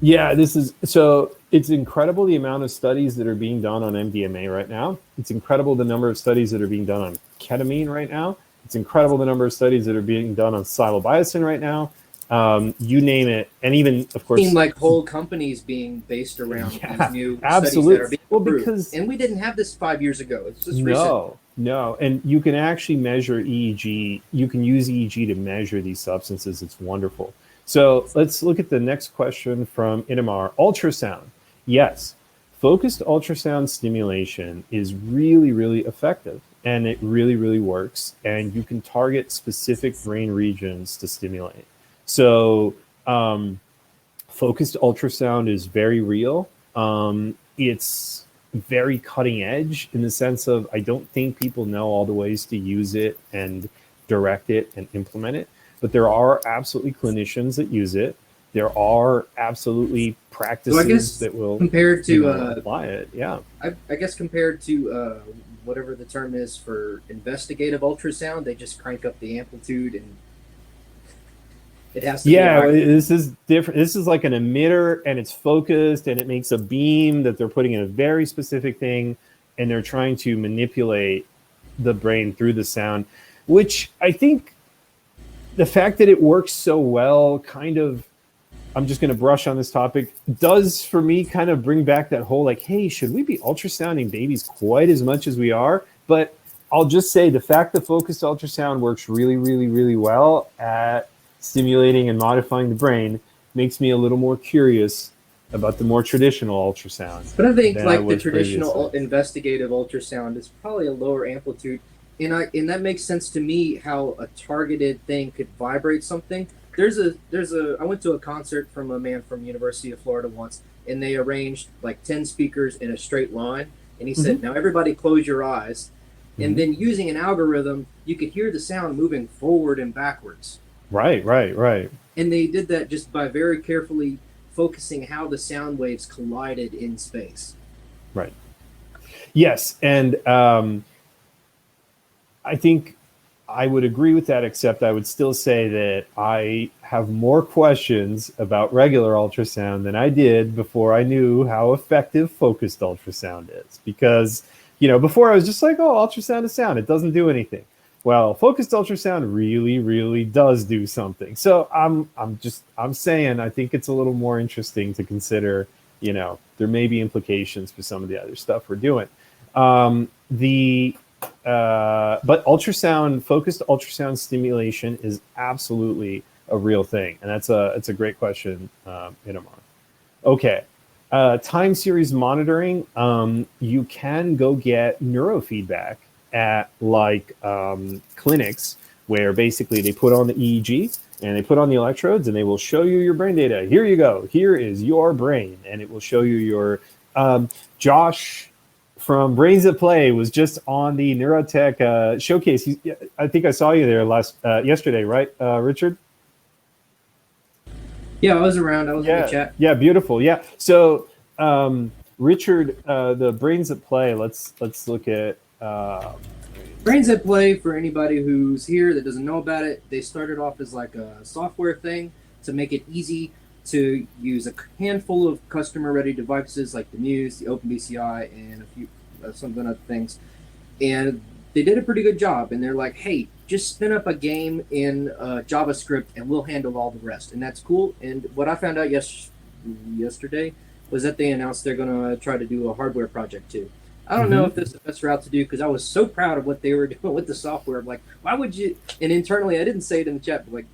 Yeah, it's incredible the amount of studies that are being done on MDMA right now. It's incredible the number of studies that are being done on ketamine right now. It's incredible the number of studies that are being done on psilocybin right now. you name it, and even of course, Seem like whole companies being based around these new studies that are being approved. Because and we didn't have this 5 years ago. It's just no, and you can actually measure EEG. You can use EEG to measure these substances. It's wonderful. So let's look at the next question from Inamar. Ultrasound. Yes, focused ultrasound stimulation is really, really effective, and it really, really works. And you can target specific brain regions to stimulate. So focused ultrasound is very real. It's very cutting edge in the sense of I don't think people know all the ways to use it and direct it and implement it. But there are absolutely clinicians that use it. There are absolutely practices that will compared to apply it. Yeah. I guess compared to whatever the term is for investigative ultrasound, they just crank up the amplitude and it has to. Yeah, this is different. This is like an emitter, and it's focused, and it makes a beam that they're putting in a very specific thing, and they're trying to manipulate the brain through the sound, which I think the fact that it works so well kind of, I'm just going to brush on this topic, does for me kind of bring back that whole like, hey, should we be ultrasounding babies quite as much as we are? But I'll just say the fact that focused ultrasound works really, really, really well at stimulating and modifying the brain makes me a little more curious about the more traditional ultrasound. But I think like the traditional investigative ultrasound is probably a lower amplitude. And that makes sense to me how a targeted thing could vibrate something. I went to a concert from a man from University of Florida once, and they arranged like 10 speakers in a straight line. And he said, now everybody close your eyes. And then using an algorithm, you could hear the sound moving forward and backwards. Right. And they did that just by very carefully focusing how the sound waves collided in space. Right. Yes. And I think I would agree with that, except I would still say that I have more questions about regular ultrasound than I did before I knew how effective focused ultrasound is. Because, before I was just like, oh, ultrasound is sound. It doesn't do anything. Well, focused ultrasound really, really does do something. So I'm saying I think it's a little more interesting to consider, there may be implications for some of the other stuff we're doing. But focused ultrasound stimulation is absolutely a real thing. And it's a great question, Inamar. Okay. Time series monitoring. You can go get neurofeedback at clinics where basically they put on the EEG and they put on the electrodes and they will show you your brain data. Here you go. Here is your brain. And it will show you your, Josh from Brains at Play was just on the Neurotech showcase. I think I saw you there yesterday, right, Richard? Yeah, I was around. I was in the chat. Yeah, beautiful. Yeah. So, Richard, the Brains at Play. Let's look at Brains at Play. For anybody who's here that doesn't know about it, they started off as like a software thing to make it easy to use a handful of customer-ready devices like the Muse, the OpenBCI, and a few some other things. And they did a pretty good job. And they're like, hey, just spin up a game in JavaScript and we'll handle all the rest. And that's cool. And what I found out yesterday was that they announced they're going to try to do a hardware project too. I don't know if this is the best route to do because I was so proud of what they were doing with the software. I'm like, why would you? And internally, I didn't say it in the chat, but like,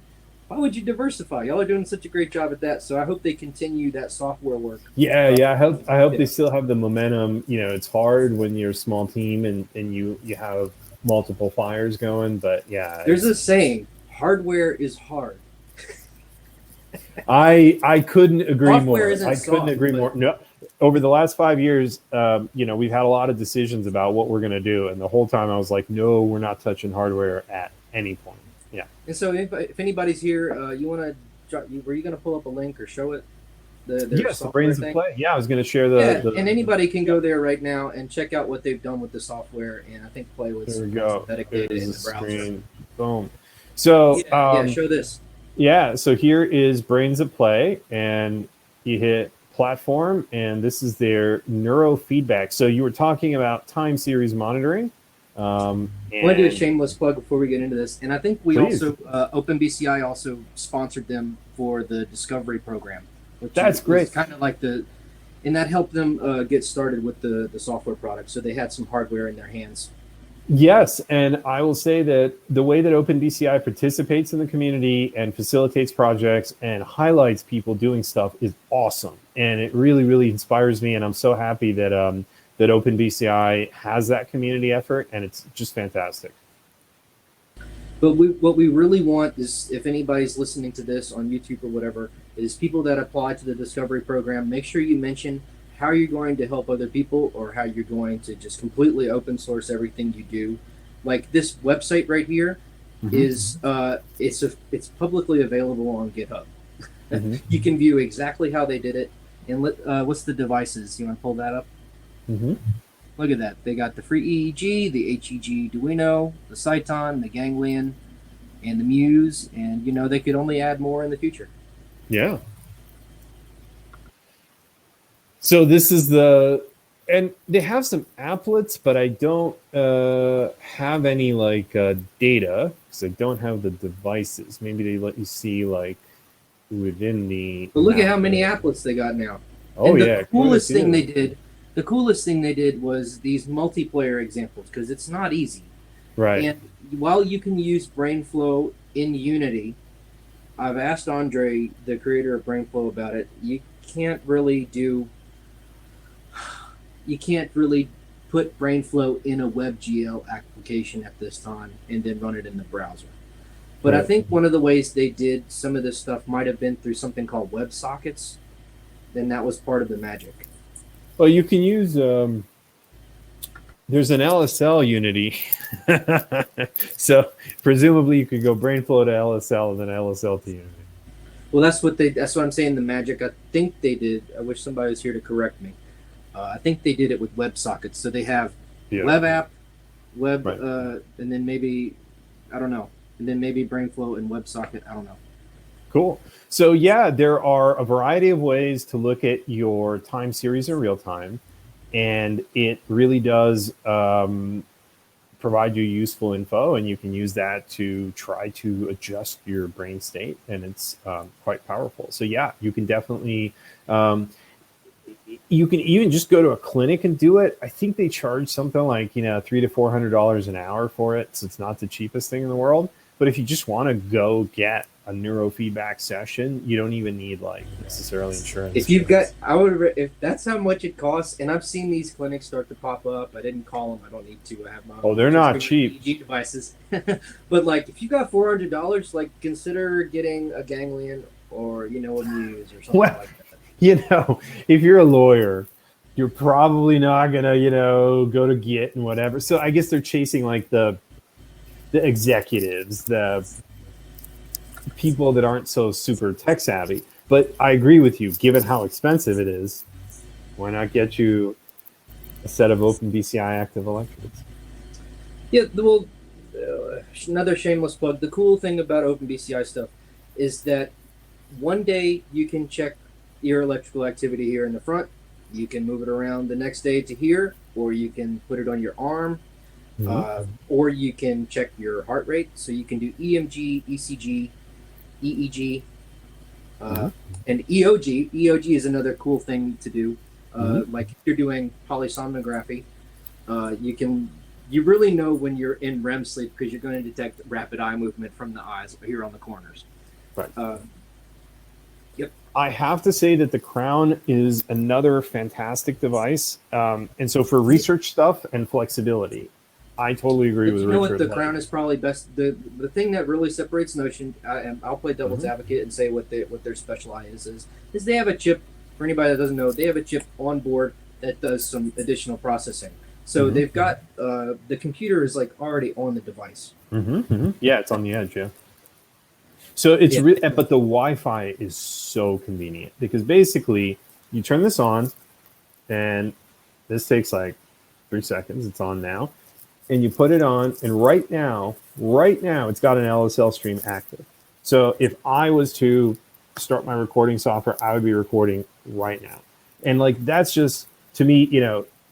why would you diversify? Y'all are doing such a great job at that. So I hope they continue that software work. Yeah. I hope they still have the momentum. It's hard when you're a small team and you have multiple fires going, but yeah. There's a saying, hardware is hard. I couldn't agree Software more. Isn't I couldn't agree more. No, over the last 5 years, we've had a lot of decisions about what we're going to do. And the whole time I was like, no, we're not touching hardware at any point. Yeah. And so if anybody's here, were you going to pull up a link or show it? Yes, the Brains at Play. Yeah, I was going to share the and anybody can go there right now and check out what they've done with the software. And I think Play was synthetic data in the browser. Screen. Boom. So show this. Yeah, so here is Brains at Play, and you hit platform, and this is their neurofeedback. So you were talking about time series monitoring. I want to do a And shameless plug before we get into this, and I think we please. also OpenBCI also sponsored them for the Discovery program, which That's great. kind of like and that helped them get started with the software product. So they had some hardware in their hands. Yes, and I will say that the way that OpenBCI participates in the community and facilitates projects and highlights people doing stuff is awesome, and it really, really inspires me. And I'm so happy that that OpenBCI has that community effort, and it's just fantastic. But what we really want is, if anybody's listening to this on YouTube or whatever, is people that apply to the Discovery program, make sure you mention how you're going to help other people or how you're going to just completely open source everything you do. Like this website right here is it's publicly available on GitHub. You can view exactly how they did it. And what's the devices? You want to pull that up? Look at that. They got the free EEG, the HEG Duino, the Cyton, the Ganglion, and the Muse. And, you know, they could only add more in the future. Yeah. So this is and they have some applets, but I don't have any like data because I don't have the devices. Maybe they let you see like within the. But look at how many applets they got now. Oh, and yeah. The coolest thing they did was these multiplayer examples, because it's not easy. Right. And while you can use BrainFlow in Unity, I've asked Andre, the creator of BrainFlow, about it. You can't really put BrainFlow in a WebGL application at this time and then run it in the browser. But I think one of the ways they did some of this stuff might have been through something called WebSockets. Then that was part of the magic. Well, you can use there's an LSL Unity, so presumably you could go BrainFlow to LSL and then LSL to Unity. Well, that's what I'm saying. The magic I think they did. I wish somebody was here to correct me. I think they did it with WebSockets. So they have web app, and then maybe I don't know, and then maybe BrainFlow and WebSocket. I don't know. Cool. So yeah, there are a variety of ways to look at your time series in real time, and it really does provide you useful info, and you can use that to try to adjust your brain state, and it's quite powerful. So yeah, you can definitely you can even just go to a clinic and do it. I think they charge something like $300 to $400 an hour for it, so it's not the cheapest thing in the world. But if you just want to go get a neurofeedback session, you don't even need like necessarily insurance. If if that's how much it costs, and I've seen these clinics start to pop up. I didn't call them. I don't need to. I have my own. Oh, they're not cheap. EEG devices. But like, if you got $400, like consider getting a Ganglion or a Muse or something like that. If you're a lawyer, you're probably not gonna go to Git and whatever. So I guess they're chasing like the executives, the people that aren't so super tech savvy. But I agree with you, given how expensive it is, why not get you a set of OpenBCI active electrodes? Yeah, well, another shameless plug. The cool thing about OpenBCI stuff is that one day you can check your electrical activity here in the front. You can move it around the next day to here, or you can put it on your arm. Or you can check your heart rate. So you can do EMG, ECG, EEG, and EOG. EOG is another cool thing to do. Like if you're doing polysomnography, you really know when you're in REM sleep because you're going to detect rapid eye movement from the eyes here on the corners. Right. Yep. I have to say that the Crown is another fantastic device. And so for research stuff and flexibility, I totally agree with Richard. You know what? The Crown is probably best. The thing that really separates Notion, I'll play devil's advocate and say what their specialize is they have a chip. For anybody that doesn't know, they have a chip on board that does some additional processing. So they've got the computer is like already on the device. Yeah, it's on the edge. Yeah. So it's but the Wi-Fi is so convenient because basically you turn this on, and this takes like 3 seconds. It's on now. And you put it on, and right now, it's got an LSL stream active. So if I was to start my recording software, I would be recording right now. And like, that's just, to me,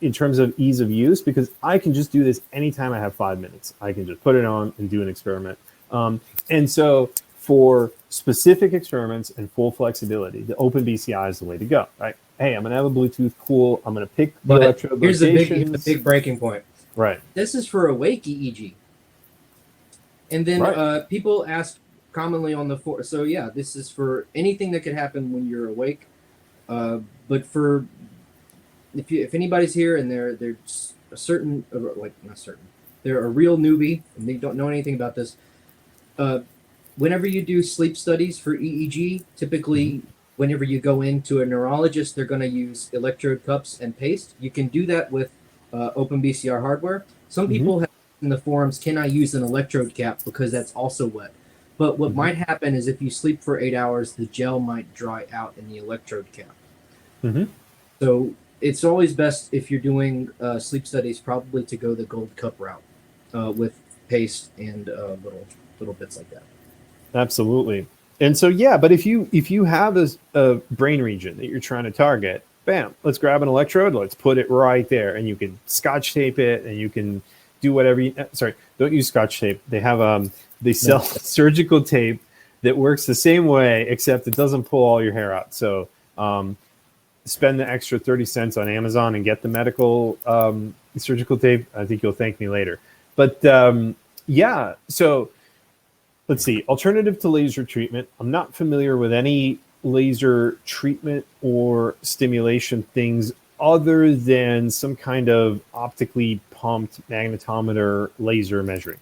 in terms of ease of use, because I can just do this anytime I have 5 minutes. I can just put it on and do an experiment. And so for specific experiments and full flexibility, the OpenBCI is the way to go, right? Hey, I'm going to have a Bluetooth, cool. I'm going to pick the electrode here's locations. the big breaking point. Right. This is for awake EEG. And then Right. people ask commonly on the floor. So yeah, this is for anything that could happen when you're awake. But for if anybody's here and they're a certain, like not certain, they're a real newbie and they don't know anything about this. Whenever you do sleep studies for EEG, typically whenever you go into a neurologist, they're going to use electrode cups and paste. You can do that with OpenBCR hardware. Some people have in the forums, can I use an electrode cap because that's also wet? But what might happen is if you sleep for 8 hours, the gel might dry out in the electrode cap. So it's always best if you're doing sleep studies, probably to go the gold cup route with paste and little bits like that. Absolutely. And so, yeah, but if you have a brain region that you're trying to target, bam, let's grab an electrode, let's put it right there, and you can scotch tape it, and you can do whatever you, sorry, don't use scotch tape. They have, they sell surgical tape that works the same way, except it doesn't pull all your hair out. So spend the extra 30 cents on Amazon and get the medical surgical tape. I think you'll thank me later. But yeah, so let's see, alternative to laser treatment. I'm not familiar with any laser treatment or stimulation things other than some kind of optically pumped magnetometer laser measuring.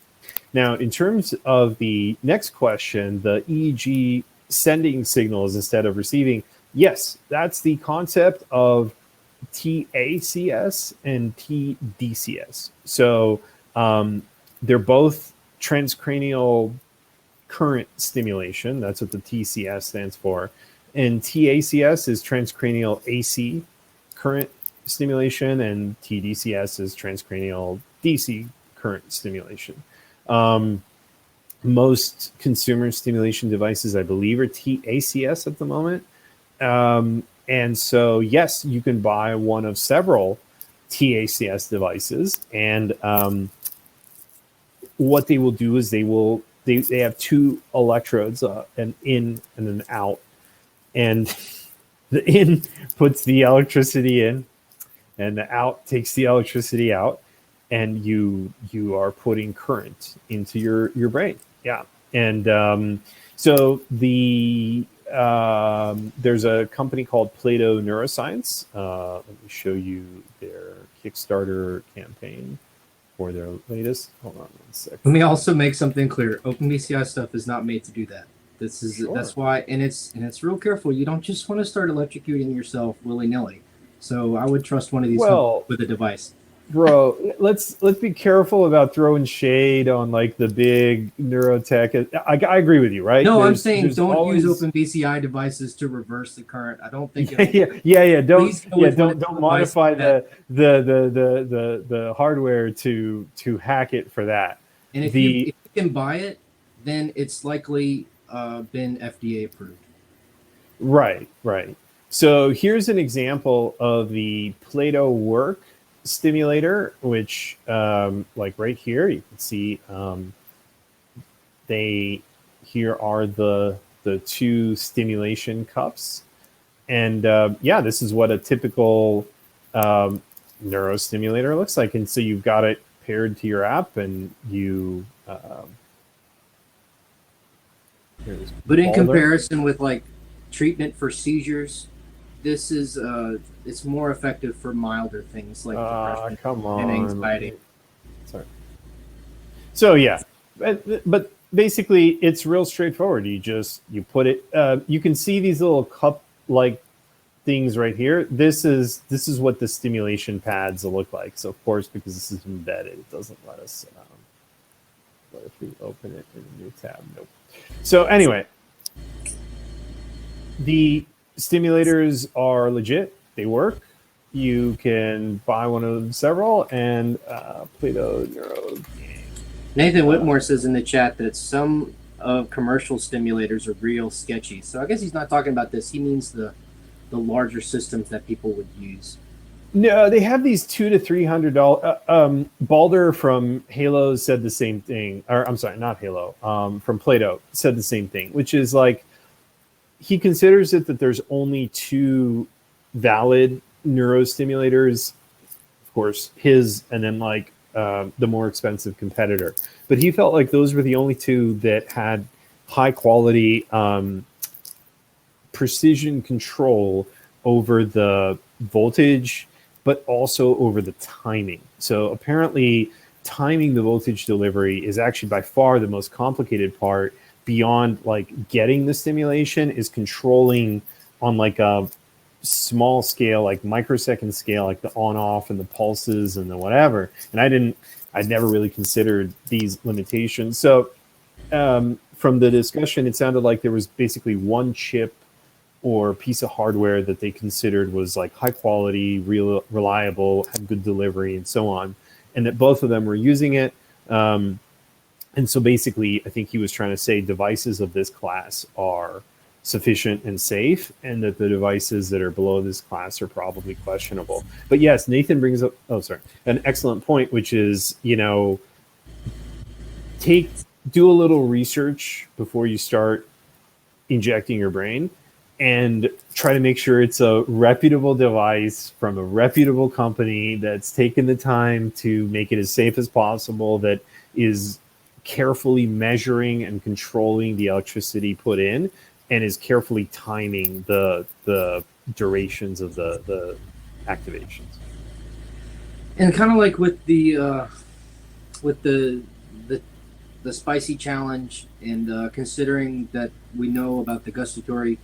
Now, in terms of the next question, the EEG sending signals instead of receiving, yes, that's the concept of TACS and TDCS. So they're both transcranial current stimulation. That's what the TCS stands for. And TACS is transcranial AC current stimulation, and TDCS is transcranial DC current stimulation. Most consumer stimulation devices, I believe, are TACS at the moment. And so, yes, you can buy one of several TACS devices. And what they will do is they have two electrodes, an in and an out. And the in puts the electricity in, and the out takes the electricity out, and you are putting current into your brain. Yeah. And so there's a company called Plato Neuroscience. Let me show you their Kickstarter campaign for their latest. Hold on 1 second. Let me also make something clear. OpenBCI stuff is not made to do that. This is That's why, and it's real careful. You don't just want to start electrocuting yourself willy-nilly. So I would trust one of these with a device. Bro, let's be careful about throwing shade on like the big neurotech. I agree with you, right? No, I'm saying don't use OpenBCI devices to reverse the current. I don't think. Don't modify the hardware to hack it for that. And if you can buy it, then it's likely been FDA approved. Right. So here's an example of the Plato Work stimulator, which like right here, you can see here are the two stimulation cups. And yeah, this is what a typical neurostimulator looks like. And so you've got it paired to your app, and you but in comparison with like treatment for seizures, this is it's more effective for milder things like depression and anxiety. Sorry. So yeah, but basically it's real straightforward. You put it. You can see these little cup-like things right here. This is what the stimulation pads will look like. So of course, because this is embedded, it doesn't let us. But if we open it in a new tab, nope. So anyway, the stimulators are legit. They work. You can buy one of several, and Plato Neuro. Nathan Whitmore says in the chat that some of commercial stimulators are real sketchy. So I guess he's not talking about this. He means the larger systems that people would use. No, they have these $200 to $300. Balder from Halo said the same thing, or I'm sorry, not Halo. From Plato said the same thing, which is like he considers it that there's only two valid neurostimulators, of course, his and then like the more expensive competitor. But he felt like those were the only two that had high quality precision control over the voltage, but also over the timing. So apparently timing the voltage delivery is actually by far the most complicated part. Beyond like getting the stimulation is controlling on like a small scale, like microsecond scale, like the on off and the pulses and the whatever. And I'd never really considered these limitations. So from the discussion, it sounded like there was basically one chip or piece of hardware that they considered was like high quality, real reliable, had good delivery, and so on, and that both of them were using it. And so basically, I think he was trying to say devices of this class are sufficient and safe, and that the devices that are below this class are probably questionable. But yes, Nathan brings up, an excellent point, which is, do a little research before you start injecting your brain, and try to make sure it's a reputable device from a reputable company that's taken the time to make it as safe as possible, that is carefully measuring and controlling the electricity put in, and is carefully timing the durations of the activations. And kind of like with the spicy challenge, and considering that we know about the gustatory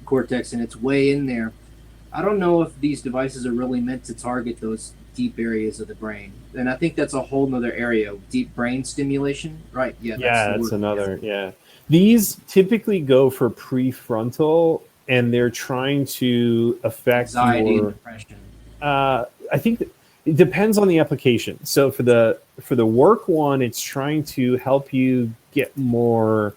cortex and it's way in there, I don't know if these devices are really meant to target those deep areas of the brain. And I think that's a whole nother area, deep brain stimulation, right? Yeah, that's another. Yeah, these typically go for prefrontal, and they're trying to affect anxiety your and depression. I think that it depends on the application. So for the work one, it's trying to help you get more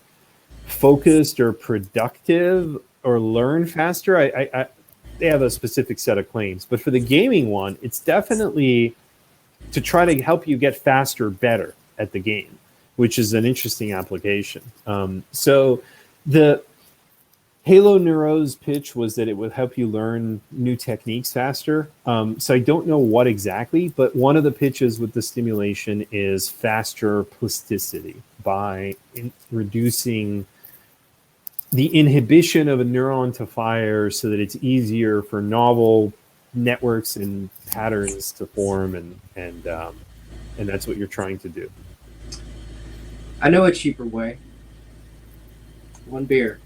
focused or productive or learn faster. They have a specific set of claims, but for the gaming one, it's definitely to try to help you get faster, better at the game, which is an interesting application. So the Halo Neuro's pitch was that it would help you learn new techniques faster. So I don't know what exactly, but one of the pitches with the stimulation is faster plasticity by reducing the inhibition of a neuron to fire so that it's easier for novel networks and patterns to form, and that's what you're trying to do. I know a cheaper way. One beer.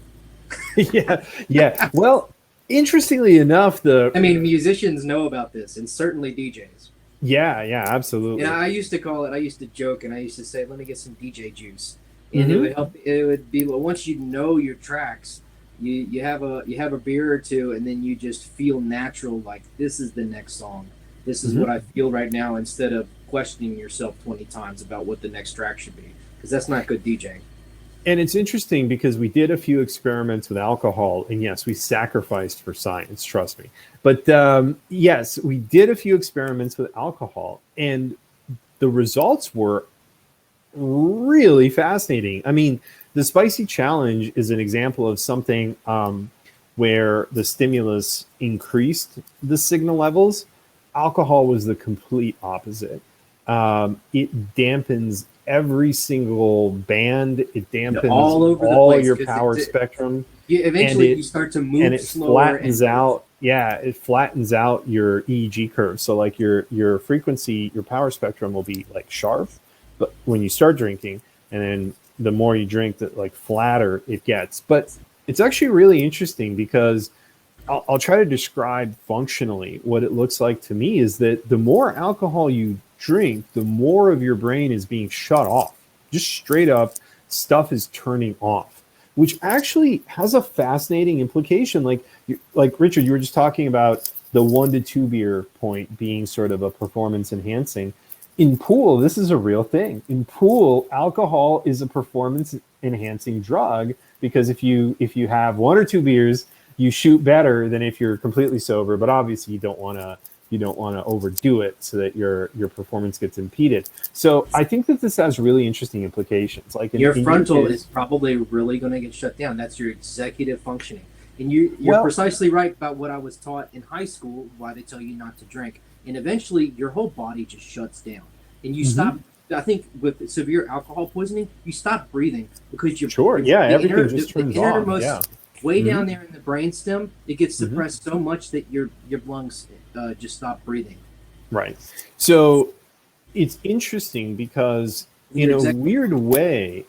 yeah. Well, interestingly enough, musicians know about this, and certainly DJs. Yeah, absolutely. Yeah, I used to joke, and I used to say, let me get some DJ juice. And it would help. It would be, once you know your tracks, you have a beer or two, and then you just feel natural. Like, this is the next song. This is what I feel right now, instead of questioning yourself 20 times about what the next track should be, because that's not good DJing. And it's interesting because we did a few experiments with alcohol, and yes, we sacrificed for science, trust me. But yes, we did a few experiments with alcohol, and the results were really fascinating. I mean, the spicy challenge is an example of something where the stimulus increased the signal levels. Alcohol was the complete opposite. It dampens every single band. It dampens all over all the place, your power spectrum. Eventually, you start to move, and it slower, flattens out. Yeah, it flattens out your EEG curve. So like your frequency, your power spectrum will be like sharp, but when you start drinking, and then the more you drink, the like flatter it gets. But it's actually really interesting because I'll try to describe functionally what it looks like to me is that the more alcohol you drink, the more of your brain is being shut off. Just straight up, stuff is turning off, which actually has a fascinating implication. Like Richard, you were just talking about the 1 to 2 beer point being sort of a performance enhancing. In pool, this is a real thing. In pool, alcohol is a performance enhancing drug because if you have 1 or 2 beers, you shoot better than if you're completely sober. But obviously, you don't want to you don't want to overdo it so that your performance gets impeded. So I think that this has really interesting implications. Like your frontal is probably really going to get shut down. That's your executive functioning. And you're precisely right about what I was taught in high school, why they tell you not to drink. And eventually your whole body just shuts down. And you stop, I think with severe alcohol poisoning, you stop breathing because you're everything just turns off. Yeah. Way down there in the brainstem, it gets suppressed so much that your lungs just stop breathing. Right. So it's interesting because in a weird way,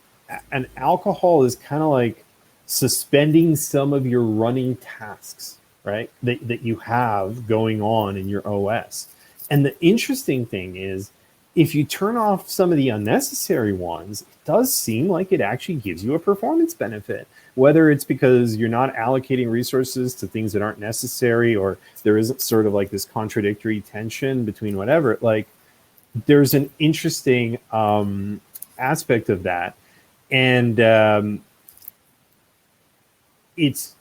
an alcohol is kind of like suspending some of your running tasks, right? That you have going on in your OS. And the interesting thing is, if you turn off some of the unnecessary ones, it does seem like it actually gives you a performance benefit. Whether it's because you're not allocating resources to things that aren't necessary, or there isn't sort of like this contradictory tension between whatever, like there's an interesting aspect of that. And it's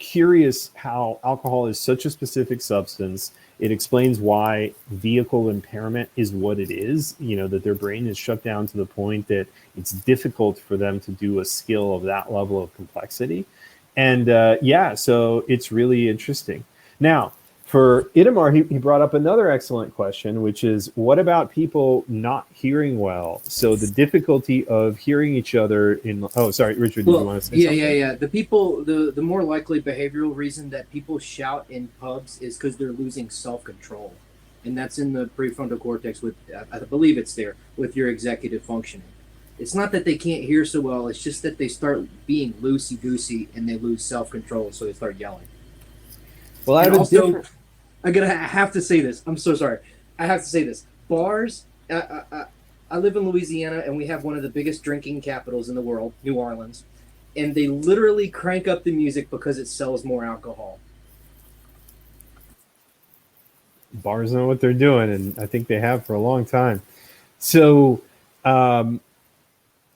curious how alcohol is such a specific substance. It explains why vehicle impairment is what it is, that their brain is shut down to the point that it's difficult for them to do a skill of that level of complexity. And so it's really interesting. Now, for Itamar, he brought up another excellent question, which is, what about people not hearing well? So the difficulty of hearing each other in... Oh, sorry, Richard, did you want to say something? Yeah. The people, the more likely behavioral reason that people shout in pubs is because they're losing self-control. And that's in the prefrontal cortex with, I believe it's there, with your executive functioning. It's not that they can't hear so well, it's just that they start being loosey-goosey and they lose self-control, so they start yelling. Well, I have to say this. I'm so sorry. I have to say this. Bars, I live in Louisiana, and we have one of the biggest drinking capitals in the world, New Orleans, and they literally crank up the music because it sells more alcohol. Bars know what they're doing, and I think they have for a long time. So I'll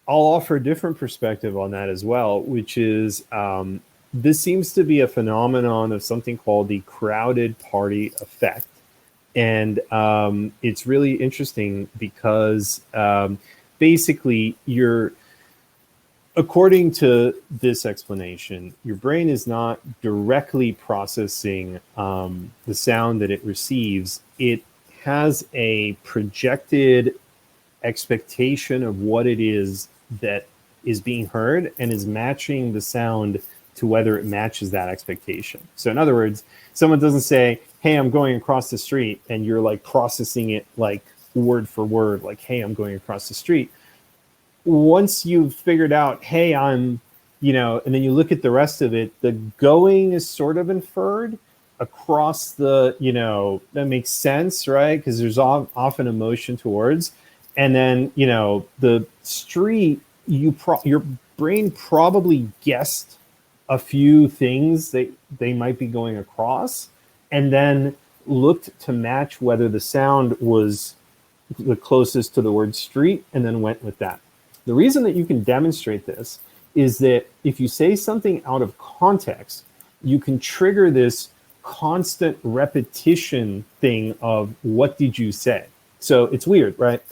offer a different perspective on that as well, which is this seems to be a phenomenon of something called the crowded party effect. And it's really interesting because basically according to this explanation, your brain is not directly processing the sound that it receives. It has a projected expectation of what it is that is being heard and is matching the sound to whether it matches that expectation. So in other words, someone doesn't say, hey, I'm going across the street, and you're like processing it like word for word, like, hey, I'm going across the street. Once you've figured out, hey, I'm, and then you look at the rest of it, the going is sort of inferred across the, that makes sense, right? Because there's often a motion towards, and then, the street, your brain probably guessed a few things that they might be going across, and then looked to match whether the sound was the closest to the word street, and then went with that. The reason that you can demonstrate this is that if you say something out of context, you can trigger this constant repetition thing of what did you say? So it's weird, right?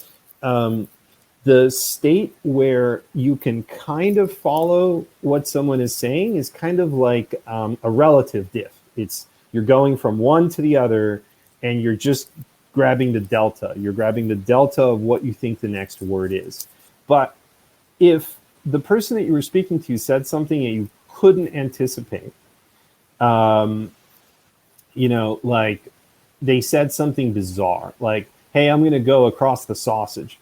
The state where you can kind of follow what someone is saying is kind of like a relative diff. You're going from one to the other, and you're just grabbing the delta. You're grabbing the delta of what you think the next word is. But if the person that you were speaking to said something that you couldn't anticipate, like they said something bizarre, like, hey, I'm going to go across the sausage.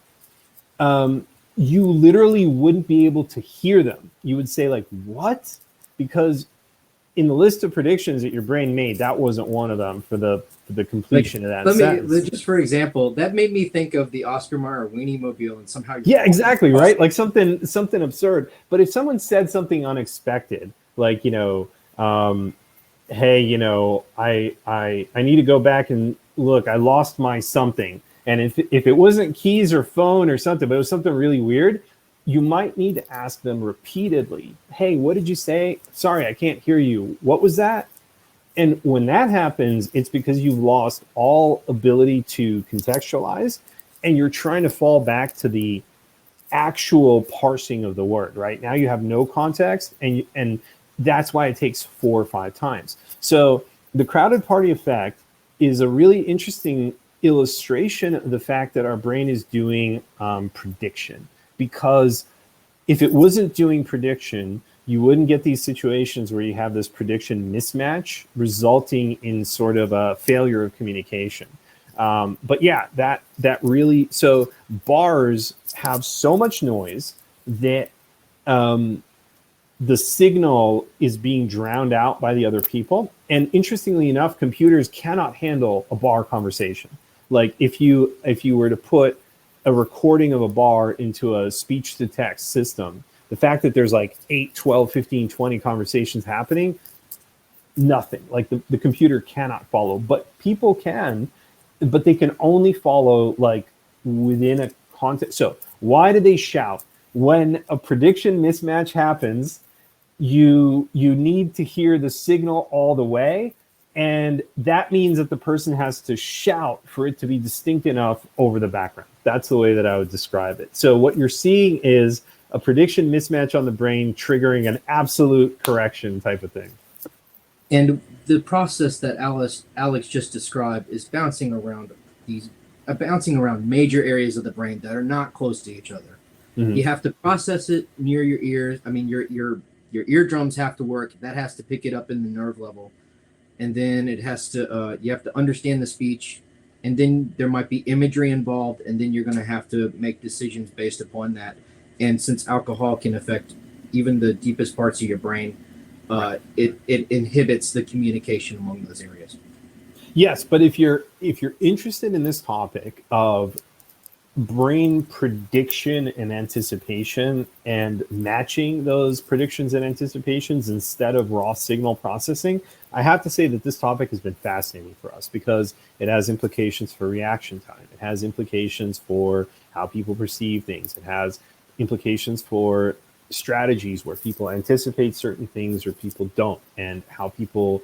You literally wouldn't be able to hear them. You would say, like, what? Because in the list of predictions that your brain made, that wasn't one of them for the completion of that sentence. Just for example, that made me think of the Oscar Mayer Weenie Mobile, and somehow exactly, right? Like something absurd. But if someone said something unexpected, like, hey, I need to go back and look, I lost my something. And if it wasn't keys or phone or something, but it was something really weird, you might need to ask them repeatedly, hey, what did you say? Sorry, I can't hear you. What was that? And when that happens, it's because you've lost all ability to contextualize, and you're trying to fall back to the actual parsing of the word. Right now, you have no context, and that's why it takes 4 or 5 times. So the crowded party effect is a really interesting illustration of the fact that our brain is doing prediction. Because if it wasn't doing prediction, you wouldn't get these situations where you have this prediction mismatch resulting in sort of a failure of communication. But yeah, that really, so bars have so much noise that the signal is being drowned out by the other people. And interestingly enough, computers cannot handle a bar conversation. Like if you were to put a recording of a bar into a speech to text system, the fact that there's like 8, 12, 15, 20 conversations happening, nothing. Like the computer cannot follow, but people can, but they can only follow like within a context. So why do they shout? When a prediction mismatch happens, you need to hear the signal all the way. And that means that the person has to shout for it to be distinct enough over the background. That's the way that I would describe it. So what you're seeing is a prediction mismatch on the brain triggering an absolute correction type of thing. And the process that Alex just described is bouncing around major areas of the brain that are not close to each other. Mm-hmm. You have to process it near your ears. I mean, your eardrums have to work. That has to pick it up in the nerve level. And then it has to, you have to understand the speech, and then there might be imagery involved, and then you're going to have to make decisions based upon that. And since alcohol can affect even the deepest parts of your brain, it inhibits the communication among those areas. Yes, but if you're interested in this topic of brain prediction and anticipation and matching those predictions and anticipations instead of raw signal processing, I have to say that this topic has been fascinating for us because it has implications for reaction time. It has implications for how people perceive things. It has implications for strategies where people anticipate certain things or people don't, and how people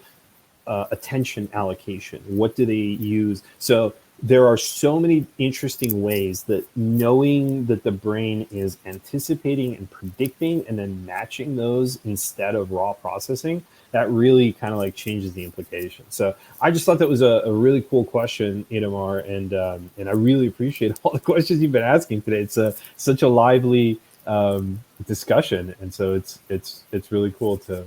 attention allocation. What do they use? So there are so many interesting ways that knowing that the brain is anticipating and predicting and then matching those instead of raw processing, that really kind of like changes the implication. So I just thought that was a really cool question, Itamar, and I really appreciate all the questions you've been asking today. It's such a lively discussion, and so it's really cool to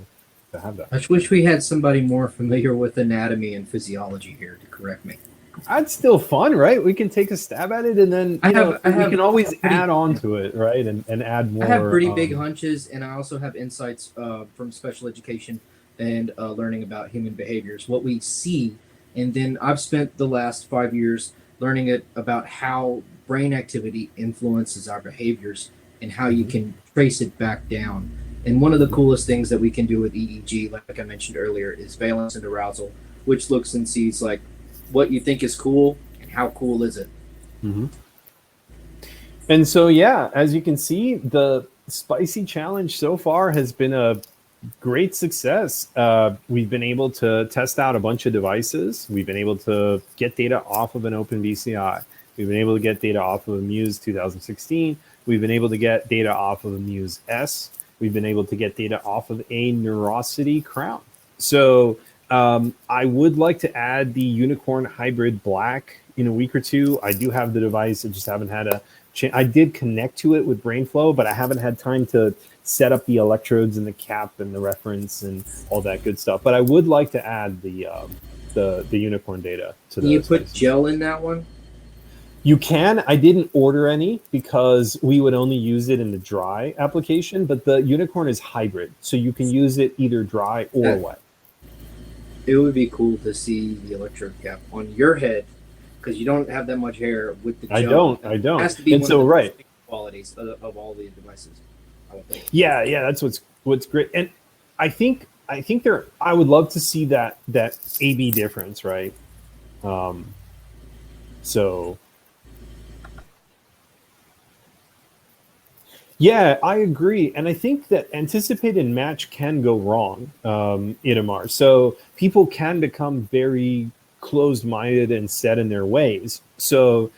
have that. I wish we had somebody more familiar with anatomy and physiology here to correct me. That's still fun, right? We can take a stab at it, and then we can always add on to it, right? And add more. I have pretty big hunches, and I also have insights from special education and learning about human behaviors, what we see. And then I've spent the last 5 years learning about how brain activity influences our behaviors and how you can trace it back down. And one of the coolest things that we can do with EEG, like I mentioned earlier, is valence and arousal, which looks and sees like what you think is cool and how cool is it. Mm-hmm. And so, yeah, as you can see, the spicy challenge so far has been a great success. We've been able to test out a bunch of devices. We've been able to get data off of an OpenBCI. We've been able to get data off of a Muse 2016. We've been able to get data off of a Muse S. We've been able to get data off of a Neurocity Crown. So I would like to add the Unicorn Hybrid Black in a week or two. I do have the device. I just haven't had a chance. I did connect to it with BrainFlow, but I haven't had time to set up the electrodes and the cap and the reference and all that good stuff. But I would like to add the Unicorn data to the. Can you put gel in that one? You can. I didn't order any because we would only use it in the dry application, but the Unicorn is hybrid. So you can use it either dry or wet. It would be cool to see the electrode cap on your head because you don't have that much hair with the gel. I don't. It has to be and one so, of the right. qualities of all the devices, I would think. Yeah, that's what's great. And I think I would love to see that AB difference, right? So Yeah, I agree. And I think that anticipated match can go wrong in MR. So people can become very closed minded and set in their ways. So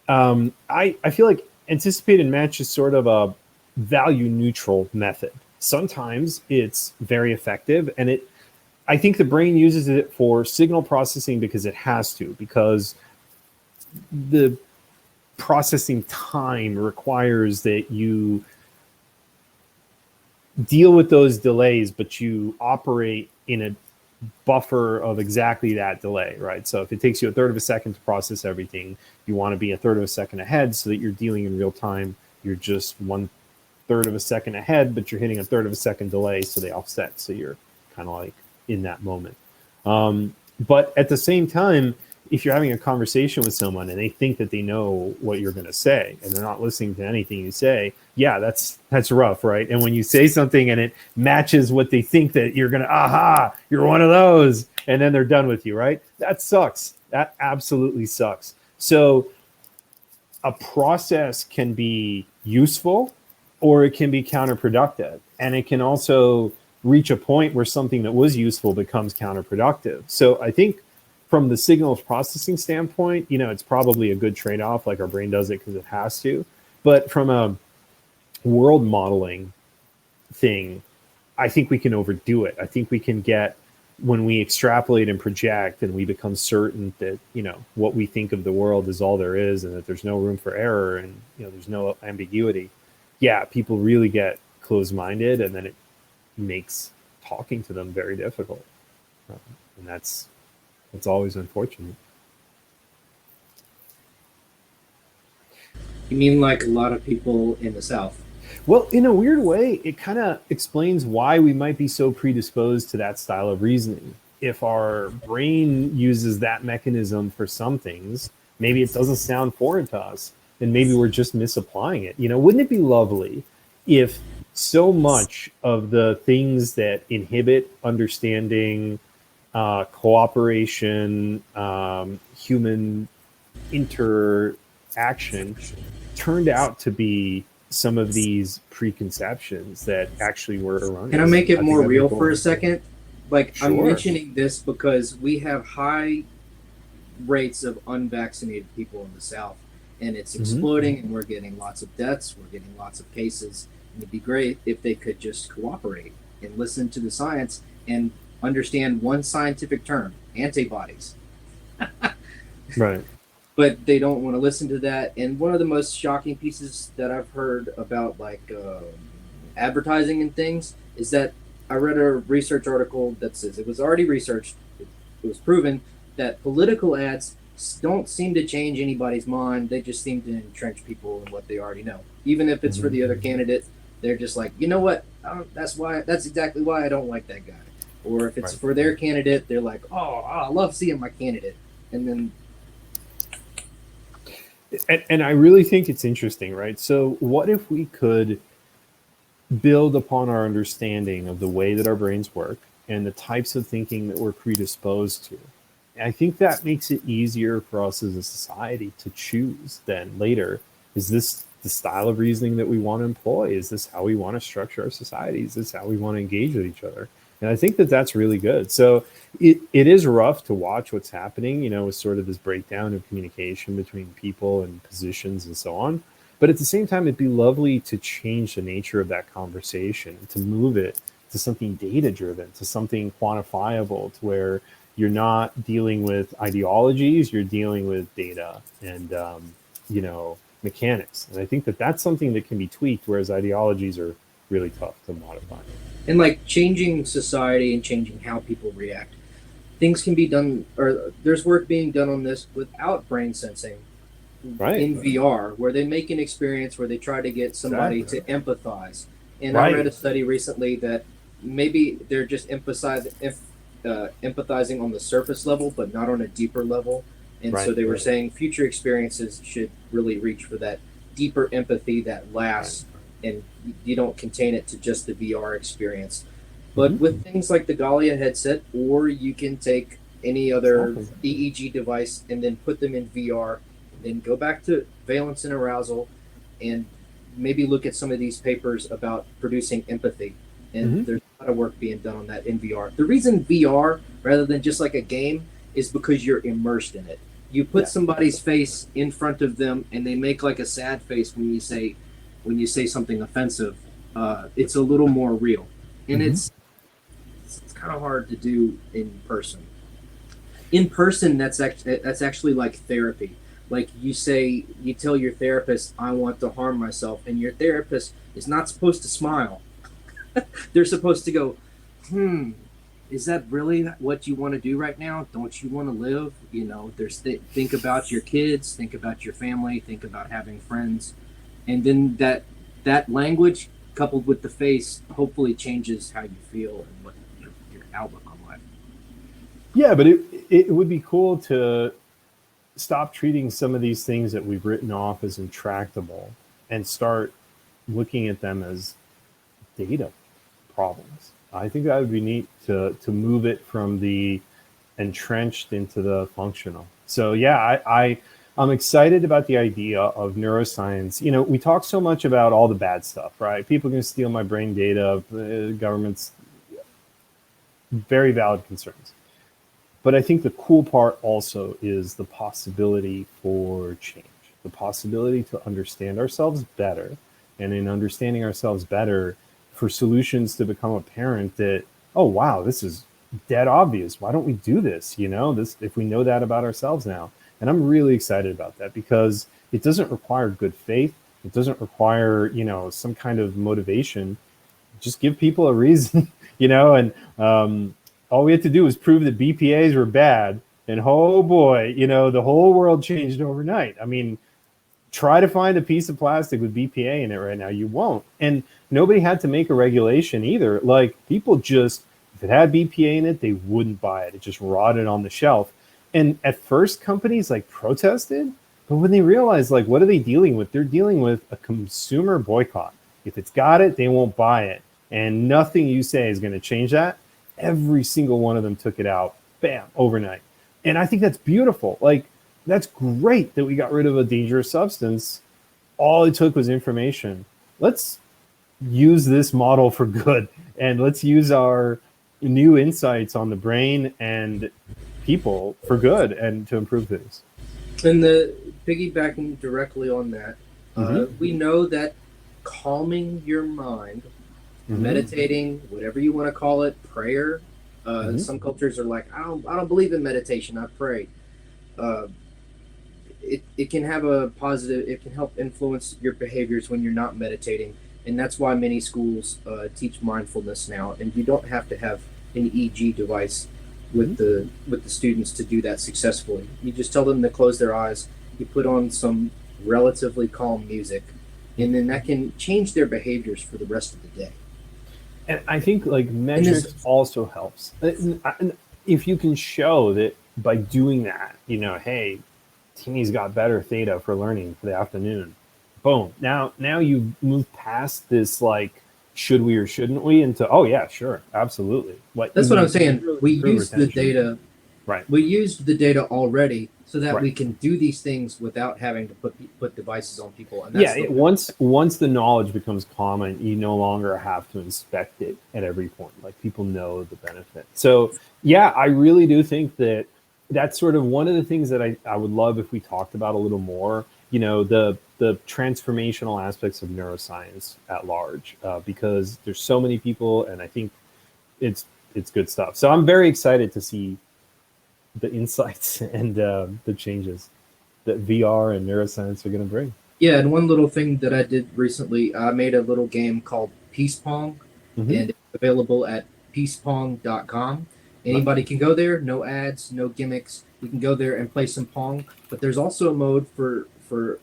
I feel like anticipated match is sort of a value neutral method. Sometimes it's very effective, and I think the brain uses it for signal processing because it has to, because the processing time requires that you deal with those delays, but you operate in a buffer of exactly that delay, right? So if it takes you a third of a second to process everything, you want to be a third of a second ahead so that you're dealing in real time. You're just one third of a second ahead, but you're hitting a third of a second delay, so they offset. So you're kind of like in that moment. But at the same time, if you're having a conversation with someone and they think that they know what you're going to say and they're not listening to anything you say, yeah, that's rough, right? And when you say something and it matches what they think that you're going to, aha, you're one of those, and then they're done with you, right? That sucks. That absolutely sucks. So a process can be useful or it can be counterproductive. And it can also reach a point where something that was useful becomes counterproductive. So I think from the signals processing standpoint, it's probably a good trade-off. Like our brain does it because it has to. But from a world modeling thing, I think we can overdo it. I think we can get, when we extrapolate and project and we become certain that, what we think of the world is all there is and that there's no room for error and, there's no ambiguity. Yeah, people really get closed-minded, and then it makes talking to them very difficult. And that's always unfortunate. You mean like a lot of people in the South? Well, in a weird way, it kind of explains why we might be so predisposed to that style of reasoning. If our brain uses that mechanism for some things, maybe it doesn't sound foreign to us, and maybe we're just misapplying it. Wouldn't it be lovely if so much of the things that inhibit understanding, cooperation, human interaction turned out to be some of these preconceptions that actually were erroneous? Can I make it more real for a second? Like, sure. I'm mentioning this because we have high rates of unvaccinated people in the South, and it's exploding, and we're getting lots of deaths, we're getting lots of cases. And it'd be great if they could just cooperate and listen to the science and understand one scientific term: antibodies. Right. But they don't want to listen to that. And one of the most shocking pieces that I've heard about advertising and things is that I read a research article that says it was already researched, it was proven that political ads don't seem to change anybody's mind. They just seem to entrench people in what they already know. Even if it's for the other candidate, they're just like, you know what? That's exactly why I don't like that guy. Or if it's for their candidate, they're like, oh, I love seeing my candidate. And then And I really think it's interesting, right? So what if we could build upon our understanding of the way that our brains work and the types of thinking that we're predisposed to? And I think that makes it easier for us as a society to choose then later. Is this the style of reasoning that we want to employ? Is this how we want to structure our society? Is this how we want to engage with each other? And I think that that's really good. So it is rough to watch what's happening, with sort of this breakdown of communication between people and positions and so on. But at the same time, it'd be lovely to change the nature of that conversation, to move it to something data-driven, to something quantifiable, to where you're not dealing with ideologies, you're dealing with data and, mechanics. And I think that that's something that can be tweaked, whereas ideologies are really tough to modify. And like changing society and changing how people react, things can be done, or there's work being done on this without brain sensing in VR, where they make an experience where they try to get somebody to empathize. And I read a study recently that maybe they're just empathizing on the surface level, but not on a deeper level. And so they were saying future experiences should really reach for that deeper empathy that lasts, and you don't contain it to just the VR experience. But with things like the Galia headset, or you can take any other EEG device and then put them in VR, and then go back to valence and arousal, and maybe look at some of these papers about producing empathy. And there's a lot of work being done on that in VR. The reason VR, rather than just like a game, is because you're immersed in it. You put somebody's face in front of them, and they make like a sad face when you say something offensive. It's a little more real, and it's kind of hard to do in person. In person, that's actually like therapy. Like you tell your therapist, "I want to harm myself," and your therapist is not supposed to smile. They're supposed to go, is that really what you want to do right now? Don't you want to live? You know, think about your kids, think about your family, think about having friends. And then that language coupled with the face hopefully changes how you feel and what your outlook on life. Yeah, but it would be cool to stop treating some of these things that we've written off as intractable and start looking at them as data problems. I think that would be neat to move it from the entrenched into the functional. So yeah, I'm excited about the idea of neuroscience. You know, we talk so much about all the bad stuff, right? People can steal my brain data, governments, very valid concerns. But I think the cool part also is the possibility for change, the possibility to understand ourselves better, and in understanding ourselves better, for solutions to become apparent that, oh, wow, this is dead obvious. Why don't we do this? You know, if we know that about ourselves now. And I'm really excited about that because it doesn't require good faith. It doesn't require, you know, some kind of motivation. Just give people a reason, you know, and all we had to do was prove that BPAs were bad. And oh boy, you know, the whole world changed overnight. I mean, try to find a piece of plastic with BPA in it right now. You won't. And nobody had to make a regulation either. Like people just, if it had BPA in it, they wouldn't buy it. It just rotted on the shelf. And at first companies like protested, but when they realized like, what are they dealing with? They're dealing with a consumer boycott. If it's got it, they won't buy it. And nothing you say is going to change that. Every single one of them took it out, bam, overnight. And I think that's beautiful. Like, that's great that we got rid of a dangerous substance. All it took was information. Let's use this model for good, and let's use our new insights on the brain and people for good and to improve things. And piggybacking directly on that, we know that calming your mind, meditating, whatever you want to call it, prayer. Some cultures are like, I don't believe in meditation. I pray. It can have a positive. It can help influence your behaviors when you're not meditating, and that's why many schools teach mindfulness now. And you don't have to have an EEG device with the students to do that successfully. You just tell them to close their eyes. You put on some relatively calm music, and then that can change their behaviors for the rest of the day. And I think like metrics also helps. If you can show that by doing that, you know, hey, Timmy's got better theta for learning for the afternoon. Boom. Now you move past this like, should we or shouldn't we, into, oh yeah, sure, absolutely. That's what I'm saying. We used the data. Right. We used the data already so that we can do these things without having to put devices on people. And that's once the knowledge becomes common, you no longer have to inspect it at every point. Like people know the benefit. So yeah, I really do think that that's sort of one of the things that I would love if we talked about a little more, you know, the transformational aspects of neuroscience at large, because there's so many people, and I think it's good stuff. So I'm very excited to see the insights and the changes that VR and neuroscience are going to bring. Yeah, and one little thing that I did recently, I made a little game called Peace Pong, and it's available at peacepong.com. Anybody can go there, no ads, no gimmicks. You can go there and play some Pong. But there's also a mode for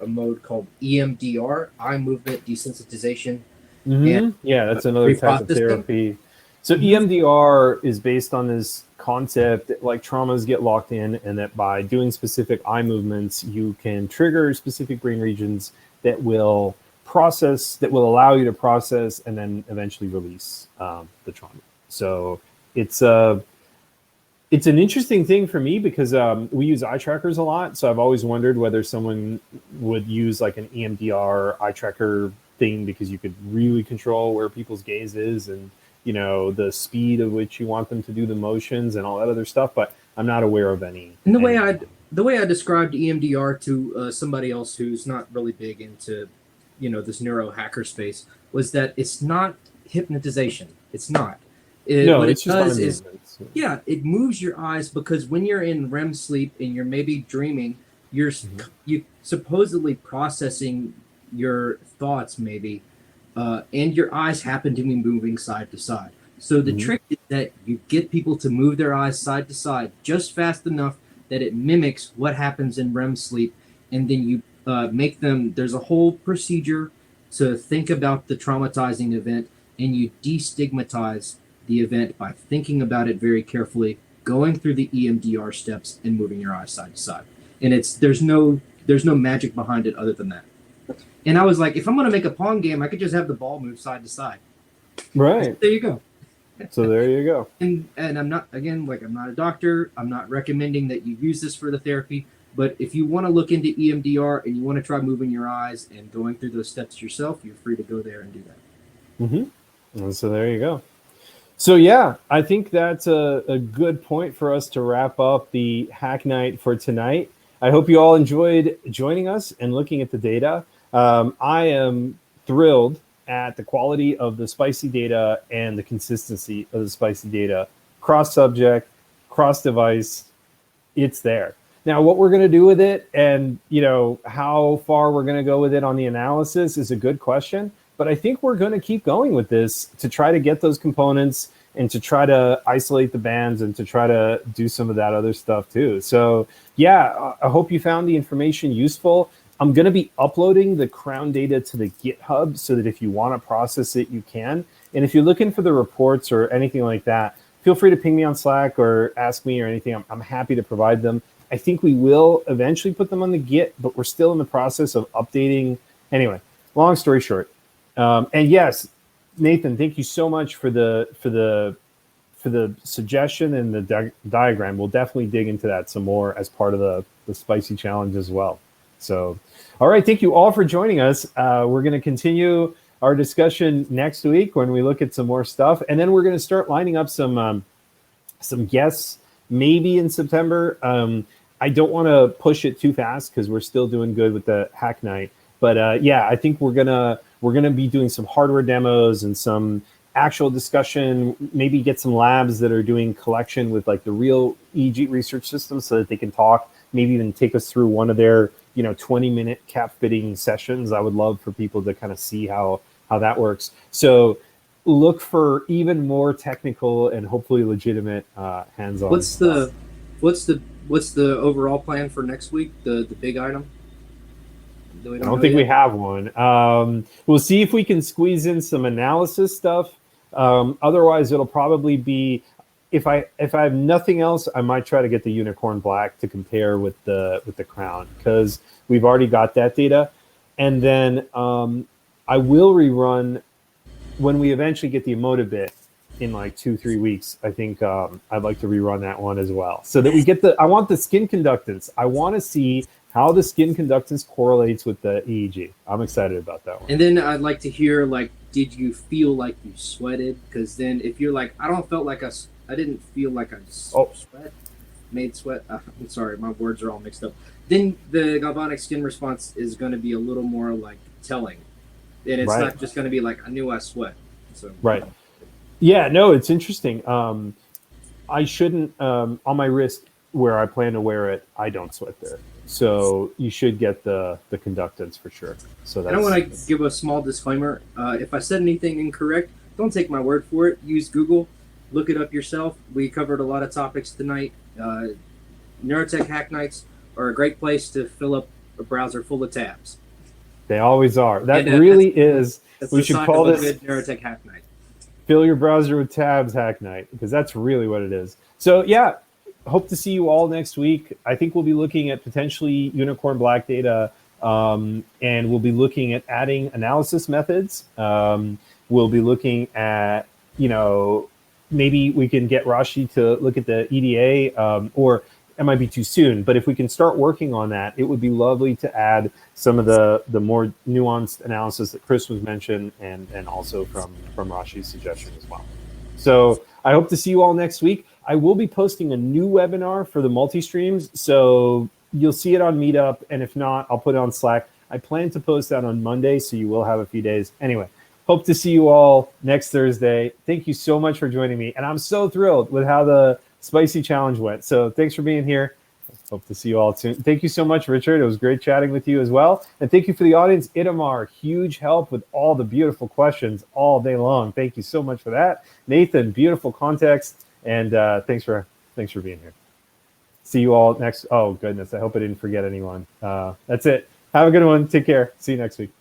a mode called EMDR, eye movement desensitization. Yeah, that's another type of therapy. So EMDR is based on this concept that like traumas get locked in, and that by doing specific eye movements, you can trigger specific brain regions that will process, that will allow you to process and then eventually release the trauma. So it's an interesting thing for me because we use eye trackers a lot. So I've always wondered whether someone would use like an EMDR eye tracker thing because you could really control where people's gaze is and, you know, the speed at which you want them to do the motions and all that other stuff. But I'm not aware of any. And the way I described EMDR to somebody else who's not really big into, you know, this neuro hacker space was that it's not hypnotization. It's not. No, what it's it just does on is, movements. yeah, it moves your eyes because when you're in REM sleep and you're maybe dreaming, you're you supposedly processing your thoughts maybe, and your eyes happen to be moving side to side. So the trick is that you get people to move their eyes side to side just fast enough that it mimics what happens in REM sleep, and then you make them. There's a whole procedure to think about the traumatizing event, and you destigmatize the event by thinking about it very carefully, going through the EMDR steps, and moving your eyes side to side. And there's no magic behind it other than that. And I was like, if I'm going to make a Pong game, I could just have the ball move side to side. Right. There you go. So there you go. And I'm not, again, like, I'm not a doctor. I'm not recommending that you use this for the therapy. But if you want to look into EMDR and you want to try moving your eyes and going through those steps yourself, you're free to go there and do that. And so there you go. So yeah, I think that's a good point for us to wrap up the Hack Night for tonight. I hope you all enjoyed joining us and looking at the data. I am thrilled at the quality of the spicy data and the consistency of the spicy data. Cross-subject, cross-device, it's there. Now, what we're going to do with it and, you know, how far we're going to go with it on the analysis is a good question. But I think we're going to keep going with this to try to get those components and to try to isolate the bands and to try to do some of that other stuff too. So yeah, I hope you found the information useful. I'm going to be uploading the Crown data to the GitHub so that if you want to process it, you can. And if you're looking for the reports or anything like that, feel free to ping me on Slack or ask me or anything. I'm happy to provide them. I think we will eventually put them on the Git, but we're still in the process of updating. Anyway, long story short. And yes, Nathan, thank you so much for the suggestion and the diagram. We'll definitely dig into that some more as part of the spicy challenge as well. So, all right, thank you all for joining us. We're going to continue our discussion next week when we look at some more stuff, and then we're going to start lining up some guests maybe in September. I don't want to push it too fast because we're still doing good with the Hack Night. But yeah, I think we're gonna be doing some hardware demos and some actual discussion. Maybe get some labs that are doing collection with like the real EEG research systems so that they can talk. Maybe even take us through one of their 20-minute cap fitting sessions. I would love for people to kind of see how that works. So look for even more technical and hopefully legitimate hands-on. What's the overall plan for next week? The big item. I don't think we have one. We'll see if we can squeeze in some analysis stuff. Otherwise, it'll probably be, if I have nothing else, I might try to get the Unicorn Black to compare with the Crown because we've already got that data. And then I will rerun when we eventually get the Emotibit in like 2-3 weeks. I think I'd like to rerun that one as well so that we get I want the skin conductance. I want to see how the skin conductance correlates with the EEG. I'm excited about that one. And then I'd like to hear, like, did you feel like you sweated? Because then if you're like, I didn't feel like I made sweat. I'm sorry, my words are all mixed up. Then the galvanic skin response is going to be a little more like telling. And it's not just going to be like, I knew I sweat. So right. Yeah, no, it's interesting. I shouldn't, on my wrist where I plan to wear it, I don't sweat there. So you should get the conductance for sure. So that's, I want to give a small disclaimer. If I said anything incorrect, don't take my word for it. Use Google. Look it up yourself. We covered a lot of topics tonight. Neurotech Hack Nights are a great place to fill up a browser full of tabs. They always are. That really is. We should call this good Neurotech Hack Night. Fill your browser with tabs Hack Night, because that's really what it is. So yeah, hope to see you all next week. I think we'll be looking at potentially Unicorn Black data, and we'll be looking at adding analysis methods. We'll be looking at, maybe we can get Rashi to look at the EDA, or It might be too soon, but if we can start working on that, it would be lovely to add some of the more nuanced analysis that Chris was mentioned, and also from Rashi's suggestion as well. So I hope to see you all next week. I will be posting a new webinar for the multi-streams, so you'll see it on Meetup, and if not, I'll put it on Slack. I plan to post that on Monday, so you will have a few days. Anyway, hope to see you all next Thursday. Thank you so much for joining me, and I'm so thrilled with how the Spicy Challenge went. So thanks for being here. Hope to see you all soon. Thank you so much, Richard. It was great chatting with you as well. And thank you for the audience. Itamar, huge help with all the beautiful questions all day long. Thank you so much for that. Nathan, beautiful context. And thanks for being here. See you all next. Oh, goodness. I hope I didn't forget anyone. That's it. Have a good one. Take care. See you next week.